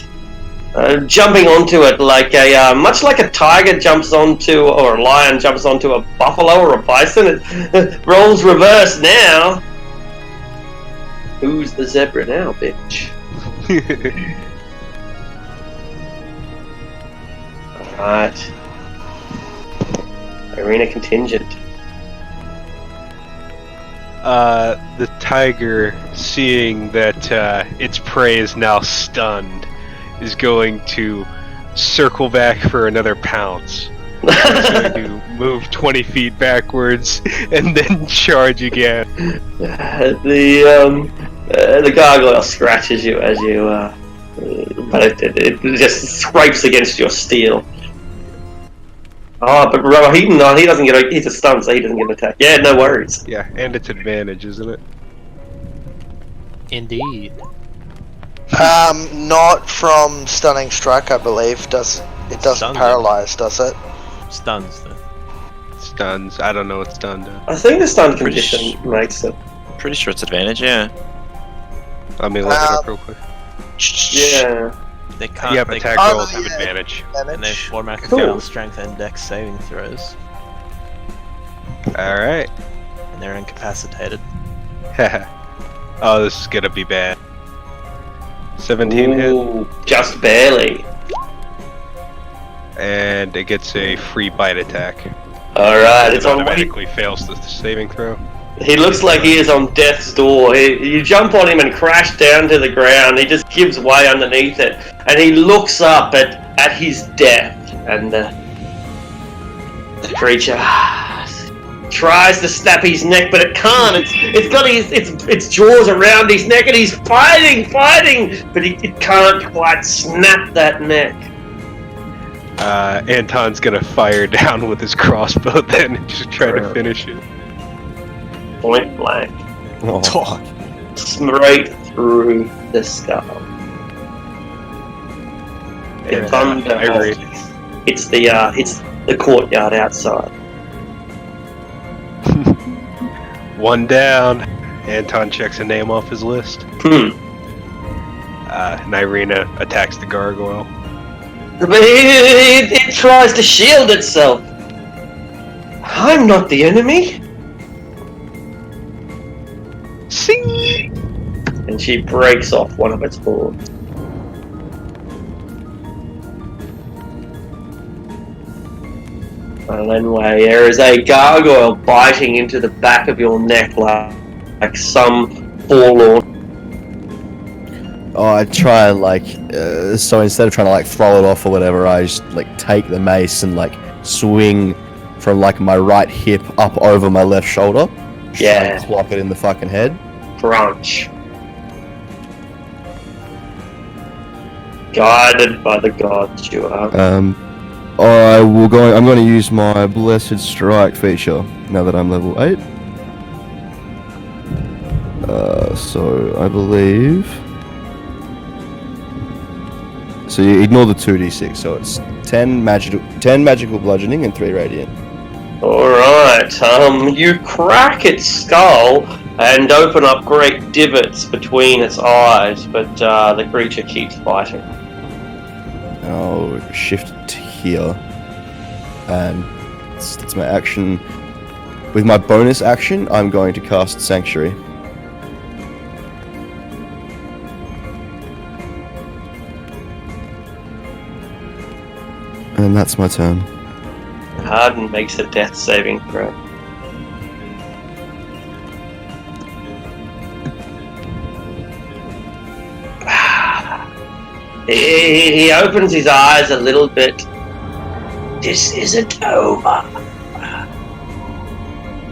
Jumping onto it like much like a tiger jumps onto, or a lion jumps onto a buffalo or a bison, it rolls reverse now. Who's the zebra now, bitch? Alright. Arena contingent. The tiger, seeing that its prey is now stunned, is going to circle back for another pounce. It's going to move 20 feet backwards and then charge again. The gargoyle scratches you as you, but it just scrapes against your steel. Oh, but Rahim, no, he doesn't get. He's a stun, so he doesn't get an attack. Yeah, no worries. Yeah, and it's advantage, isn't it? Indeed. Not from stunning strike, I believe. It doesn't Stuns paralyze, does it? Stuns though. Stuns. I don't know what stun does. I think the stun condition makes it. Pretty sure it's advantage, yeah. Let me look it up real quick. Yeah. They can't. Yeah, they attack can't- rolls have advantage. and they automatically Cool. fail strength and dex saving throws, Alright. and they're incapacitated. Oh, this is gonna be bad. 17 hit, Ooh, just barely. and it gets a free bite attack. Alright, it's It on. automatically fails the saving throw. He looks like he is on death's door. You jump on him and crash down to the ground. He just gives way underneath it, and he looks up at his death, and the creature tries to snap his neck, but it can't. It's got its jaws around his neck, and he's fighting, but it can't quite snap that neck. Anton's gonna fire down with his crossbow then and just try to finish it. Point blank, Oh, straight through the skull. The thunder hits the courtyard outside. One down. Anton checks a name off his list. Nyrina attacks the gargoyle. But it tries to shield itself. I'm not the enemy. Sing! And she breaks off one of its horns. And then there is a gargoyle biting into the back of your neck like some forlorn. Oh, I try and so instead of trying to throw it off or whatever, I just take the mace and swing from my right hip up over my left shoulder. Yeah. Clock it in the fucking head. Crunch. Guided by the gods, you are. I'm going to use my Blessed Strike feature now that I'm level 8. So I believe. So you ignore the 2d6, so it's 10 magical bludgeoning and 3 radiant. Alright, you crack its skull and open up great divots between its eyes, but the creature keeps fighting. I'll shift to here, and that's my action. With my bonus action, I'm going to cast Sanctuary. And that's my turn. Harden makes a death saving throw. He opens his eyes a little bit. This isn't over.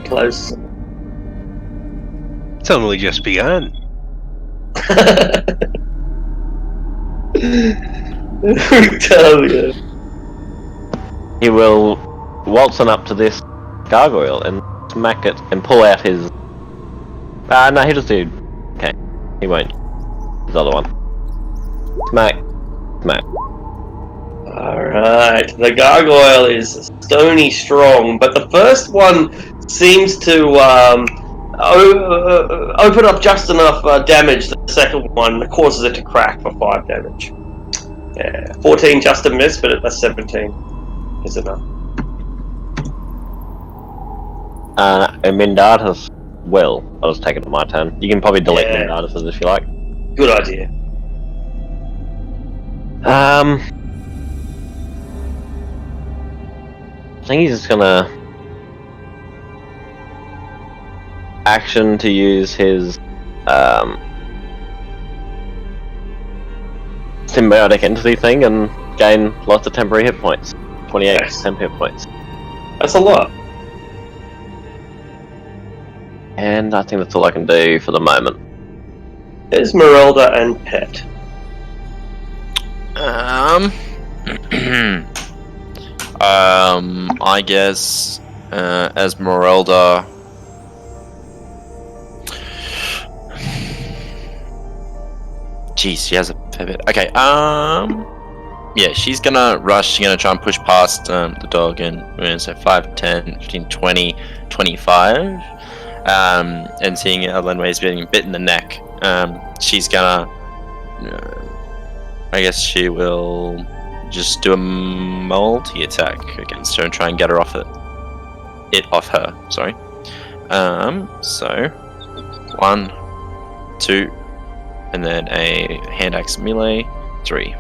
Close. It's only just begun. Tell you. He will waltz on up to this gargoyle and smack it and pull out his. No, he'll just do. Okay, he won't. His other one. Smack. Smack. Alright, the gargoyle is stony strong, but the first one seems to open up just enough damage. The second one causes it to crack for 5 damage. Yeah, 14 just a miss, but a 17 is enough. And Mindatus will. I'll just take it to my turn. You can probably delete Mindatus if you like. Good idea. I think he's just gonna action to use his symbiotic entity thing and gain lots of temporary hit points. 28 temp hit points. That's a lot. And I think that's all I can do for the moment. Esmeralda and Pet. I guess Esmeralda. Jeez, she has a fair bit. Okay, yeah, she's gonna rush, she's gonna try and push past the dog, and we're gonna say 5, 10, 15, 20, 25. And seeing Elenway's getting bit in the neck, she's gonna, I guess she will just do a multi-attack against her and try and get her off her, sorry. So 1, 2, and then a hand axe melee, 3.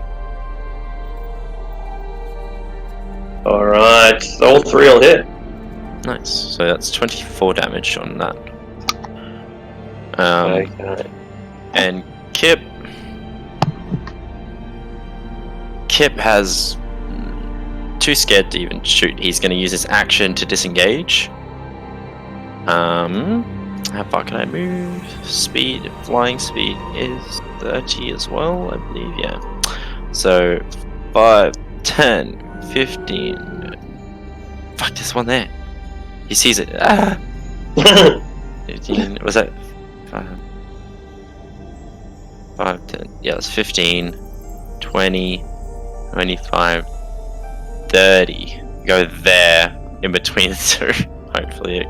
Alright, all 3 will hit. Nice. So that's 24 damage on that. Okay. And Kip has too scared to even shoot. He's going to use his action to disengage. How far can I move? Speed, flying speed is 30 as well, I believe. Yeah. So 5, 10, 15. Fuck, there's one there. He sees it. 15. Was that? 5, 10. Yeah, that's 15, 20, 25, 30. Go there in between the two, hopefully.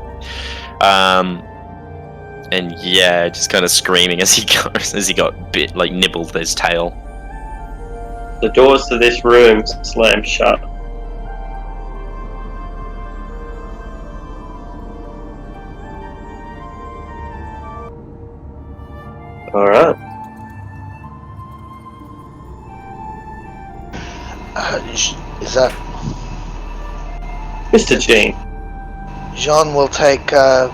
And yeah, just kind of screaming as he goes, as he got bit, like nibbled with his tail. The doors to this room slam shut. Alright. Is that Mr. Jean. Jean will take a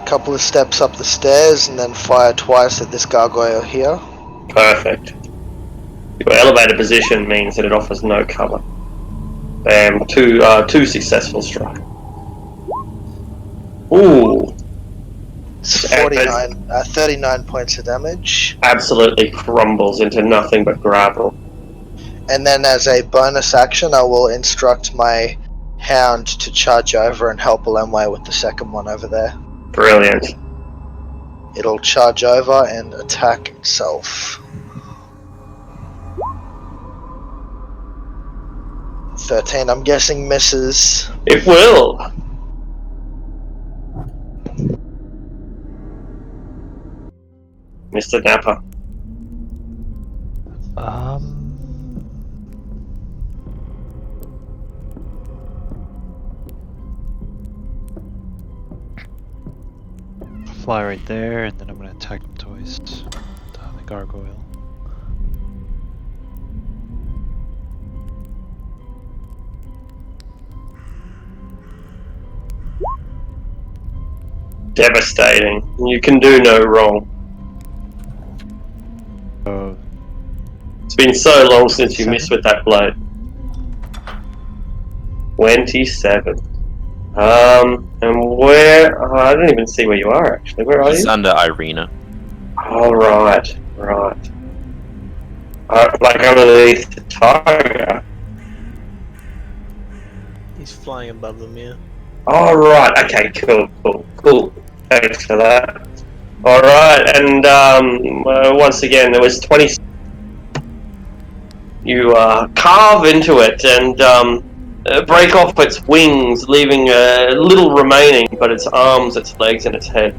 couple of steps up the stairs and then fire twice at this gargoyle here. Perfect. Your elevated position means that it offers no cover. Bam, two successful strike. Ooh. It's 39 points of damage. Absolutely crumbles into nothing but gravel. And then as a bonus action, I will instruct my hound to charge over and help Alemwe with the second one over there. Brilliant. It'll charge over and attack itself. 13, I'm guessing misses. It will. Mr. Nappa. Fly right there, and then I'm gonna attack him twice. The gargoyle. Devastating. You can do no wrong. Oh, It's been so long since you missed with that blade. 27. And where? Oh, I don't even see where you are actually. Where are He's you? under Irina. Oh, right. Like underneath the tiger. He's flying above them, yeah. Oh, right. Okay, cool. Thanks for that. Alright, and once again, there was 20. You carve into it and break off its wings, leaving little remaining but its arms, its legs, and its head.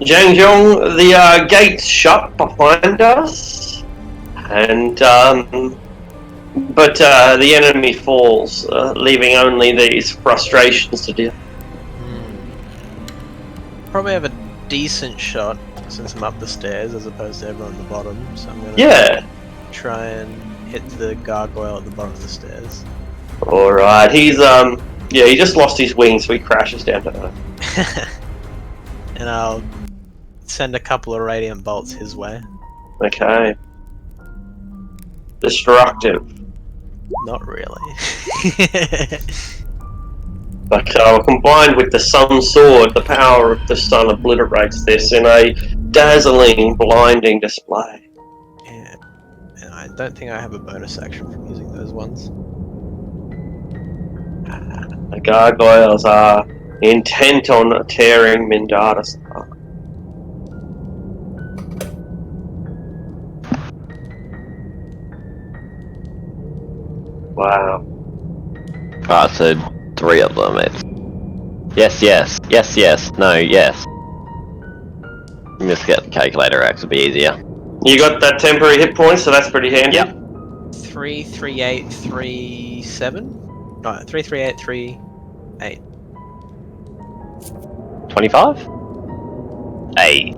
Zhang Zhong, the gates shut behind us, and but the enemy falls, leaving only these frustrations to deal. Probably have a decent shot since I'm up the stairs as opposed to everyone at the bottom, so I'm gonna try and hit the gargoyle at the bottom of the stairs. Alright, he's he just lost his wings, so he crashes down to earth. And I'll send a couple of radiant bolts his way. Okay. Destructive. Not really. But combined with the sun sword, the power of the sun obliterates this in a dazzling, blinding display. Yeah. And I don't think I have a bonus action from using those ones. The gargoyles are intent on tearing Mindaris apart. Wow. Ah, so 3 of them. It's yes, no, yes. Just get the calculator out, it'll be easier. You got that temporary hit point, so that's pretty handy. Yep. 3, 3, 8, 3, 7? No, 3, 3, 8, 3, 8. 25? 8.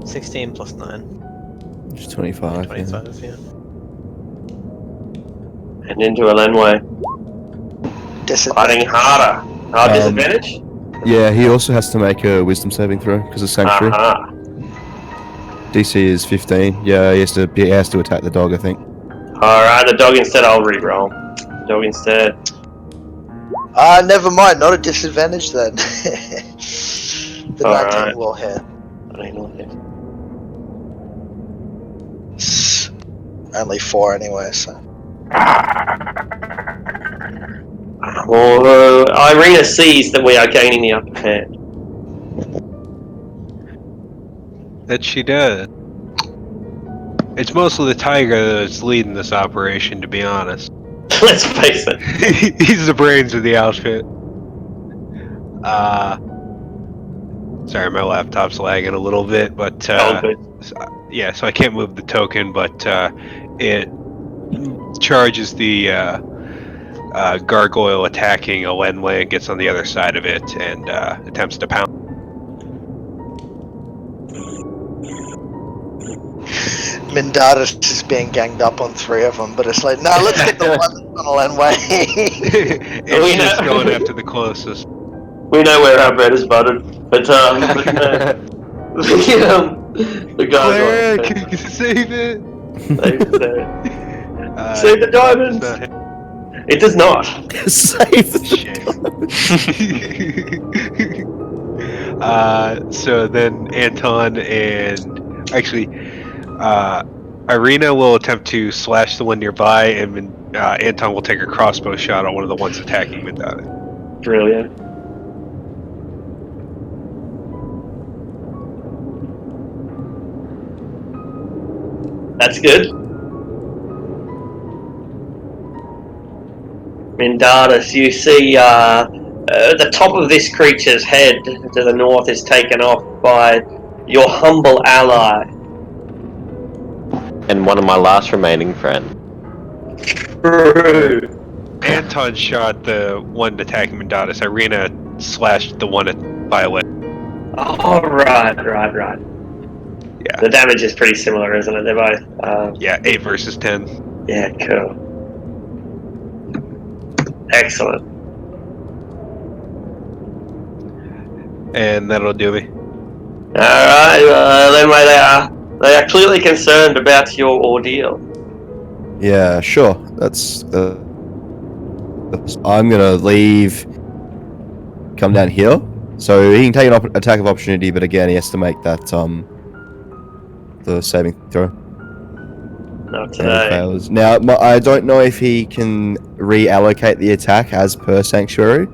16 plus 9. Just 25. 25, yeah. And into Elenway. Fighting harder. Disadvantage? Yeah, he also has to make a wisdom saving throw because of sanctuary. DC is 15. Yeah, he has to attack the dog, I think. Alright, the dog instead, I'll re-roll. Dog instead. Never mind, not a disadvantage then. The 19 will hit. 19 will hit. It's only 4 anyway, so. Well, Irina sees that we are gaining the upper hand. That she does. It's mostly the tiger that's leading this operation, to be honest. Let's face it. He's the brains of the outfit. Sorry, my laptop's lagging a little bit, but All good. yeah, so I can't move the token, but it charges the gargoyle attacking a Lenway and gets on the other side of it and attempts to pound. Mindaris is being ganged up on 3 of them, but it's like, no, let's get the one on a landway. It's just going after the closest. We know where our bread is buttered, but the Claire, gargoyle. can you save it? Save the diamonds. It does not. Save the So then Anton and actually Irina will attempt to slash the one nearby, and Anton will take a crossbow shot on one of the ones attacking Mindaris. Brilliant. That's good. Mindaris, you see the top of this creature's head to the north is taken off by your humble ally. And one of my last remaining friends. True. Anton shot the one attacking Mindaris. Irina slashed the one at Violet. Oh, right. Yeah. The damage is pretty similar, isn't it? They're both. Yeah, 8 versus 10. Yeah, cool. Excellent. And that'll do me. Alright, then they are clearly concerned about your ordeal. Yeah, sure. That's I'm gonna leave. Come down here. So he can take an attack of opportunity, but again, he has to make that the saving throw. Not And he today. fails. Now, I don't know if he can reallocate the attack as per Sanctuary,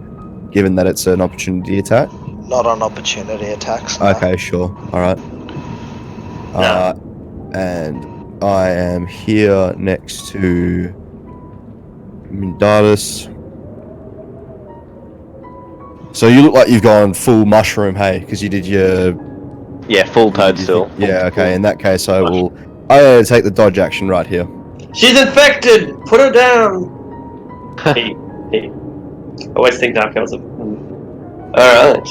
given that it's an opportunity attack. Not on opportunity attacks. No. Okay, sure. Alright. And I am here next to Mindaris. So you look like you've gone full mushroom, hey? Because you did your... Yeah, full toadstool. Yeah, okay. In that case, I will take the dodge action right here. She's infected! Put her down! He. I always think Dark Elves are... Alright.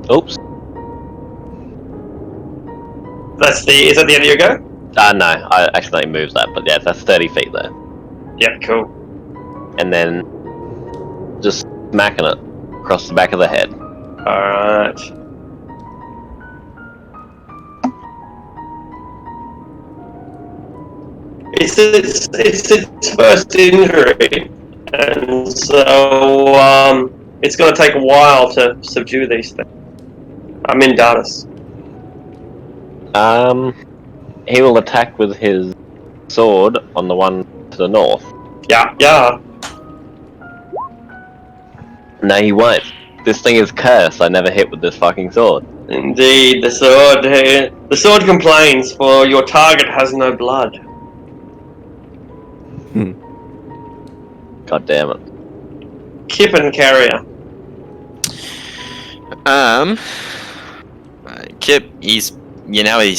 Oops. Is that the end of your go? No, I accidentally moved that, but yeah, that's 30 feet there. Yep, cool. And then just smacking it across the back of the head. Alright. It's its first injury, and so it's going to take a while to subdue these things. I'm in Dardas. He will attack with his sword on the one to the north. Yeah. No, he won't. This thing is cursed. I never hit with this fucking sword. Indeed, the sword complains, for your target has no blood. God damn it. Kip and carrier. Kip, he's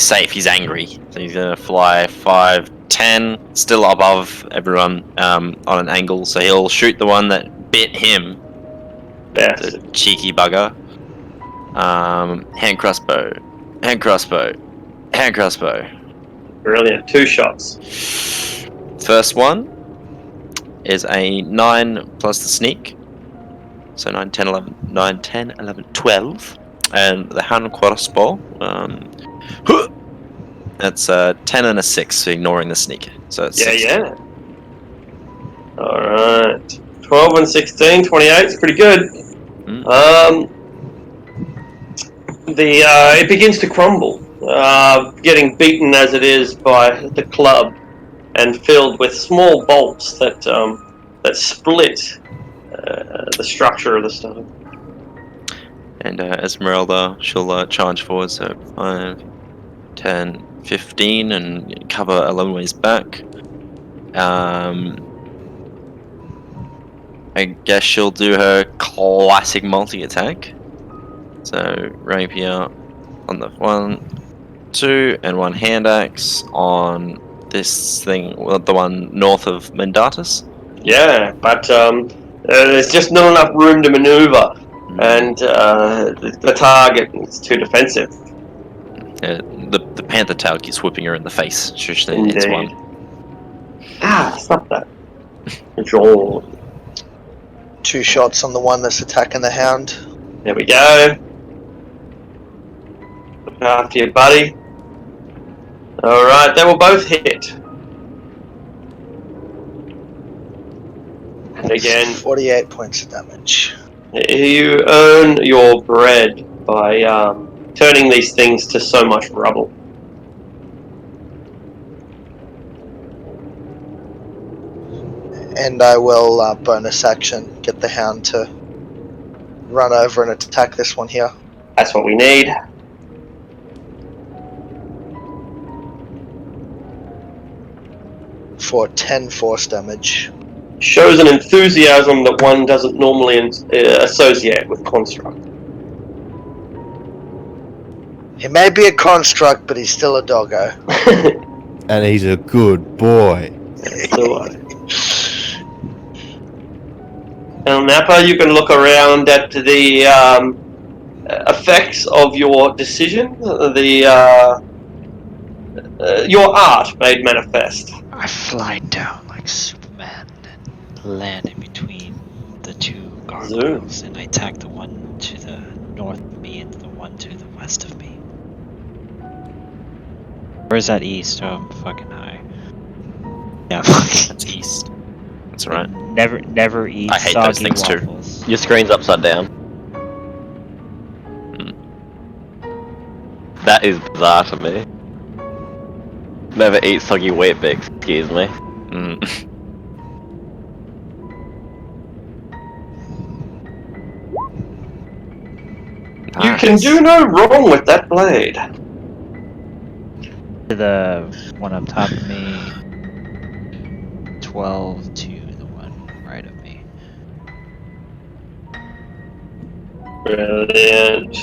safe. He's angry, so he's gonna fly 5, 10, still above everyone on an angle. So he'll shoot the one that bit him. Yes. The cheeky bugger. Hand crossbow. Brilliant. 2 shots. First one is a 9 plus the sneak. So 9, 10, 11, 12. And the hand crossbow, that's a 10 and a 6, so ignoring the sneak. So it's 16. Yeah. Alright. 12 and 16, 28, it's pretty good. It begins to crumble, getting beaten as it is by the club, and filled with small bolts that split the structure of the stone. And Esmeralda, she'll charge forward, so 5, 10, 15, and cover a long ways back. I guess she'll do her classic multi-attack. So rapier on the 1, 2, and 1 hand axe on this thing, well, the one north of Mendatus. Yeah, but there's just not enough room to maneuver, and the target is too defensive. The panther tail keeps whipping her in the face. She hits Indeed. one. Stop that. Control. 2 shots on the one that's attacking the hound. There we go. Look after your buddy. Alright, they will both hit. And again, 48 points of damage. you earn your bread by turning these things to so much rubble. And I will bonus action get the hound to run over and attack this one here. That's what we need. For 10 force damage. Shows an enthusiasm that one doesn't normally associate with construct. He may be a construct, but he's still a doggo. And he's a good boy. Now, Nappa, you can look around at the effects of your decision, your art made manifest. I fly down like Superman and land in between the 2 gargoyles, and I attack the one to the north of me and the one to the west of me. Where's that east? Oh, I'm fucking high. Yeah, That's east. That's right. Never eat I hate soggy those things waffles. Your screen's upside down. That is bizarre to me. Never eat soggy Weet-Bix, excuse me. You can do no wrong with that blade. To the one up top of me. 12 to the one right of me. Brilliant.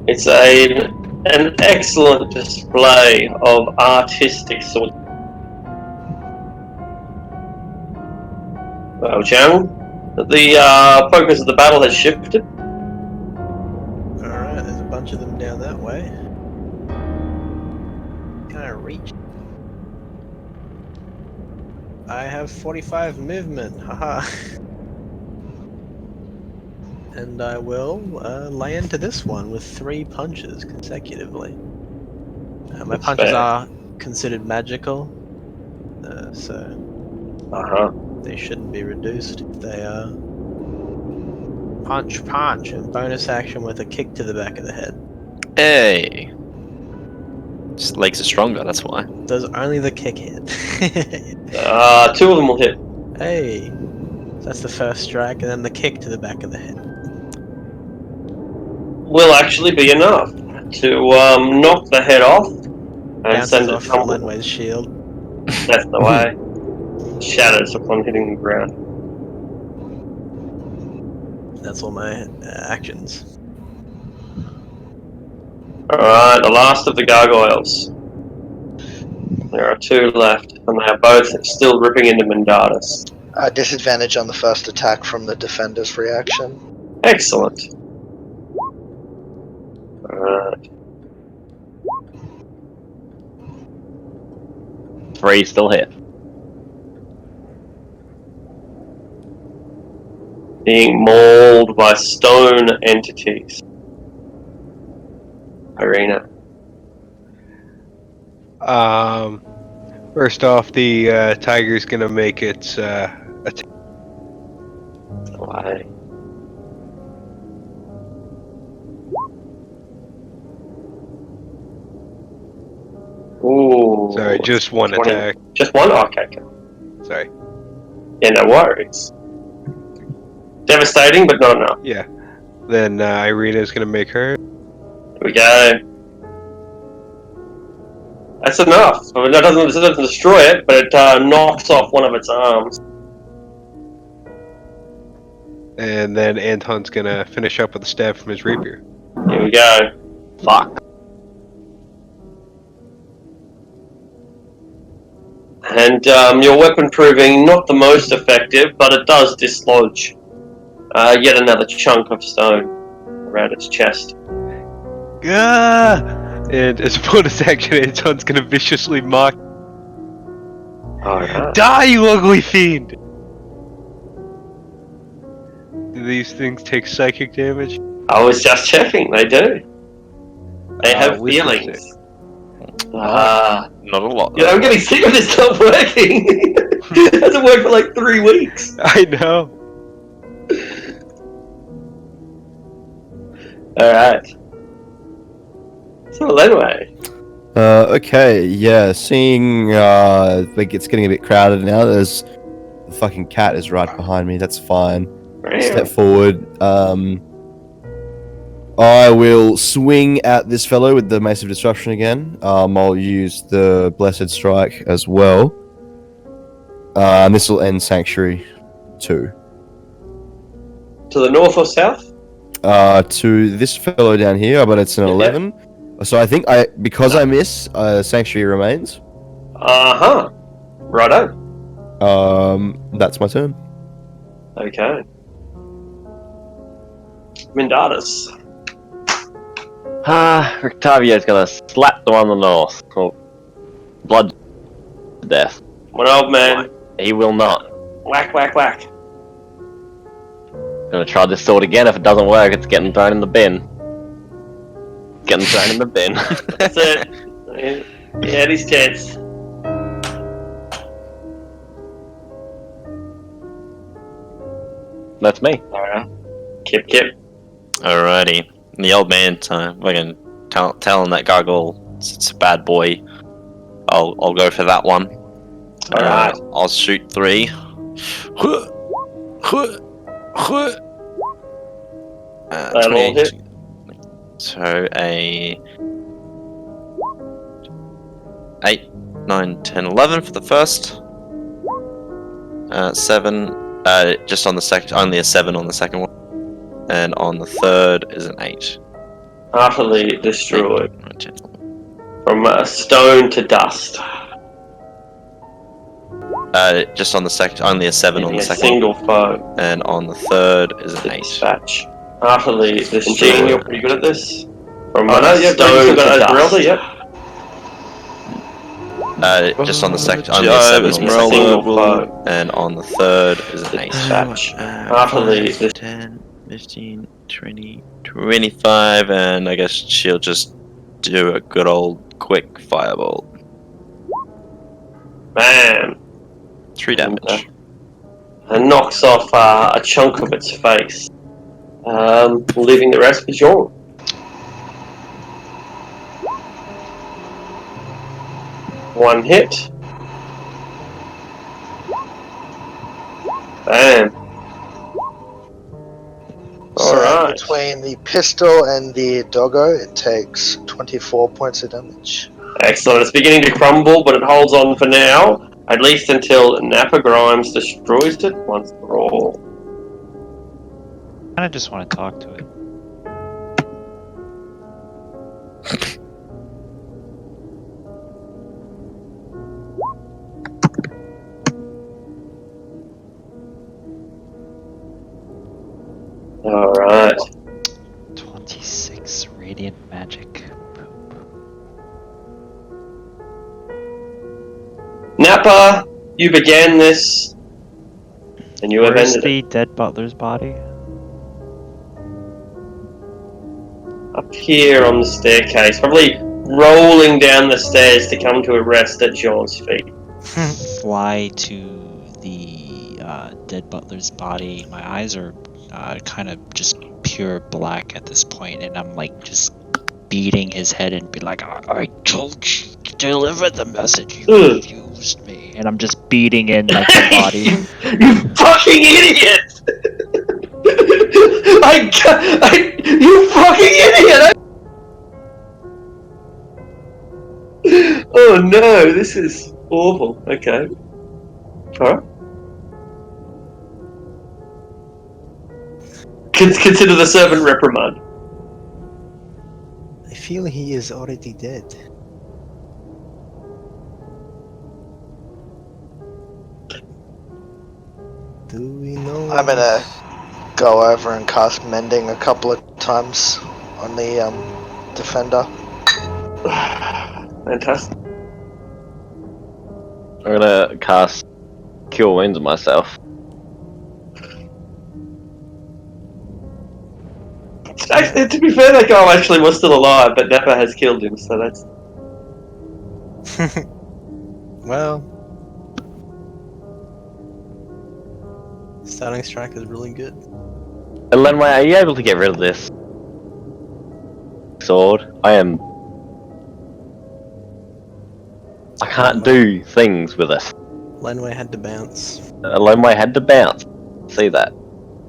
It's an excellent display of artistic sword. Well, channel. The focus of the battle has shifted. Alright, there's a bunch of them down that way. Can I reach? I have 45 movement, haha. And I will lay into this one with 3 punches consecutively. My punches are considered magical, so they shouldn't be reduced if they are punch, and bonus action with a kick to the back of the head. Hey! His legs are stronger, that's why. Does only the kick hit? 2 of them will hit. Hey! That's the first strike, and then the kick to the back of the head. Will actually be enough to knock the head off and Bounces send it off tumbling. Lenway's shield. That's the way. Shatters upon hitting the ground. That's all my actions. Alright, the last of the gargoyles. There are 2 left, and they are both still ripping into Mendatus. Disadvantage on the first attack from the defender's reaction. Excellent. Alright. 3 still hit. Being mauled by stone entities. Arena. First off, the tiger's gonna make its attack. Why? Ooh. Sorry, just one 20. attack. Just one? Okay. Sorry. Yeah, no worries. Devastating, but not enough. Yeah. Then Irina's gonna make her. Here we go. That's enough. I mean, that doesn't destroy it, but it knocks off one of its arms. And then Anton's gonna finish up with a stab from his rapier. Here we go. Fuck. And your weapon proving not the most effective, but it does dislodge yet another chunk of stone around its chest. And as a bonus action, Anton's gonna viciously mock. Alright. Die, you ugly fiend! Do these things take psychic damage? I was just checking, they do. They have wisdom feelings. save. Ah. Not a lot. I'm getting sick of this not working. It hasn't worked for like 3 weeks. I know. Alright. So anyway. Okay, yeah, seeing like it's getting a bit crowded now. There's the fucking cat is right behind me. That's fine. Step forward. I will swing at this fellow with the Mace of Disruption again. I'll use the Blessed Strike as well. And this will end Sanctuary 2. To the north or south? To this fellow down here, but it's an 11. So I think because I miss, Sanctuary remains. Uh-huh. Righto. That's my turn. Okay. Mindatus. Rictavio's gonna slap the one on the north. Or blood to death. One old man. He will not. Whack, whack, whack. Gonna try this sword again. If it doesn't work, it's getting thrown in the bin. Getting thrown in the bin. That's it. Yeah, these tits. That's me. Alright. Kip, kip. Alrighty. The old man fucking telling that gargoyle it's a bad boy. I'll go for that one. Alright. I'll shoot 3. That'll all hit. So a 8, 9, 10, 11 for the first. 7. Just on the second, only a 7 on the second one. And on the third is an 8. Utterly destroyed. 8, 9, 10, 11. From stone to dust. Just on the second, only a 7 on the A second single one. foe. And on the third is an 8. Dispatch. Utterly destroyed. Gene, You're pretty good at this. From no, yeah, stone you've to got dust. Yep. Just on the second, only a 7 on the second one. And on the third is an 8. Dispatch. Utterly 10, 15, 20, 25, and I guess she'll just do a good old quick firebolt. Man. 3 damage. And knocks off a chunk of its face. Leaving the rest with Jean. One hit. Bam. Alright. Between the pistol and the doggo, it takes 24 points of damage. Excellent. It's beginning to crumble, but it holds on for now. At least until Nappa Grimes destroys it once for all. I just want to talk to it. Alright. 26 radiant magic. Nappa, you began this, and you have Where's ended it. the dead butler's body? Up here on the staircase, probably rolling down the stairs to come to a rest at Jean's feet. Fly to the dead butler's body. My eyes are kind of just pure black at this point, and I'm like just beating his head and be like, I told you deliver the message. You Ugh. confused me. And I'm just beating in like the body. You fucking idiot! You fucking idiot! Oh no, this is awful. Okay. Alright. Consider the servant reprimand. I feel he is already dead. Do we know? I'm gonna go over and cast Mending a couple of times on the defender. Fantastic. I'm gonna cast Cure Wounds on myself. Actually, to be fair, that guy actually was still alive, but Nappa has killed him, so that's... Well, Starting Strike is really good. And Lenway, are you able to get rid of this sword? I can't do things with it. Lenway had to bounce. Lenway had to bounce. See that?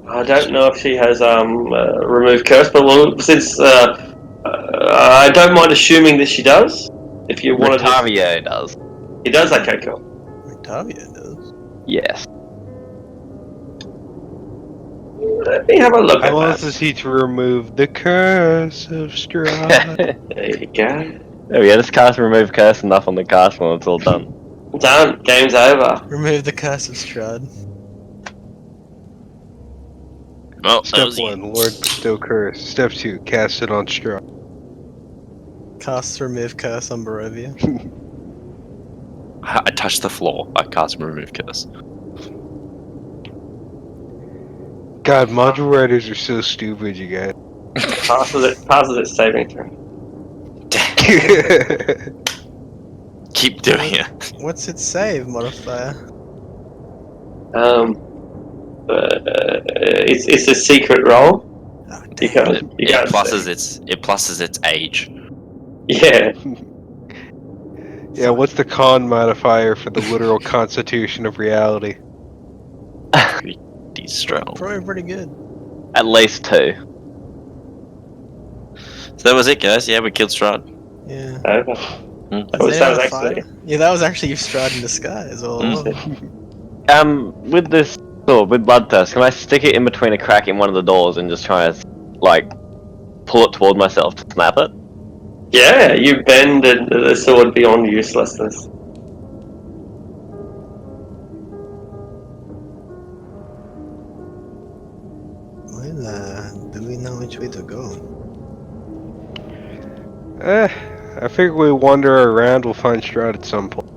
I don't know if she has removed curse, but well, since I don't mind assuming that she does. If you want to, Rictavio does. he does. Okay, cool. Octavia does. Yes. Let me have a look I at want that. to see to remove the curse of Strahd. There you go. Oh yeah, just cast Remove Curse enough on the cast when it's all done. Done. Game's over. Remove the curse of Strahd. Well, that Step was easy. 1, Lord bestow curse. Step 2, cast it on Strahd. Cast remove curse on Barovia. I touched the floor. I cast remove curse. God, module writers are so stupid, you guys. Passes its saving throw. Keep doing it. What's its save modifier? It's a secret roll. Oh, You damn. can't. You can't say. It pluses its age. Yeah. Yeah, what's the con modifier for the literal constitution of reality? Pretty strong. Probably pretty good. At least 2. So that was it, guys. Yeah, we killed Strahd. Yeah. Over. Mm. Was That that fire? actually? Yeah, that was actually your Strahd in disguise. All along. With this sword, with Bloodthirst, can I stick it in between a crack in one of the doors and just try to, like, pull it toward myself to snap it? Yeah, you bend the sword beyond uselessness. Well, do we know which way to go? I figure we wander around, we'll find Strahd at some point.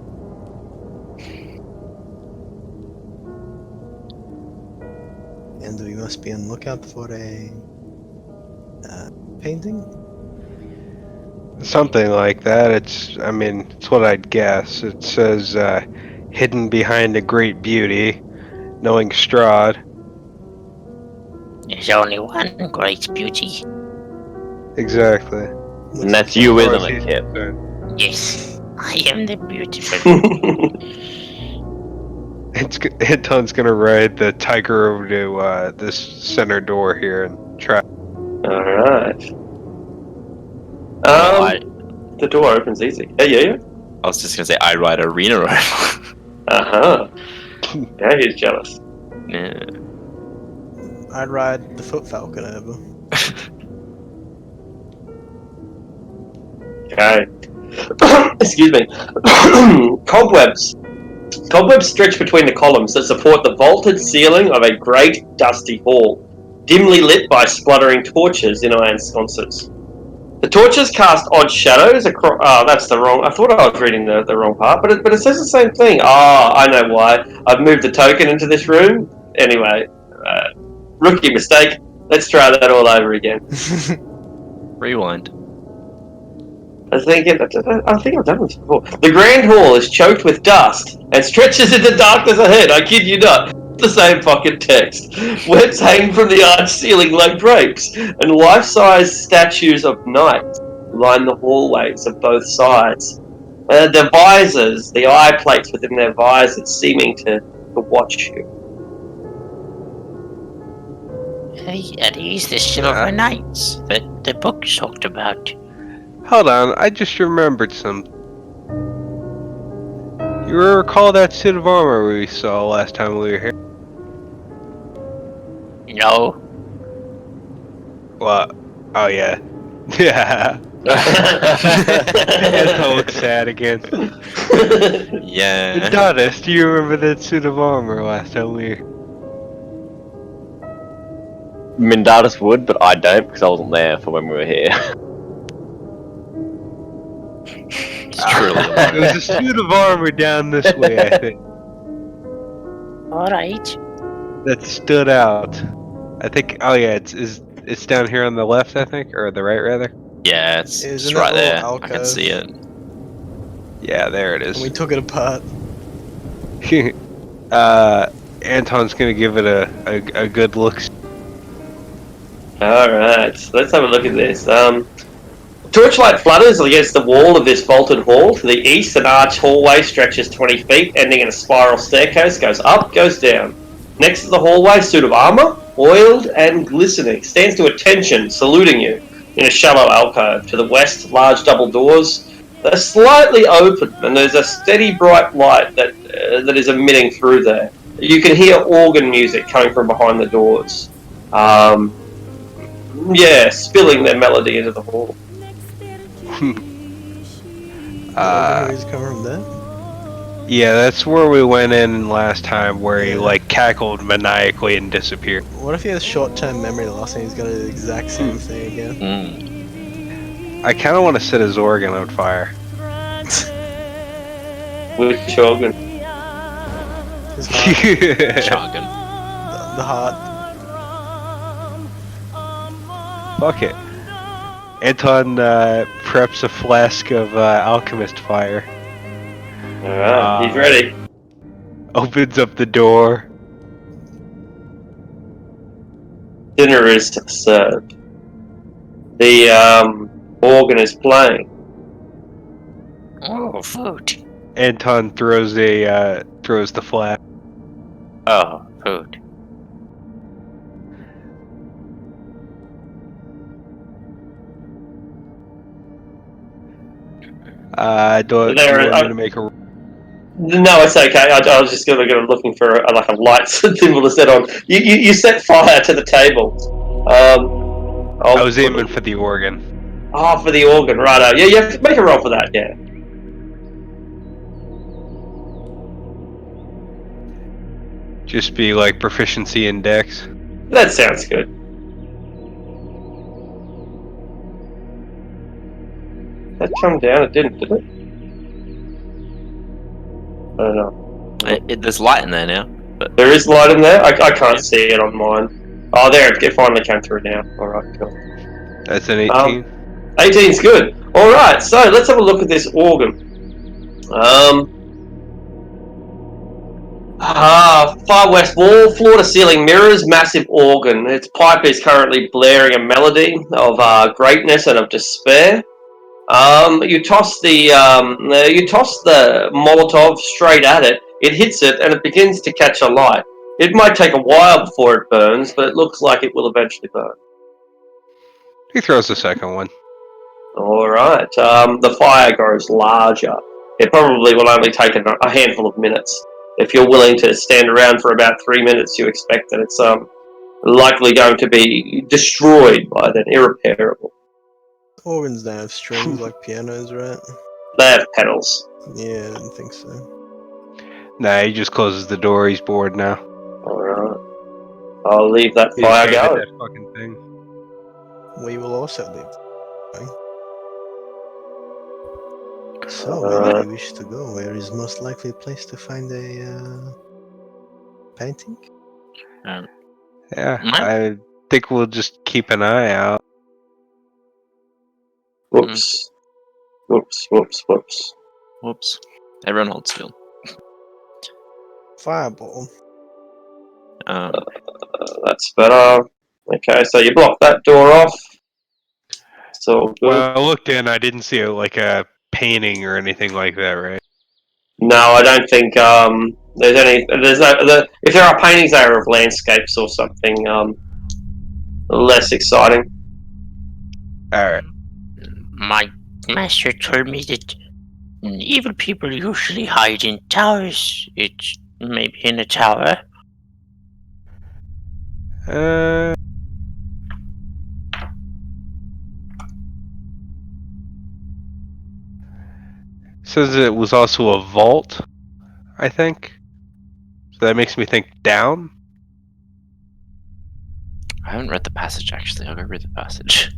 And we must be on lookout for a painting? Something like that. It's what I'd guess. It says, hidden behind a great beauty, knowing Strahd. There's only one great beauty. Exactly. And that's you, As far isn't as it, he's Kip? concerned. Yes, I am the beautiful. Anton's gonna ride the tiger over to this center door here and try. Alright. The door opens easy. Yeah. I was just gonna say I ride arena over. Uh-huh. Yeah, he's jealous. Yeah. I'd ride the Foot Falcon over. Okay. Excuse me. Cobwebs. Cobwebs stretch between the columns that support the vaulted ceiling of a great dusty hall, dimly lit by spluttering torches in iron sconces. The torches cast odd shadows across. That's the wrong. I thought I was reading the wrong part, but it says the same thing. I know why. I've moved the token into this room. Anyway, rookie mistake. Let's try that all over again. Rewind. I think I've done this before. The grand hall is choked with dust and stretches into darkness ahead. I kid you not. The same fucking text. Webs hang from the arched ceiling like drapes, and life-size statues of knights line the hallways of both sides. The visors, the eye plates within their visors, seeming to watch you. Are these the Silver Knights that the book talked about? Hold on, I just remembered some. You recall that suit of armor we saw last time we were here? No. What? Oh yeah. Yeah. Anton looks sad again. Yeah. Adonis, do you remember that suit of armor last time we were here? Mindatus would, but I don't because I wasn't there for when we were here. It's truly There was a suit of armor down this way, I think, Alright. that stood out. I think. Oh yeah, it's down here on the left, I think, or the right rather. Yeah, it's Isn't right that there. little I can alcove? see it. Yeah, there it And we is. took it apart. Anton's gonna give it a good look. Alright, so let's have a look at this. Torchlight flutters against the wall of this vaulted hall. To the east, an arched hallway stretches 20 feet, ending in a spiral staircase. Goes up, goes down. Next to the hallway, suit of armor, oiled and glistening, stands to attention, saluting you in a shallow alcove. To the west, large double doors. They're slightly open, and there's a steady bright light that is emitting through there. You can hear organ music coming from behind the doors. Yeah, spilling their melody into the hall. He's coming from there. Yeah, that's where we went in last time, where he like cackled maniacally and disappeared. What if he has short-term memory loss and he's gonna do the exact same thing again? I kind of want to set his organ on fire. Which organ? His heart, Jargon. the heart. Fuck it. Anton preps a flask of alchemist fire. Alright, he's ready. Opens up the door. Dinner is served. The organ is playing. Oh, food. Anton throws the flask. Oh, food. Do you There- want me to make a? No, it's okay. I was just gonna go looking for like a light symbol to set on. You set fire to the table. I was aiming for the organ. Oh, for the organ, right? Yeah, you have to make a roll for that. Yeah. Just be like proficiency in dex. That sounds good. That come down? It didn't, did it? I don't know. There's light in there now. But There is light in there? I can't see it on mine. Oh, there, it finally came through now. Alright, cool. That's an 18. 18's good. Alright, so let's have a look at this organ. Far west wall, floor to ceiling mirrors, massive organ. Its pipe is currently blaring a melody of greatness and of despair. You toss the Molotov straight at it. It hits it and it begins to catch a light. It might take a while before it burns, but it looks like it will eventually burn. He throws the second one. Alright, the fire grows larger. It probably will only take a handful of minutes. If you're willing to stand around for about 3 minutes, you expect that it's likely going to be destroyed by then, irreparable. Organs don't have strings like pianos, right? They have pedals. Yeah, I didn't think so. Nah, he just closes the door. He's bored now. Alright. I'll leave that He's fire hated going. that fucking thing. We will also leave. So, Alright. where do you wish to go? Where is most likely place to find a painting? Yeah, Mine- I think we'll just keep an eye out. Whoops. Whoops, whoops, whoops. whoops. Everyone hold still. Fireball. That's better. Okay, so you block that door off. So good. Well, I looked in. I didn't see like a painting or anything like that, right? No, I don't think there's any. There's no. If there are paintings, they are of landscapes or something less exciting. Alright. My master told me that evil people usually hide in towers. It's maybe in a tower. Says it was also a vault, I think. So that makes me think down. I haven't read the passage actually. I'll go read the passage.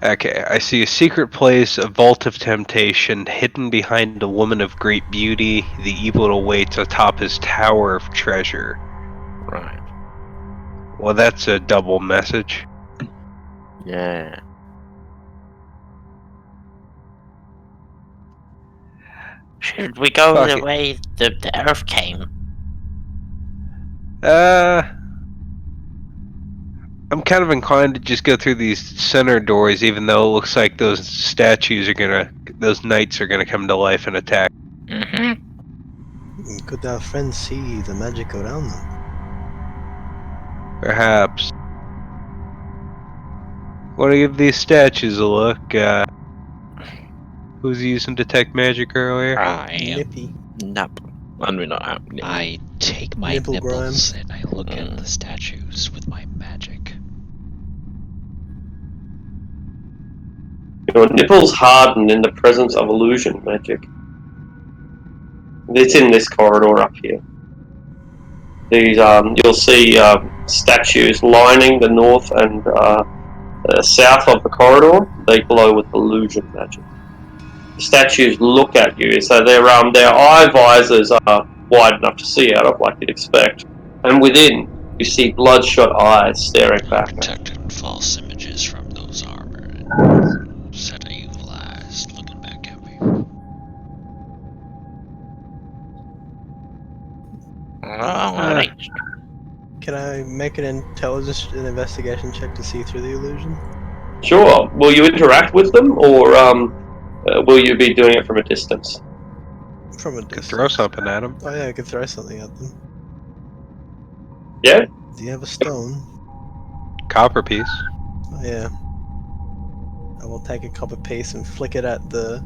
Okay, I see a secret place, a vault of temptation, hidden behind a woman of great beauty. The evil awaits atop his tower of treasure. Right. Well, that's a double message. Yeah. Should we go Fuck the it. way the earth came? I'm kind of inclined to just go through these center doors, even though it looks like those those knights are gonna come to life and attack. Mm-hmm. Could our friends see the magic around them? Perhaps. Want to give these statues a look? Who's using detect magic earlier? I am. Nippy. Nappa. I take my Nipple nipples and I look at the statues with my magic. Your nipples harden in the presence of illusion magic. It's in this corridor up here. These you'll see statues lining the north and south of the corridor. They glow with illusion magic. The statues look at you, so their eye visors are wide enough to see out of, like you'd expect. And within, you see bloodshot eyes staring back at you. Protected false images from those armored set of evil eyes looking back at me. Alright. Can I make an intelligence and investigation check to see through the illusion? Sure. Will you interact with them, or will you be doing it from a distance? From a Could distance. throw something at them. Oh yeah, I could throw something at them. Yeah? Do you have a stone? Copper piece. Oh yeah. I will take a copper piece and flick it at the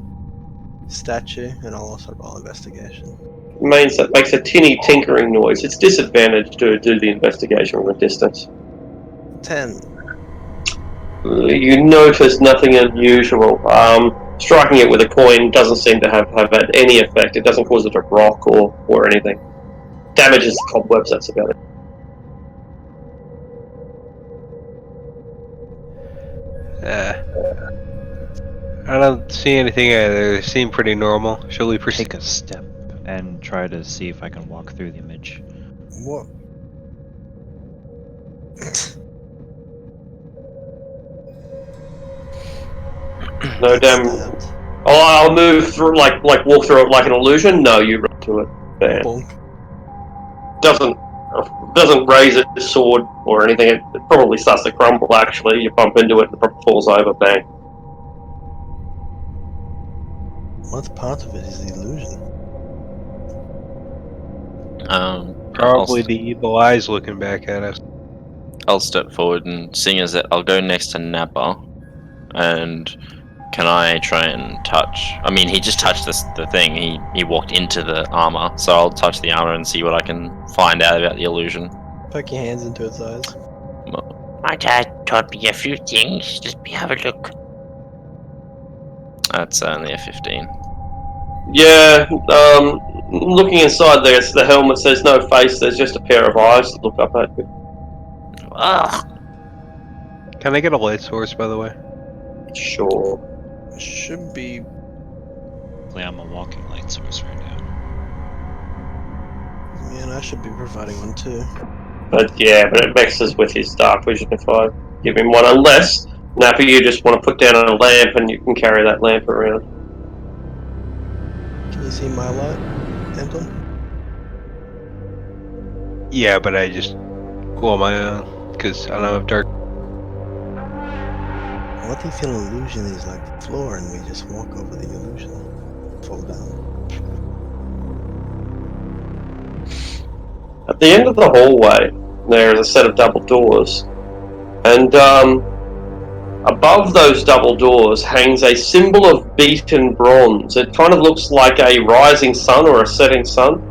statue, and I'll also roll investigation. Means that makes a tinny tinkering noise. It's disadvantaged to do the investigation from a distance. 10. You notice nothing unusual. Striking it with a coin doesn't seem to have had any effect. It doesn't cause it to rock or anything. Damages the cobwebs, that's about it. I don't see anything either. They seem pretty normal. Shall we proceed? Take a step and try to see if I can walk through the image. What? No damn. Oh, I'll move through, like walk through it like an illusion. No, you run to it. Bam. Bonk. Doesn't raise its sword or anything. It probably starts to crumble. Actually, you bump into it and it probably falls over. Bang. What part of it is the illusion? Probably the evil eyes looking back at us. I'll step forward and seeing as that I'll go next to Nappa, and can I try and touch? I mean, he just touched the thing. He walked into the armor, so I'll touch the armor and see what I can find out about the illusion. Poke your hands into its eyes. My dad taught me a few things. Let me have a look. That's only a 15. Yeah. Looking inside there, the helmet says no face. There's just a pair of eyes to look up at you. Ugh. Can I get a light source, by the way? Sure. Should be. I'm a walking light source right now. Man, I should be providing one too. But it mixes with his dark vision if I give him one. Unless, Nappa, you just want to put down a lamp and you can carry that lamp around. Can you see my light, Anton? Yeah, but I just Well, my own, because I don't have dark. What if an illusion is like the floor and we just walk over the illusion? Fall down. At the end of the hallway, there is a set of double doors, and above those double doors hangs a symbol of beaten bronze. It kind of looks like a rising sun or a setting sun.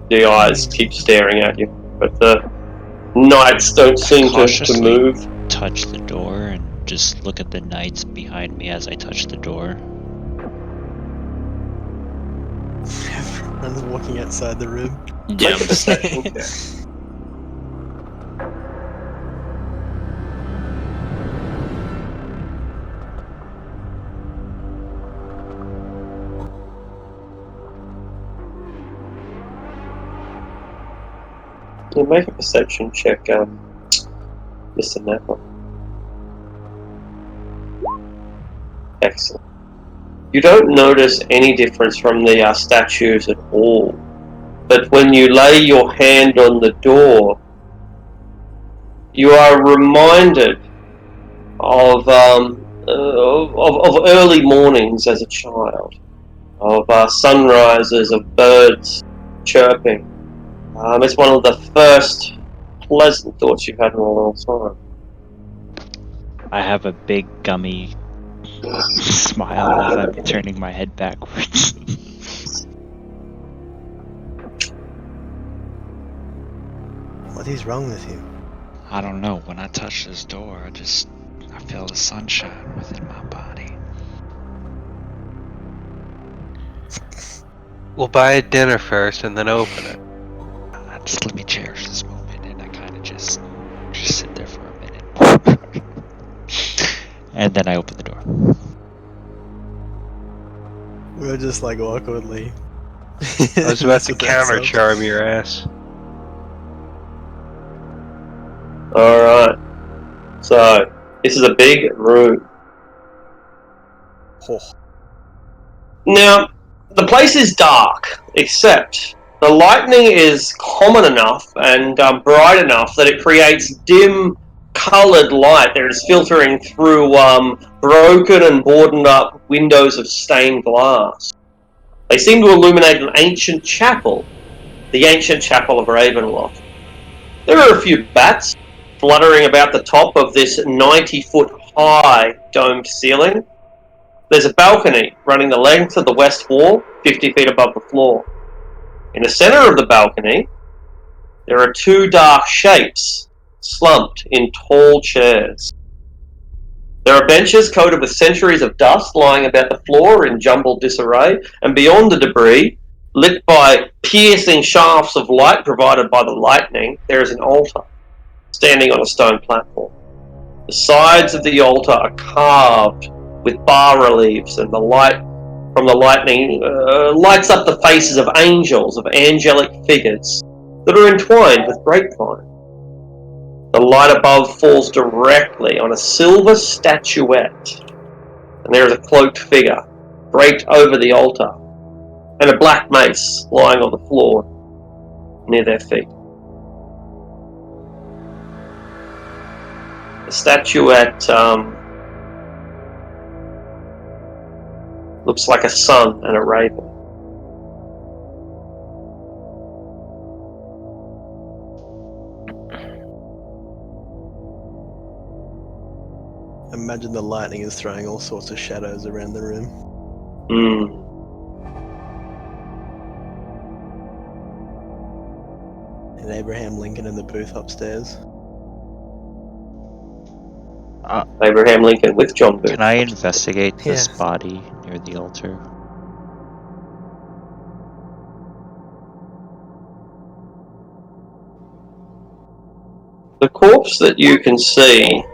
The eyes keep staring at you, but the knights don't seem to Cautiously move. touch the door and just look at the knights behind me as I touch the door. Everyone's walking outside the room. Yeah. Make a perception check. You make a perception check, Mr. Nappa. Excellent. You don't notice any difference from the statues at all, but when you lay your hand on the door, you are reminded of early mornings as a child, of sunrises, of birds chirping. It's one of the first pleasant thoughts you've had in a long time. I have a big gummy smile as I'm turning my head backwards. What is wrong with you? I don't know. When I touch this door, I feel the sunshine within my body. We'll buy a dinner first and then open it. Just let me cherish this moment, and I kind of just sit there for a minute. And then I open the door. We'll just like awkwardly. I was about to counter charm your ass. Alright. So, this is a big room. Oh. Now, the place is dark, except the lightning is common enough and bright enough that it creates dim, coloured light that is filtering through broken and boarded up windows of stained glass. They seem to illuminate an ancient chapel, the ancient chapel of Ravenloft. There are a few bats fluttering about the top of this 90-foot high domed ceiling. There's a balcony running the length of the west wall, 50 feet above the floor. In the center of the balcony, there are two dark shapes slumped in tall chairs. There are benches coated with centuries of dust lying about the floor in jumbled disarray, and beyond the debris, lit by piercing shafts of light provided by the lightning, there is an altar standing on a stone platform. The sides of the altar are carved with bas-reliefs, and the light from the lightning lights up the faces of angels, of angelic figures that are entwined with grapevine. The light above falls directly on a silver statuette, and there is a cloaked figure draped over the altar, and a black mace lying on the floor near their feet. The statuette looks like a sun and a raven. Imagine the lightning is throwing all sorts of shadows around the room. And Abraham Lincoln in the booth upstairs. Abraham Lincoln with John Booth. Can I investigate this Yeah. body near the altar? The corpse that you can see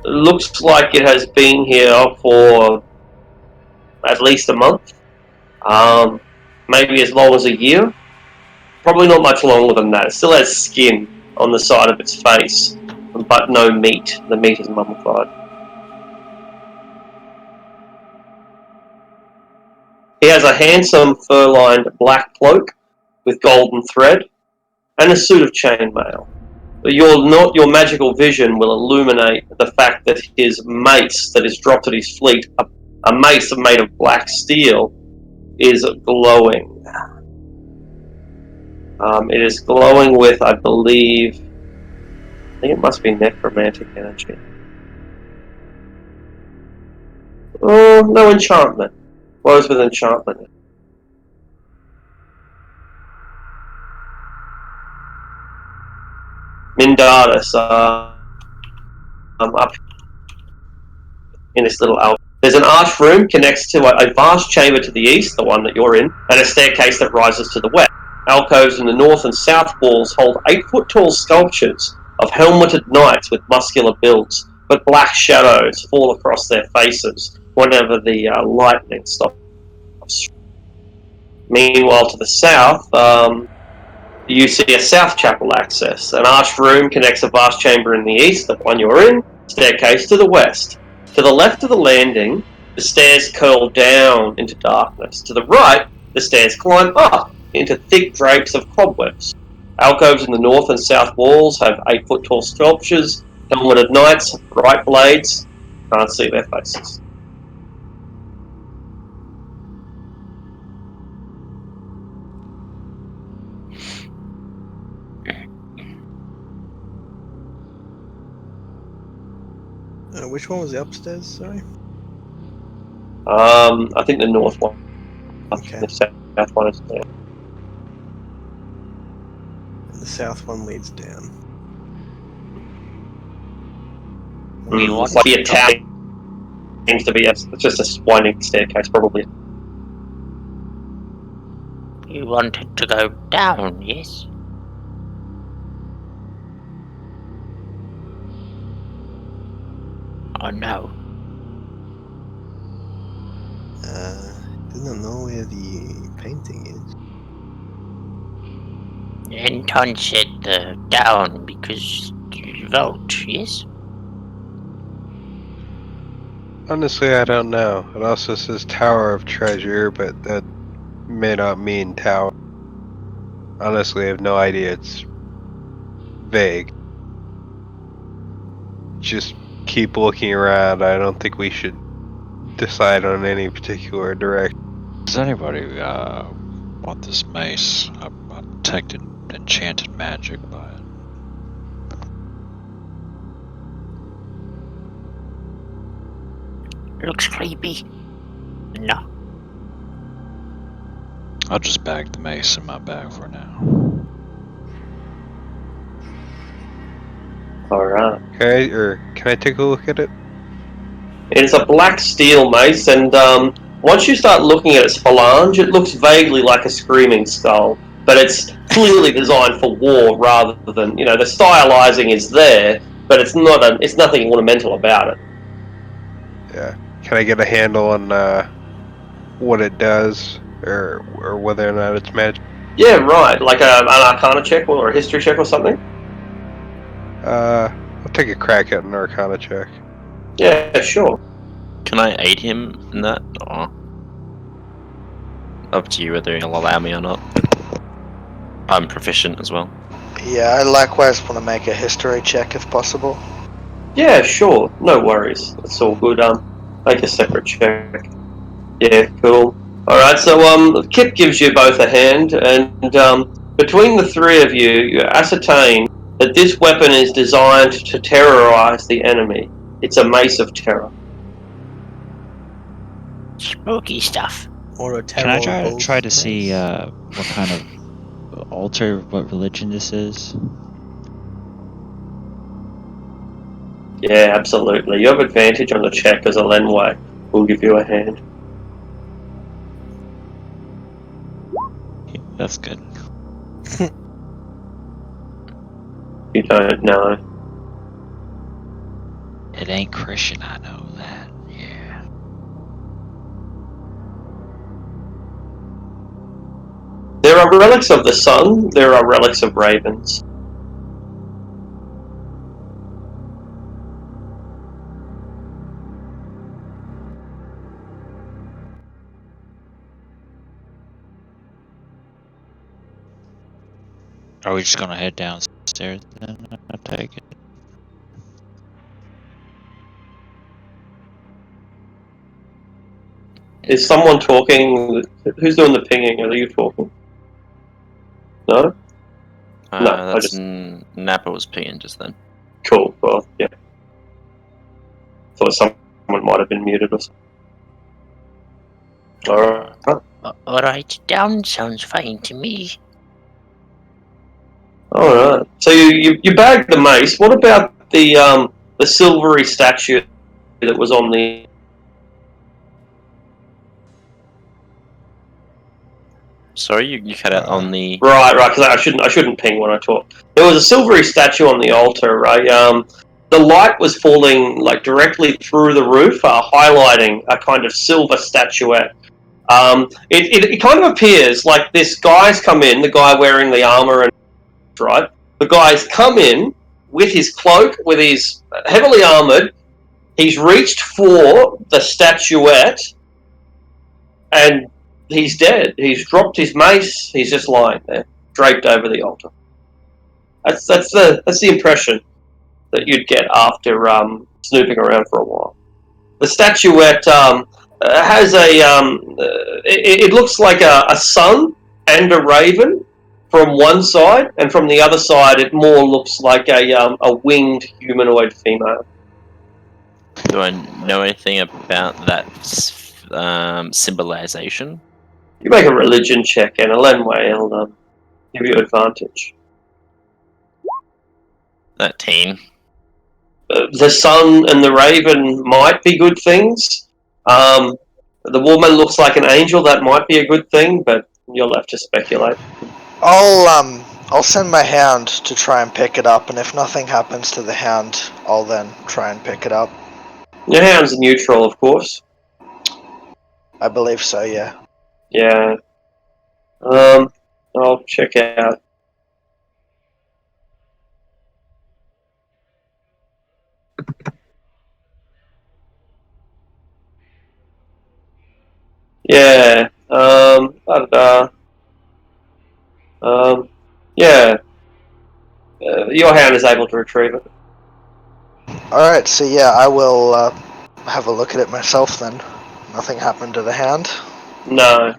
looks like it has been here for at least a month, maybe as long as a year. Probably not much longer than that. It still has skin on the side of its face, but no meat. The meat is mummified. He has a handsome fur-lined black cloak with golden thread and a suit of chainmail. Your magical vision will illuminate the fact that his mace that is dropped at his feet, a mace made of black steel, is glowing. It is glowing with, I think it must be necromantic energy. Oh, no enchantment. Glows with enchantment. Mindaris, up in this little alcove. There's an arched room connects to a vast chamber to the east, the one that you're in, and a staircase that rises to the west. Alcoves in the north and south walls hold 8-foot-tall sculptures of helmeted knights with muscular builds, but black shadows fall across their faces whenever the lightning stops. Meanwhile, to the south, you see a south chapel access. An arched room connects a vast chamber in the east, the one you're in, staircase to the west. To the left of the landing, the stairs curl down into darkness. To the right, the stairs climb up into thick drapes of cobwebs. Alcoves in the north and south walls have 8-foot-tall sculptures, helmeted knights, bright blades. Can't see their faces. Which one was the upstairs? Sorry. I think the north one. Okay. The south one is there. And the south one leads down. It's like the attack seems to be it's just a winding staircase, probably. You wanted to go down, yes? Oh no. Do not know where the painting is. Anton said down because you vote, yes? Honestly, I don't know. It also says Tower of Treasure, but that may not mean tower. Honestly, I have no idea. It's vague. Just keep looking around. I don't think we should decide on any particular direction. Does anybody want this mace? I'm detected enchanted magic by it. Looks creepy. No. I'll just bag the mace in my bag for now. Alright. Okay, or can I take a look at it? It's a black steel mace, and once you start looking at its phalange, it looks vaguely like a screaming skull, but it's clearly designed for war rather than, the stylizing is there, but it's nothing ornamental about it. Yeah. Can I get a handle on what it does, or whether or not it's magic? Yeah, right, like an Arcana check or a History check or something? I'll take a crack at an Arcana check. Yeah, sure. Can I aid him in that? Or up to you whether he'll allow me or not. I'm proficient as well. Yeah, I likewise want to make a history check if possible. Yeah, sure, no worries. That's all good. Make a separate check. Yeah, cool. Alright, so Kip gives you both a hand, and between the three of you, you ascertain that this weapon is designed to terrorize the enemy. It's a mace of terror. Spooky stuff. Or a Can I terrible try to mace. see what kind of altar, what religion this is? Yeah, absolutely. You have advantage on the check as a Lenway. We'll give you a hand. That's good. You don't know. It ain't Christian, I know that. Yeah. There are relics of the sun, there are relics of ravens. Are we just gonna head downstairs then? I take it. Is someone talking? Who's doing the pinging? Are you talking? No? No, I That's just- Nappa was pinging just then. Cool. Well, yeah. Thought someone might have been muted or something. Alright. Alright, down sounds fine to me. Alright. So you bagged the mace. What about the silvery statue that was on the... Sorry, you cut out on the. Right, because I shouldn't ping when I talk. There was a silvery statue on the altar, right? The light was falling like directly through the roof, highlighting a kind of silver statuette. It kind of appears like this guy's come in, the guy wearing the armor, and right, the guy's come in with his cloak, with his heavily armored. He's reached for the statuette, and he's dead. He's dropped his mace. He's just lying there, draped over the altar. That's the impression that you'd get after snooping around for a while. The statuette has it looks like a sun and a raven from one side, and from the other side, it more looks like a winged humanoid female. Do I know anything about that symbolization? You make a religion check, and Elenway will give you advantage. 13. The sun and the raven might be good things. The woman looks like an angel. That might be a good thing, but you'll have to speculate. I'll send my hound to try and pick it up, and if nothing happens to the hound, I'll then try and pick it up. Your hound's neutral, of course. I believe so, yeah. Yeah. I'll check out. Yeah. Yeah. Your hound is able to retrieve it. Alright, so yeah, I will have a look at it myself then. Nothing happened to the hound. No.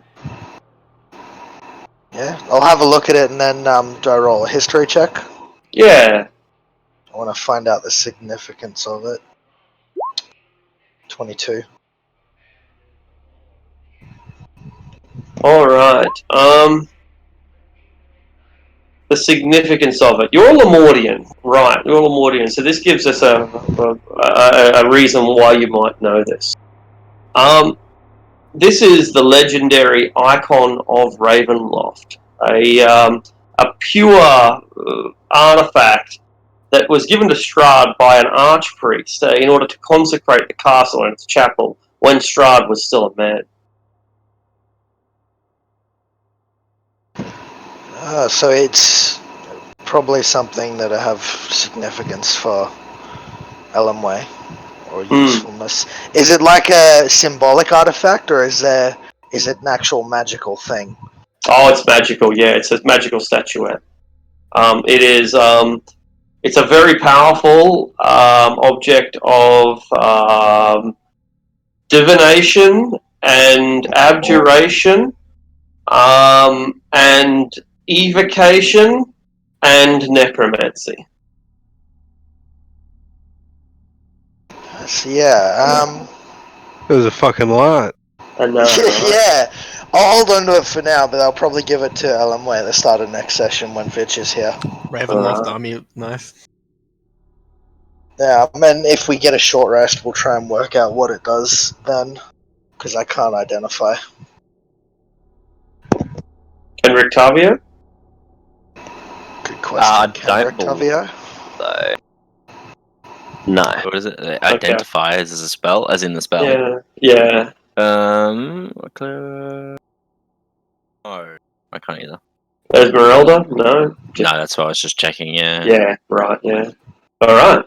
Yeah, I'll have a look at it and then do I roll a history check? Yeah. I want to find out the significance of it. 22. Alright. The significance of it. You're a Lemordian. Right, you're a Lemordian. So this gives us a reason why you might know this. This is the legendary icon of Ravenloft. A pure artifact that was given to Strahd by an archpriest in order to consecrate the castle and its chapel when Strahd was still a man. So it's probably something that I have significance for Elamway, or usefulness. Is it like a symbolic artifact, or is it an actual magical thing? Oh, it's magical, yeah. It's a magical statuette. It is... it's a very powerful object of divination and abjuration and evocation and necromancy. So yeah, It was a fucking lot. And yeah. I'll hold on to it for now, but I'll probably give it to Elamway at the start of next session when Vitch is here. Ravenloft army knife. Yeah, and then if we get a short rest, we'll try and work out what it does then, because I can't identify. And Rictavio? Good question. don't Tavio? No. What is it? Identify as a spell, as in the spell. Yeah. Oh, I can't either. Esmeralda? No. No, that's why I was just checking. Yeah. Yeah. Right. Yeah. All right.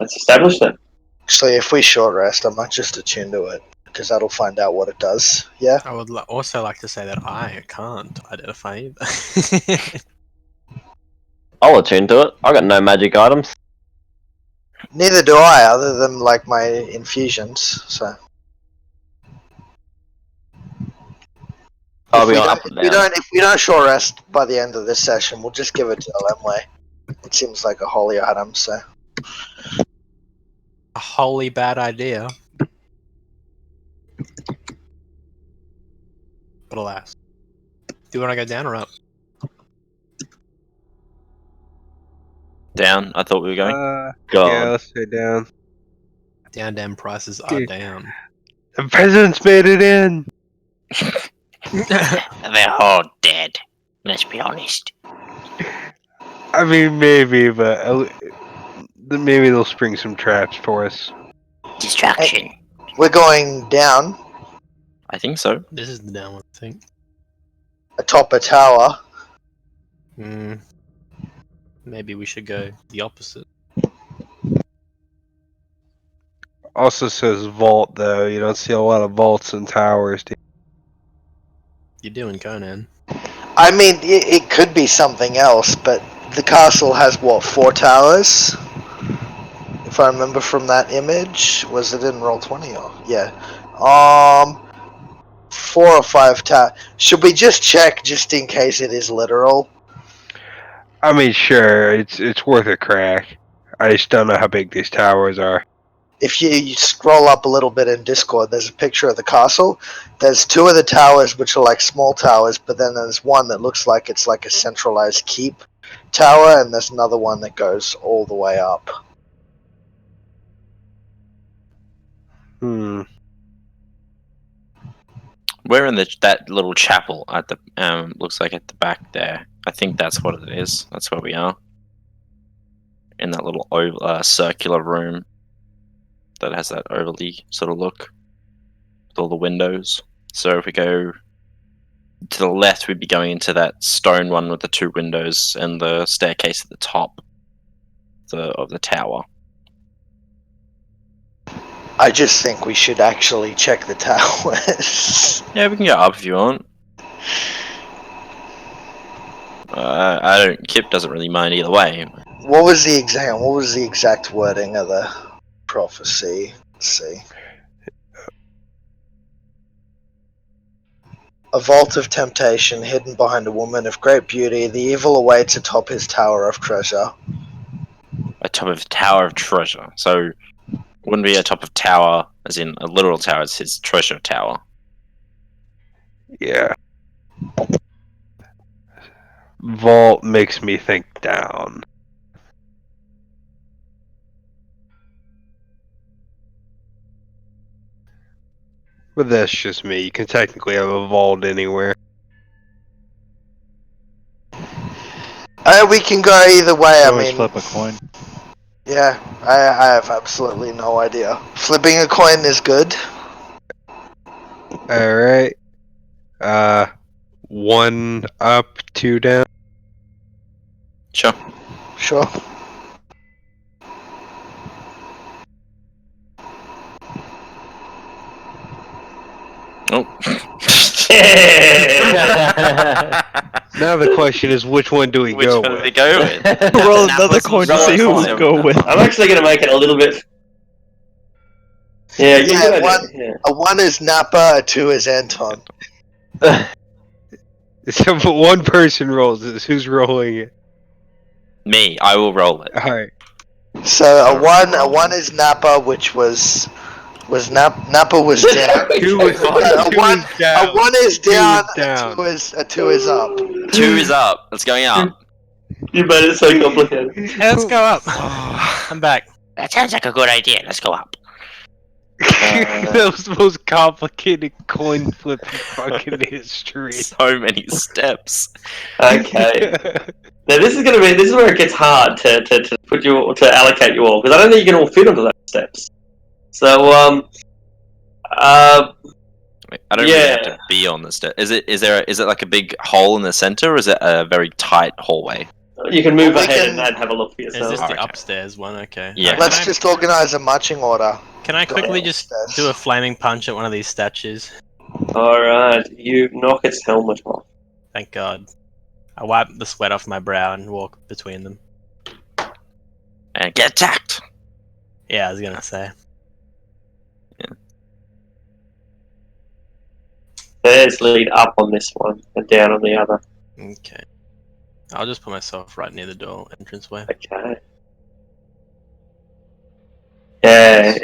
Let's establish that. Actually, if we short rest, I might just attune to it, because that'll find out what it does. Yeah. I would also like to say that I can't identify either. I'll attune to it. I got no magic items. Neither do I, other than like my infusions. So I'll if be we on don't, up and down. if we don't short rest by the end of this session, we'll just give it to Lemwe. It seems like a holy item. So A wholly bad idea. But alas. Do you want to go down or up? Down. I thought we were going. God. Yeah, let's stay down. Down, damn prices are Dude. down. The president's made it in. They're all dead. Let's be honest. I mean, maybe, but maybe they'll spring some traps for us. Distraction. we're going down I think so. This is the down one, I think. atop a tower. Hmm. Maybe we should go the opposite. Also says vault, though. You don't see a lot of vaults and towers. You're doing Conan. I mean, it could be something else, but the castle has what, 4 towers? If I remember from that image, was it in Roll20 or yeah? 4 or 5 towers. Should we just check just in case it is literal? I mean, sure, it's worth a crack. I just don't know how big these towers are. If you scroll up a little bit in Discord, there's a picture of the castle. There's 2 of the towers which are like small towers, but then there's one that looks like it's like a centralized keep tower, and there's another one that goes all the way up. Hmm. We're in that little chapel at the looks like at the back there. I think that's what it is. That's where we are. In that little circular room that has that overly sort of look with all the windows. So if we go to the left, we'd be going into that stone one with the 2 windows and the staircase at the top of the tower. I just think we should actually check the towers. Yeah, we can go up if you want. I don't. Kip doesn't really mind either way. What was the exact wording of the prophecy? Let's see. A vault of temptation hidden behind a woman of great beauty. The evil awaits atop his tower of treasure. Atop of a tower of treasure. So wouldn't be a top of tower, as in a literal tower. It's his treasure tower. Yeah. Vault makes me think down. But that's just me. You can technically have a vault anywhere. We can go either way. You I always mean, flip a coin. yeah, I have absolutely no idea. Flipping a coin is good. Alright. 1 up, 2 down. Sure. Sure. Oh. Now the question is, which one do we Which go one do with? we go with? Roll another coin to see who we go with. I'm actually going to make it a little bit. Yeah, you Yeah, got it. Yeah. A 1 is Nappa, a 2 is Anton. So if one person rolls this, who's rolling it? Me, I will roll it. Alright. So a 1 is Nappa, which was Nappa was down. 2 is A 1 is down. down. A 2 is up. 2 is up. It's going up. You made it so complicated. Hey, let's go up. I'm back. That sounds like a good idea. Let's go up. That was the most complicated coin flip in fucking history. So many steps. Okay. Now this is where it gets hard to put you to allocate you all, because I don't think you can all fit onto those steps. So Wait, I don't really have Yeah. to be on the step. Is it like a big hole in the center, or is it a very tight hallway? you can move Well, we ahead can- and have a look for Is yourself. this Okay. the upstairs one? Okay. Yeah. Let's Can I- just organize a marching order. Can I quickly Go just upstairs. do a flaming punch at one of these statues? All right, you knock its helmet off. Thank God. I wipe the sweat off my brow and walk between them. And get attacked. Yeah, I was gonna say. Stairs lead up on this one and down on the other. Okay. I'll just put myself right near the door entranceway. Okay. Yeah,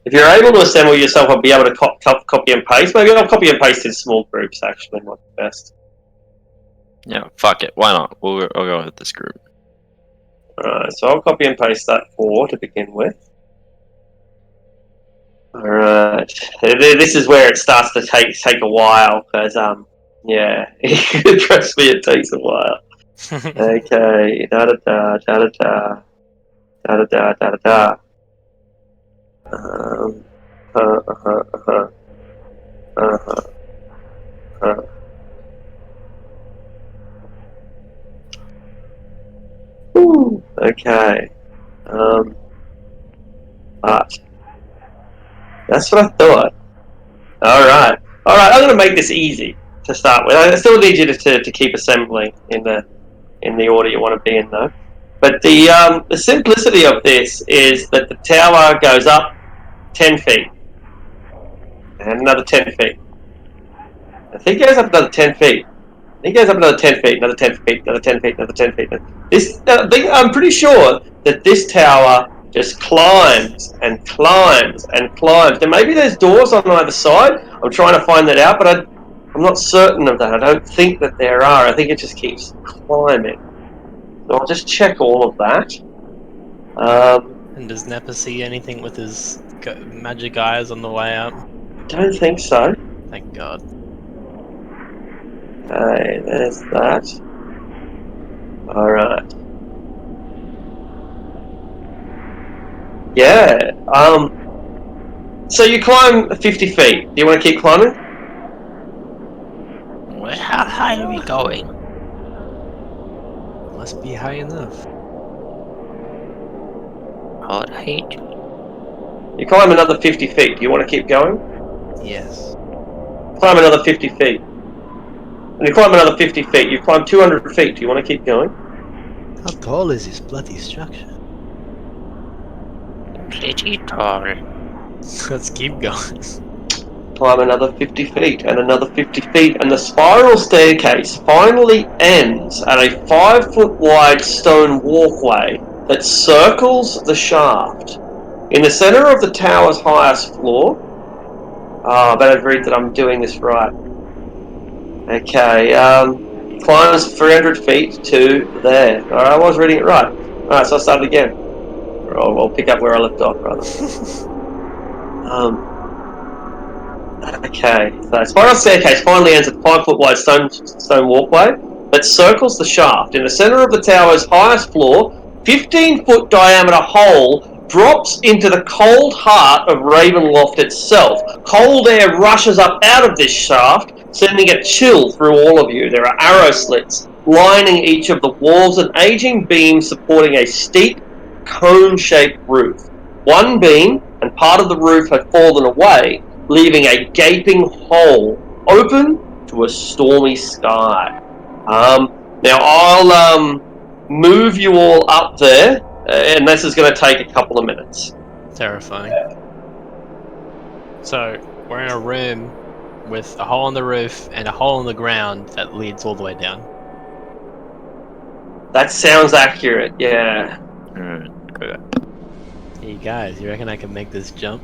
if you're able to assemble yourself, I'll be able to copy and paste. Maybe I'll copy and paste in small groups, actually, might be best. Yeah, fuck it. Why not? I'll go with this group. Alright, so I'll copy and paste that 4 to begin with. Alright. This is where it starts to take a while, because, yeah, trust me, it takes a while. Okay, da-da-da, da-da-da, da-da-da, da-da-da. Uh. Ooh, okay. But that's what I thought. Alright. Alright, I'm gonna make this easy to start with. I still need you to keep assembling in the order you want to be in though. But the simplicity of this is that the tower goes up 10 feet. And another 10 feet. I think it goes up another 10 feet. I think it goes up another 10 feet, another 10 feet, another 10 feet, another 10 feet. I'm pretty sure that this tower just climbs and climbs and climbs. Then maybe there's doors on either side. I'm trying to find that out, but I'm not certain of that. I don't think that there are. I think it just keeps climbing. So I'll just check all of that. And does Nappa see anything with his magic eyes on the way up? Don't think so. Thank God. Okay, there's that. Alright. Yeah, so you climb 50 feet. Do you want to keep climbing? Well, how high are we going? Must be high enough. Alright. You climb another 50 feet. Do you want to keep going? Yes. Climb another 50 feet. And you climb another 50 feet. You climb 200 feet. Do you want to keep going? How tall is this bloody structure? Pretty tall. Let's keep going. Climb another 50 feet and another 50 feet, and the spiral staircase finally ends at a 5-foot wide stone walkway that circles the shaft. In the center of the tower's highest floor. Oh, I better read that I'm doing this right. Okay, climbs 300 feet to there. Alright, I was reading it right. Alright, so I'll start again. Or I'll pick up where I left off, rather. Okay, so spiral staircase finally ends at 5-foot wide stone walkway that circles the shaft. In the center of the tower's highest floor, 15-foot diameter hole drops into the cold heart of Ravenloft itself. Cold air rushes up out of this shaft, sending a chill through all of you. There are arrow slits lining each of the walls and aging beams supporting a steep, cone-shaped roof. One beam and part of the roof had fallen away, leaving a gaping hole open to a stormy sky. Now I'll move you all up there, and this is going to take a couple of minutes. Terrifying. So, we're in a room with a hole in the roof and a hole in the ground that leads all the way down. That sounds accurate, yeah. Alright, good. Hey guys, you reckon I can make this jump?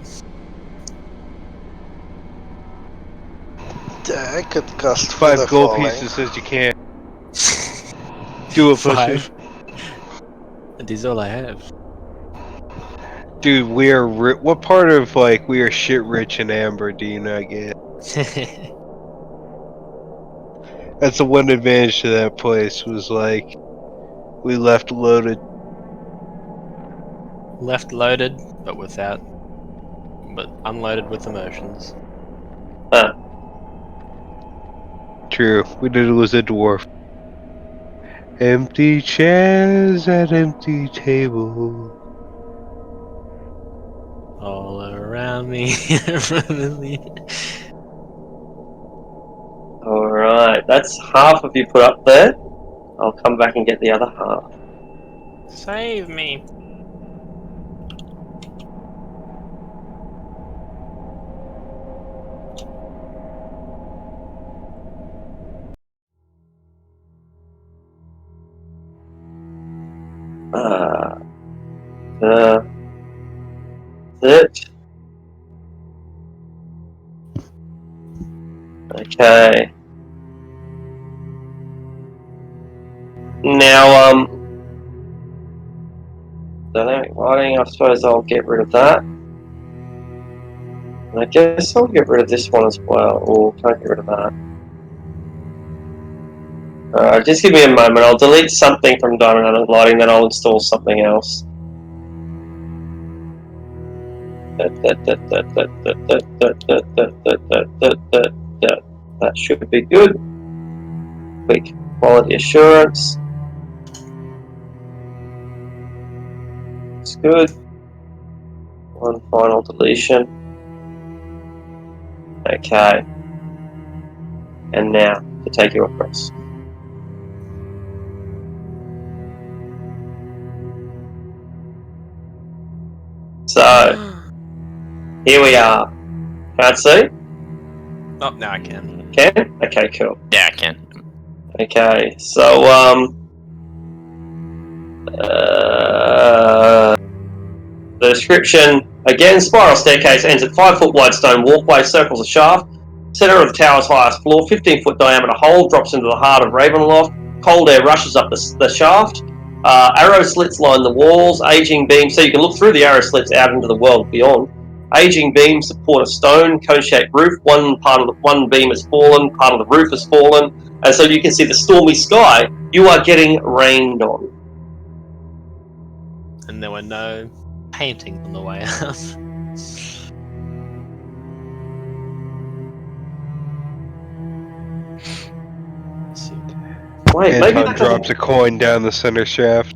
I could cast 5 further gold falling. pieces says you can't. Do it, pussy. 5. And this is all I have. Dude, we are what part of like we are shit rich in amber do you not get? That's the one advantage to that place was like we left loaded. Left loaded, but unloaded with emotions. True, we did lose a dwarf. Empty chairs at empty table. All around me, in front of me. Alright, that's half of you put up there. I'll come back and get the other half. Save me. It. Okay. Now, dynamic lighting, I suppose I'll get rid of that. And I guess I'll get rid of this one as well. Or can't get rid of that. Just give me a moment. I'll delete something from dynamic lighting, then I'll install something else. That should be good. Quick quality assurance. It's good. One final deletion. Okay. And now to take you across. So here we are. Can't see? Oh, now I can. Can? Okay, cool. Yeah, I can. Okay, so the description again: spiral staircase ends at 5-foot wide stone walkway, circles a shaft. Center of the tower's highest floor, 15-foot diameter hole drops into the heart of Ravenloft. Cold air rushes up the shaft. Arrow slits line the walls. Aging beams, so you can look through the arrow slits out into the world beyond. Aging beams support a stone cone-shaped roof. One beam has fallen, part of the roof has fallen, and so you can see the stormy sky. You are getting rained on. And there were no paintings on the way out. Wait, maybe Anton that drops a coin down the center shaft.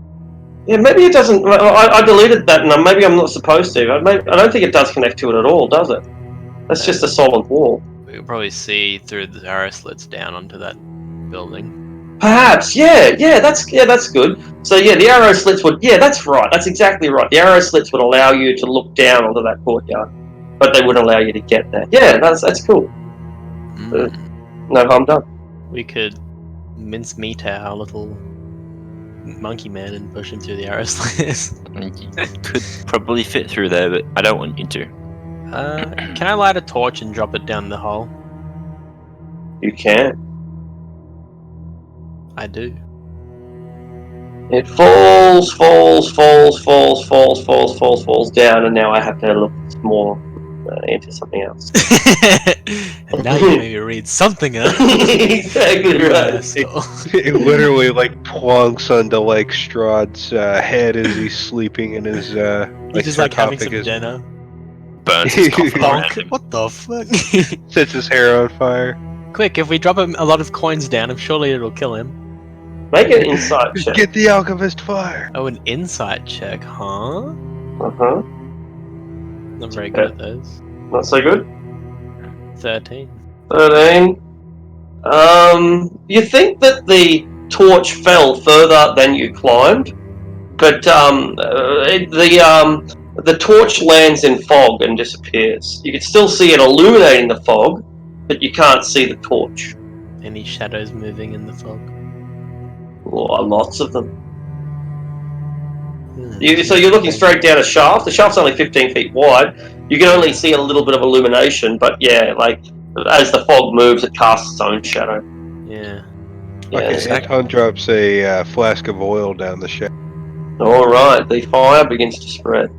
Yeah, maybe it doesn't. I deleted that, and maybe I'm not supposed to. I don't think it does connect to it at all, does it? That's just a solid wall. We can probably see through the arrow slits down onto that building. Perhaps, yeah, that's good. So yeah, the arrow slits would. Yeah, that's right. That's exactly right. The arrow slits would allow you to look down onto that courtyard, but they wouldn't allow you to get there. Yeah, that's cool. No harm done. We could mince meat our little monkey man and push him through the arrow slits. You could probably fit through there, but I don't want you to. Can I light a torch and drop it down the hole? You can. I do. It falls down, and now I have to look more into something else. And now you maybe read something else. Exactly right. It literally like plonks onto like Strahd's head as he's sleeping in his He's just like having some dinner. Burns his coffin around Bonk. him. What the fuck? Sets his hair on fire. Quick, if we drop him a lot of coins down him, surely it'll kill him. Make an insight check. Get the alchemist fire. Oh, an insight check, huh? Uh-huh. Not very good at those. Not so good. 13. 13. You think that the torch fell further than you climbed, but the torch lands in fog and disappears. You can still see it illuminating the fog, but you can't see the torch. Any shadows moving in the fog? Oh, lots of them. So you're looking straight down a shaft. The shaft's only 15 feet wide. You can only see a little bit of illumination, but yeah, like as the fog moves, it casts its own shadow. Yeah. Okay, Anton drops a flask of oil down the shaft. All right, the fire begins to spread.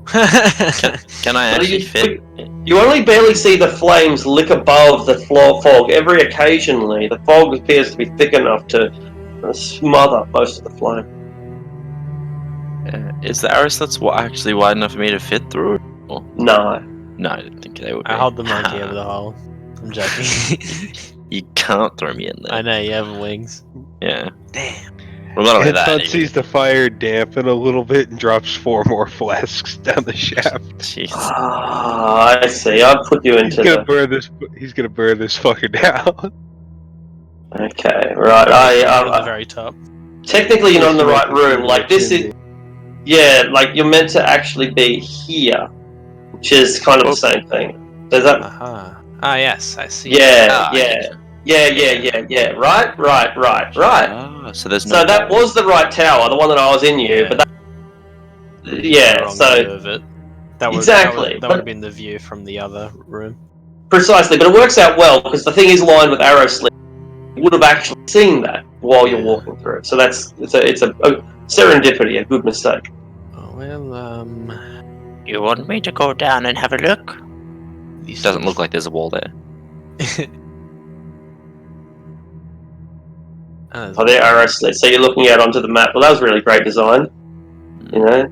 Can I actually fit? You only barely see the flames lick above the fog. Every occasionally, the fog appears to be thick enough to smother most of the flame. Is the arrow slits actually wide enough for me to fit through? Or? No. No, I didn't think they would be. I hold the monkey over the hole. I'm joking. You can't throw me in there. I know, you have wings. Yeah. Damn. Well, not only that. Anton sees the fire dampen a little bit and drops 4 more flasks down the shaft. Jeez. I see. I'll put you into He's gonna burn this fucker down. Okay, right. At the very top. Technically, you're not in the right Just to make room. it Like this is, chimney. yeah. Like you're meant to actually be here, which is kind of the same thing. Does that? Aha. Ah, yes, I see. Yeah, Ah, yeah. Right. Oh, so there's no. So that wall. was the right tower, the one that I was in you. Yeah. But that, The yeah. wrong So view of it. exactly. That would have been the view from the other room. Precisely, but it works out well because the thing is lined with arrow slits. You would have actually seen that while you're walking through it. So it's a serendipity, a good mistake. Oh, well, You want me to go down and have a look? It doesn't look like there's a wall there. Oh, there arrow slits. So you're looking out onto the map. Well, that was really great design. You know,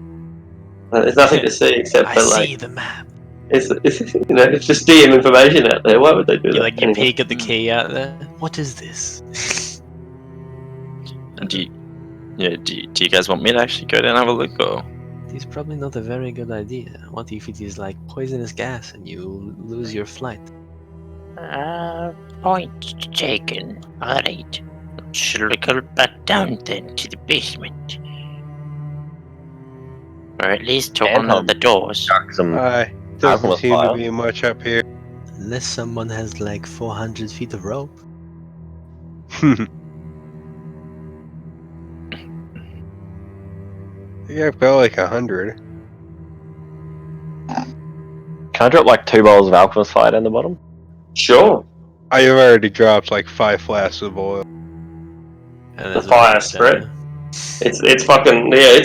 there's nothing to see except I for see the map. it's it's just DM information out there. Why would they do that? You Anyway. peek at the key out there. What is this? Do you guys want me to actually go down and have a look, or? It's probably not a very good idea. What if it is like poisonous gas and you lose your flight? Point taken. Alright. Shall we go back down then to the basement? Or at least to one of the doors. Some Doesn't alchemist seem to file. be much up here. Unless someone has like 400 feet of rope. Yeah, I've got like 100. Can I drop like 2 bottles of alchemist fire down the bottom? Sure. I have already dropped like 5 flasks of oil. And The there's a fire box down spread. there. It's fucking yeah.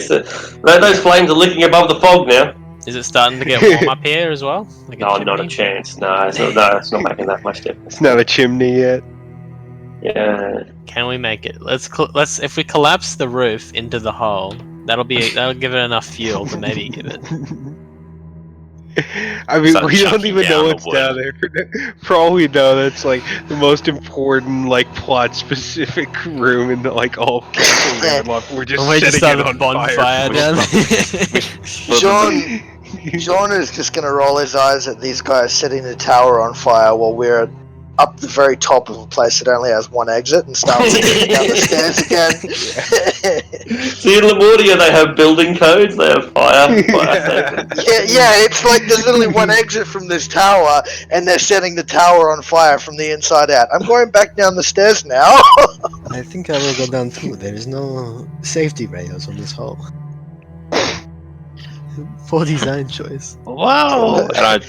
Those flames are licking above the fog now. Is it starting to get warm up here as well? Like No, not a chimney? chance. No, it's not making that much difference. It's not a chimney yet. Yeah. Can we make it? Let's if we collapse the roof into the hole, that'll give it enough fuel to maybe give it. I mean, Start we don't chucking even know down the what's down there. For all we know, that's like the most important, like, plot-specific room in the, like, all Castle Ravenloft. We're just We just setting start it a on bonfire fire. down Sean is just gonna roll his eyes at these guys setting the tower on fire while we're up the very top of a place that only has one exit and starts going down the stairs again. See, in Lemurnia they have building codes. They have fire safety. Yeah, it's like there's only one exit from this tower, and they're setting the tower on fire from the inside out. I'm going back down the stairs now. I think I will go down too. There is no safety rails on this hole. Poor design choice. Whoa! And I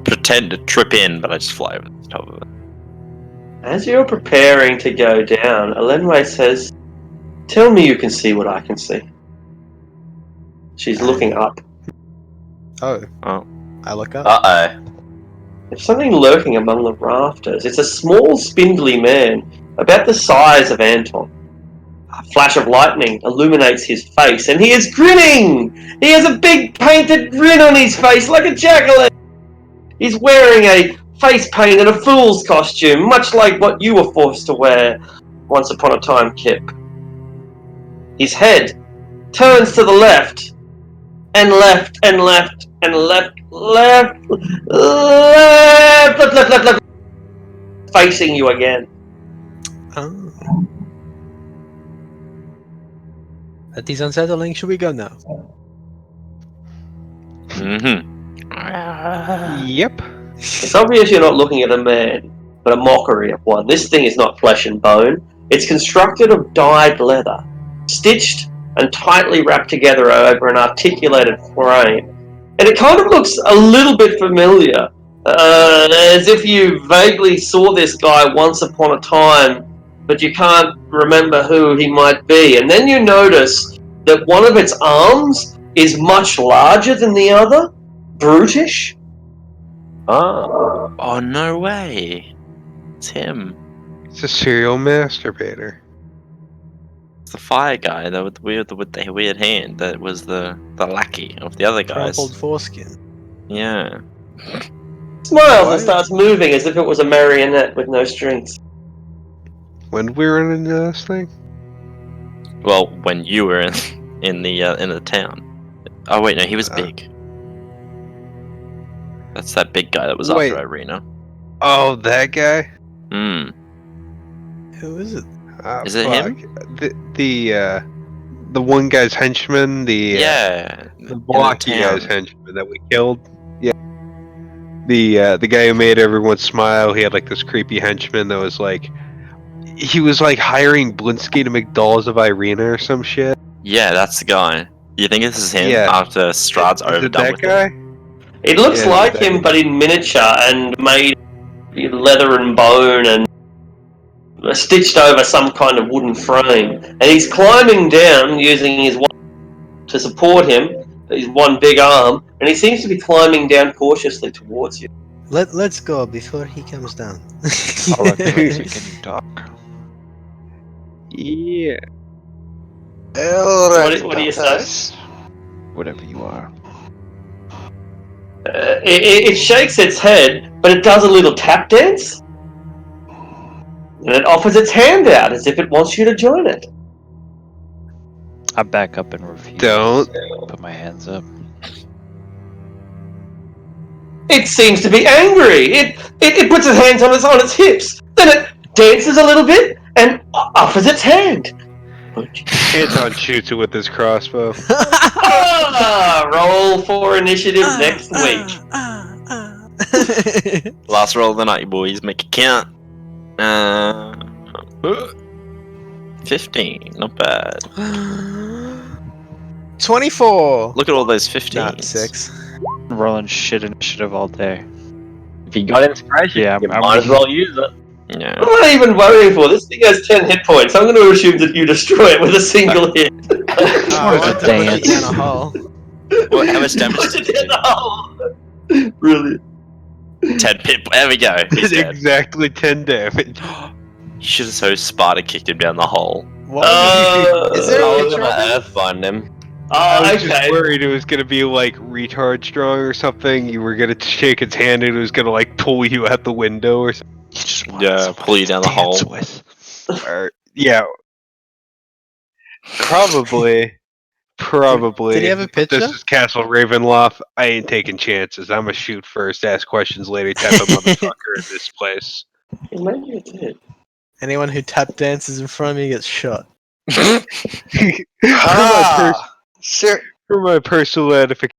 pretend to trip in, but I just fly over the top of it. As you're preparing to go down, Elenway says, "Tell me you can see what I can see." She's looking up. Oh. Oh. I look up. Uh-oh. There's something lurking among the rafters. It's a small, spindly man, about the size of Anton. A flash of lightning illuminates his face, and he is grinning! He has a big painted grin on his face, like a jack-o'-lantern! He's wearing a face paint and a fool's costume, much like what you were forced to wear once upon a time, Kip. His head turns to the left, and left, and left, and left, facing you again. Oh. That is unsettling. Should we go now? Mm-hmm. Yep. It's obvious you're not looking at a man, but a mockery of one. This thing is not flesh and bone. It's constructed of dyed leather, stitched and tightly wrapped together over an articulated frame. And it kind of looks a little bit familiar, as if you vaguely saw this guy once upon a time, but you can't remember who he might be. And then you notice that one of its arms is much larger than the other, brutish. Oh. Oh, no way. It's him. It's a serial masturbator. It's the fire guy, though, with the weird hand. That was the lackey of the other guys. Crumpled foreskin. Yeah. Smiles and starts moving as if it was a marionette with no strings. When did we run into this thing? Well, when you were in the town. Oh wait, no, he was big. That's that big guy that was Wait. after Irina. Oh, that guy? Hmm. Who is it? Is it him? The one guy's henchman, the blocky guy's town. henchman that we killed. Yeah. The guy who made everyone smile. He had like this creepy henchman that was like, he was like hiring Blinsky to make dolls of Irina or some shit. Yeah, that's the guy. You think this is him Yeah. after Strahd's Is it overdone that with guy? it? It looks Yeah, like that him, guy. but in miniature and made leather and bone and stitched over some kind of wooden frame. And he's climbing down using his one to support him, his one big arm, and he seems to be climbing down cautiously towards you. Let's go before he comes down. Alright, can you talk? Yeah. Alright, What do you say? Whatever you are. It shakes its head, but it does a little tap dance. And it offers its hand out as if it wants you to join it. I back up and refuse. Don't. Put my hands up. It seems to be angry. It puts its hands on its hips. Then it dances a little bit and offers its hand. Anton shoots it with his crossbow. Roll for initiative next week. Last roll of the night, boys. Make it count. 15. Not bad. 24. Look at all those 15s. Not 6. Rolling shit initiative all day. If you got inspiration, Yeah, you I'm- might as well use it. Yeah. I'm not even worrying for this thing has 10 hit points. I'm going to assume that you destroy it with a single hit. I want to push it down a hole. What, how much damage Push did it it in the hole. Brilliant. do? 10 pit. There we go. He's dead. Exactly 10 damage. You should have so Sparta kicked him down the hole. What? Is I there a was picture gonna of him? earthbind him. I was Okay. just worried it was gonna be like retard strong or something. You were gonna shake its hand and it was gonna like pull you out the window or something. You just want Yeah, someone pull you to down the dance hole. with. Or, yeah. Probably. Did he have a picture? This is Castle Ravenloft. I ain't taking chances. I'm a shoot first, ask questions later type of motherfucker in this place. Maybe it did. Anyone who tap dances in front of me gets shot. Ah, sir. For my personal edification.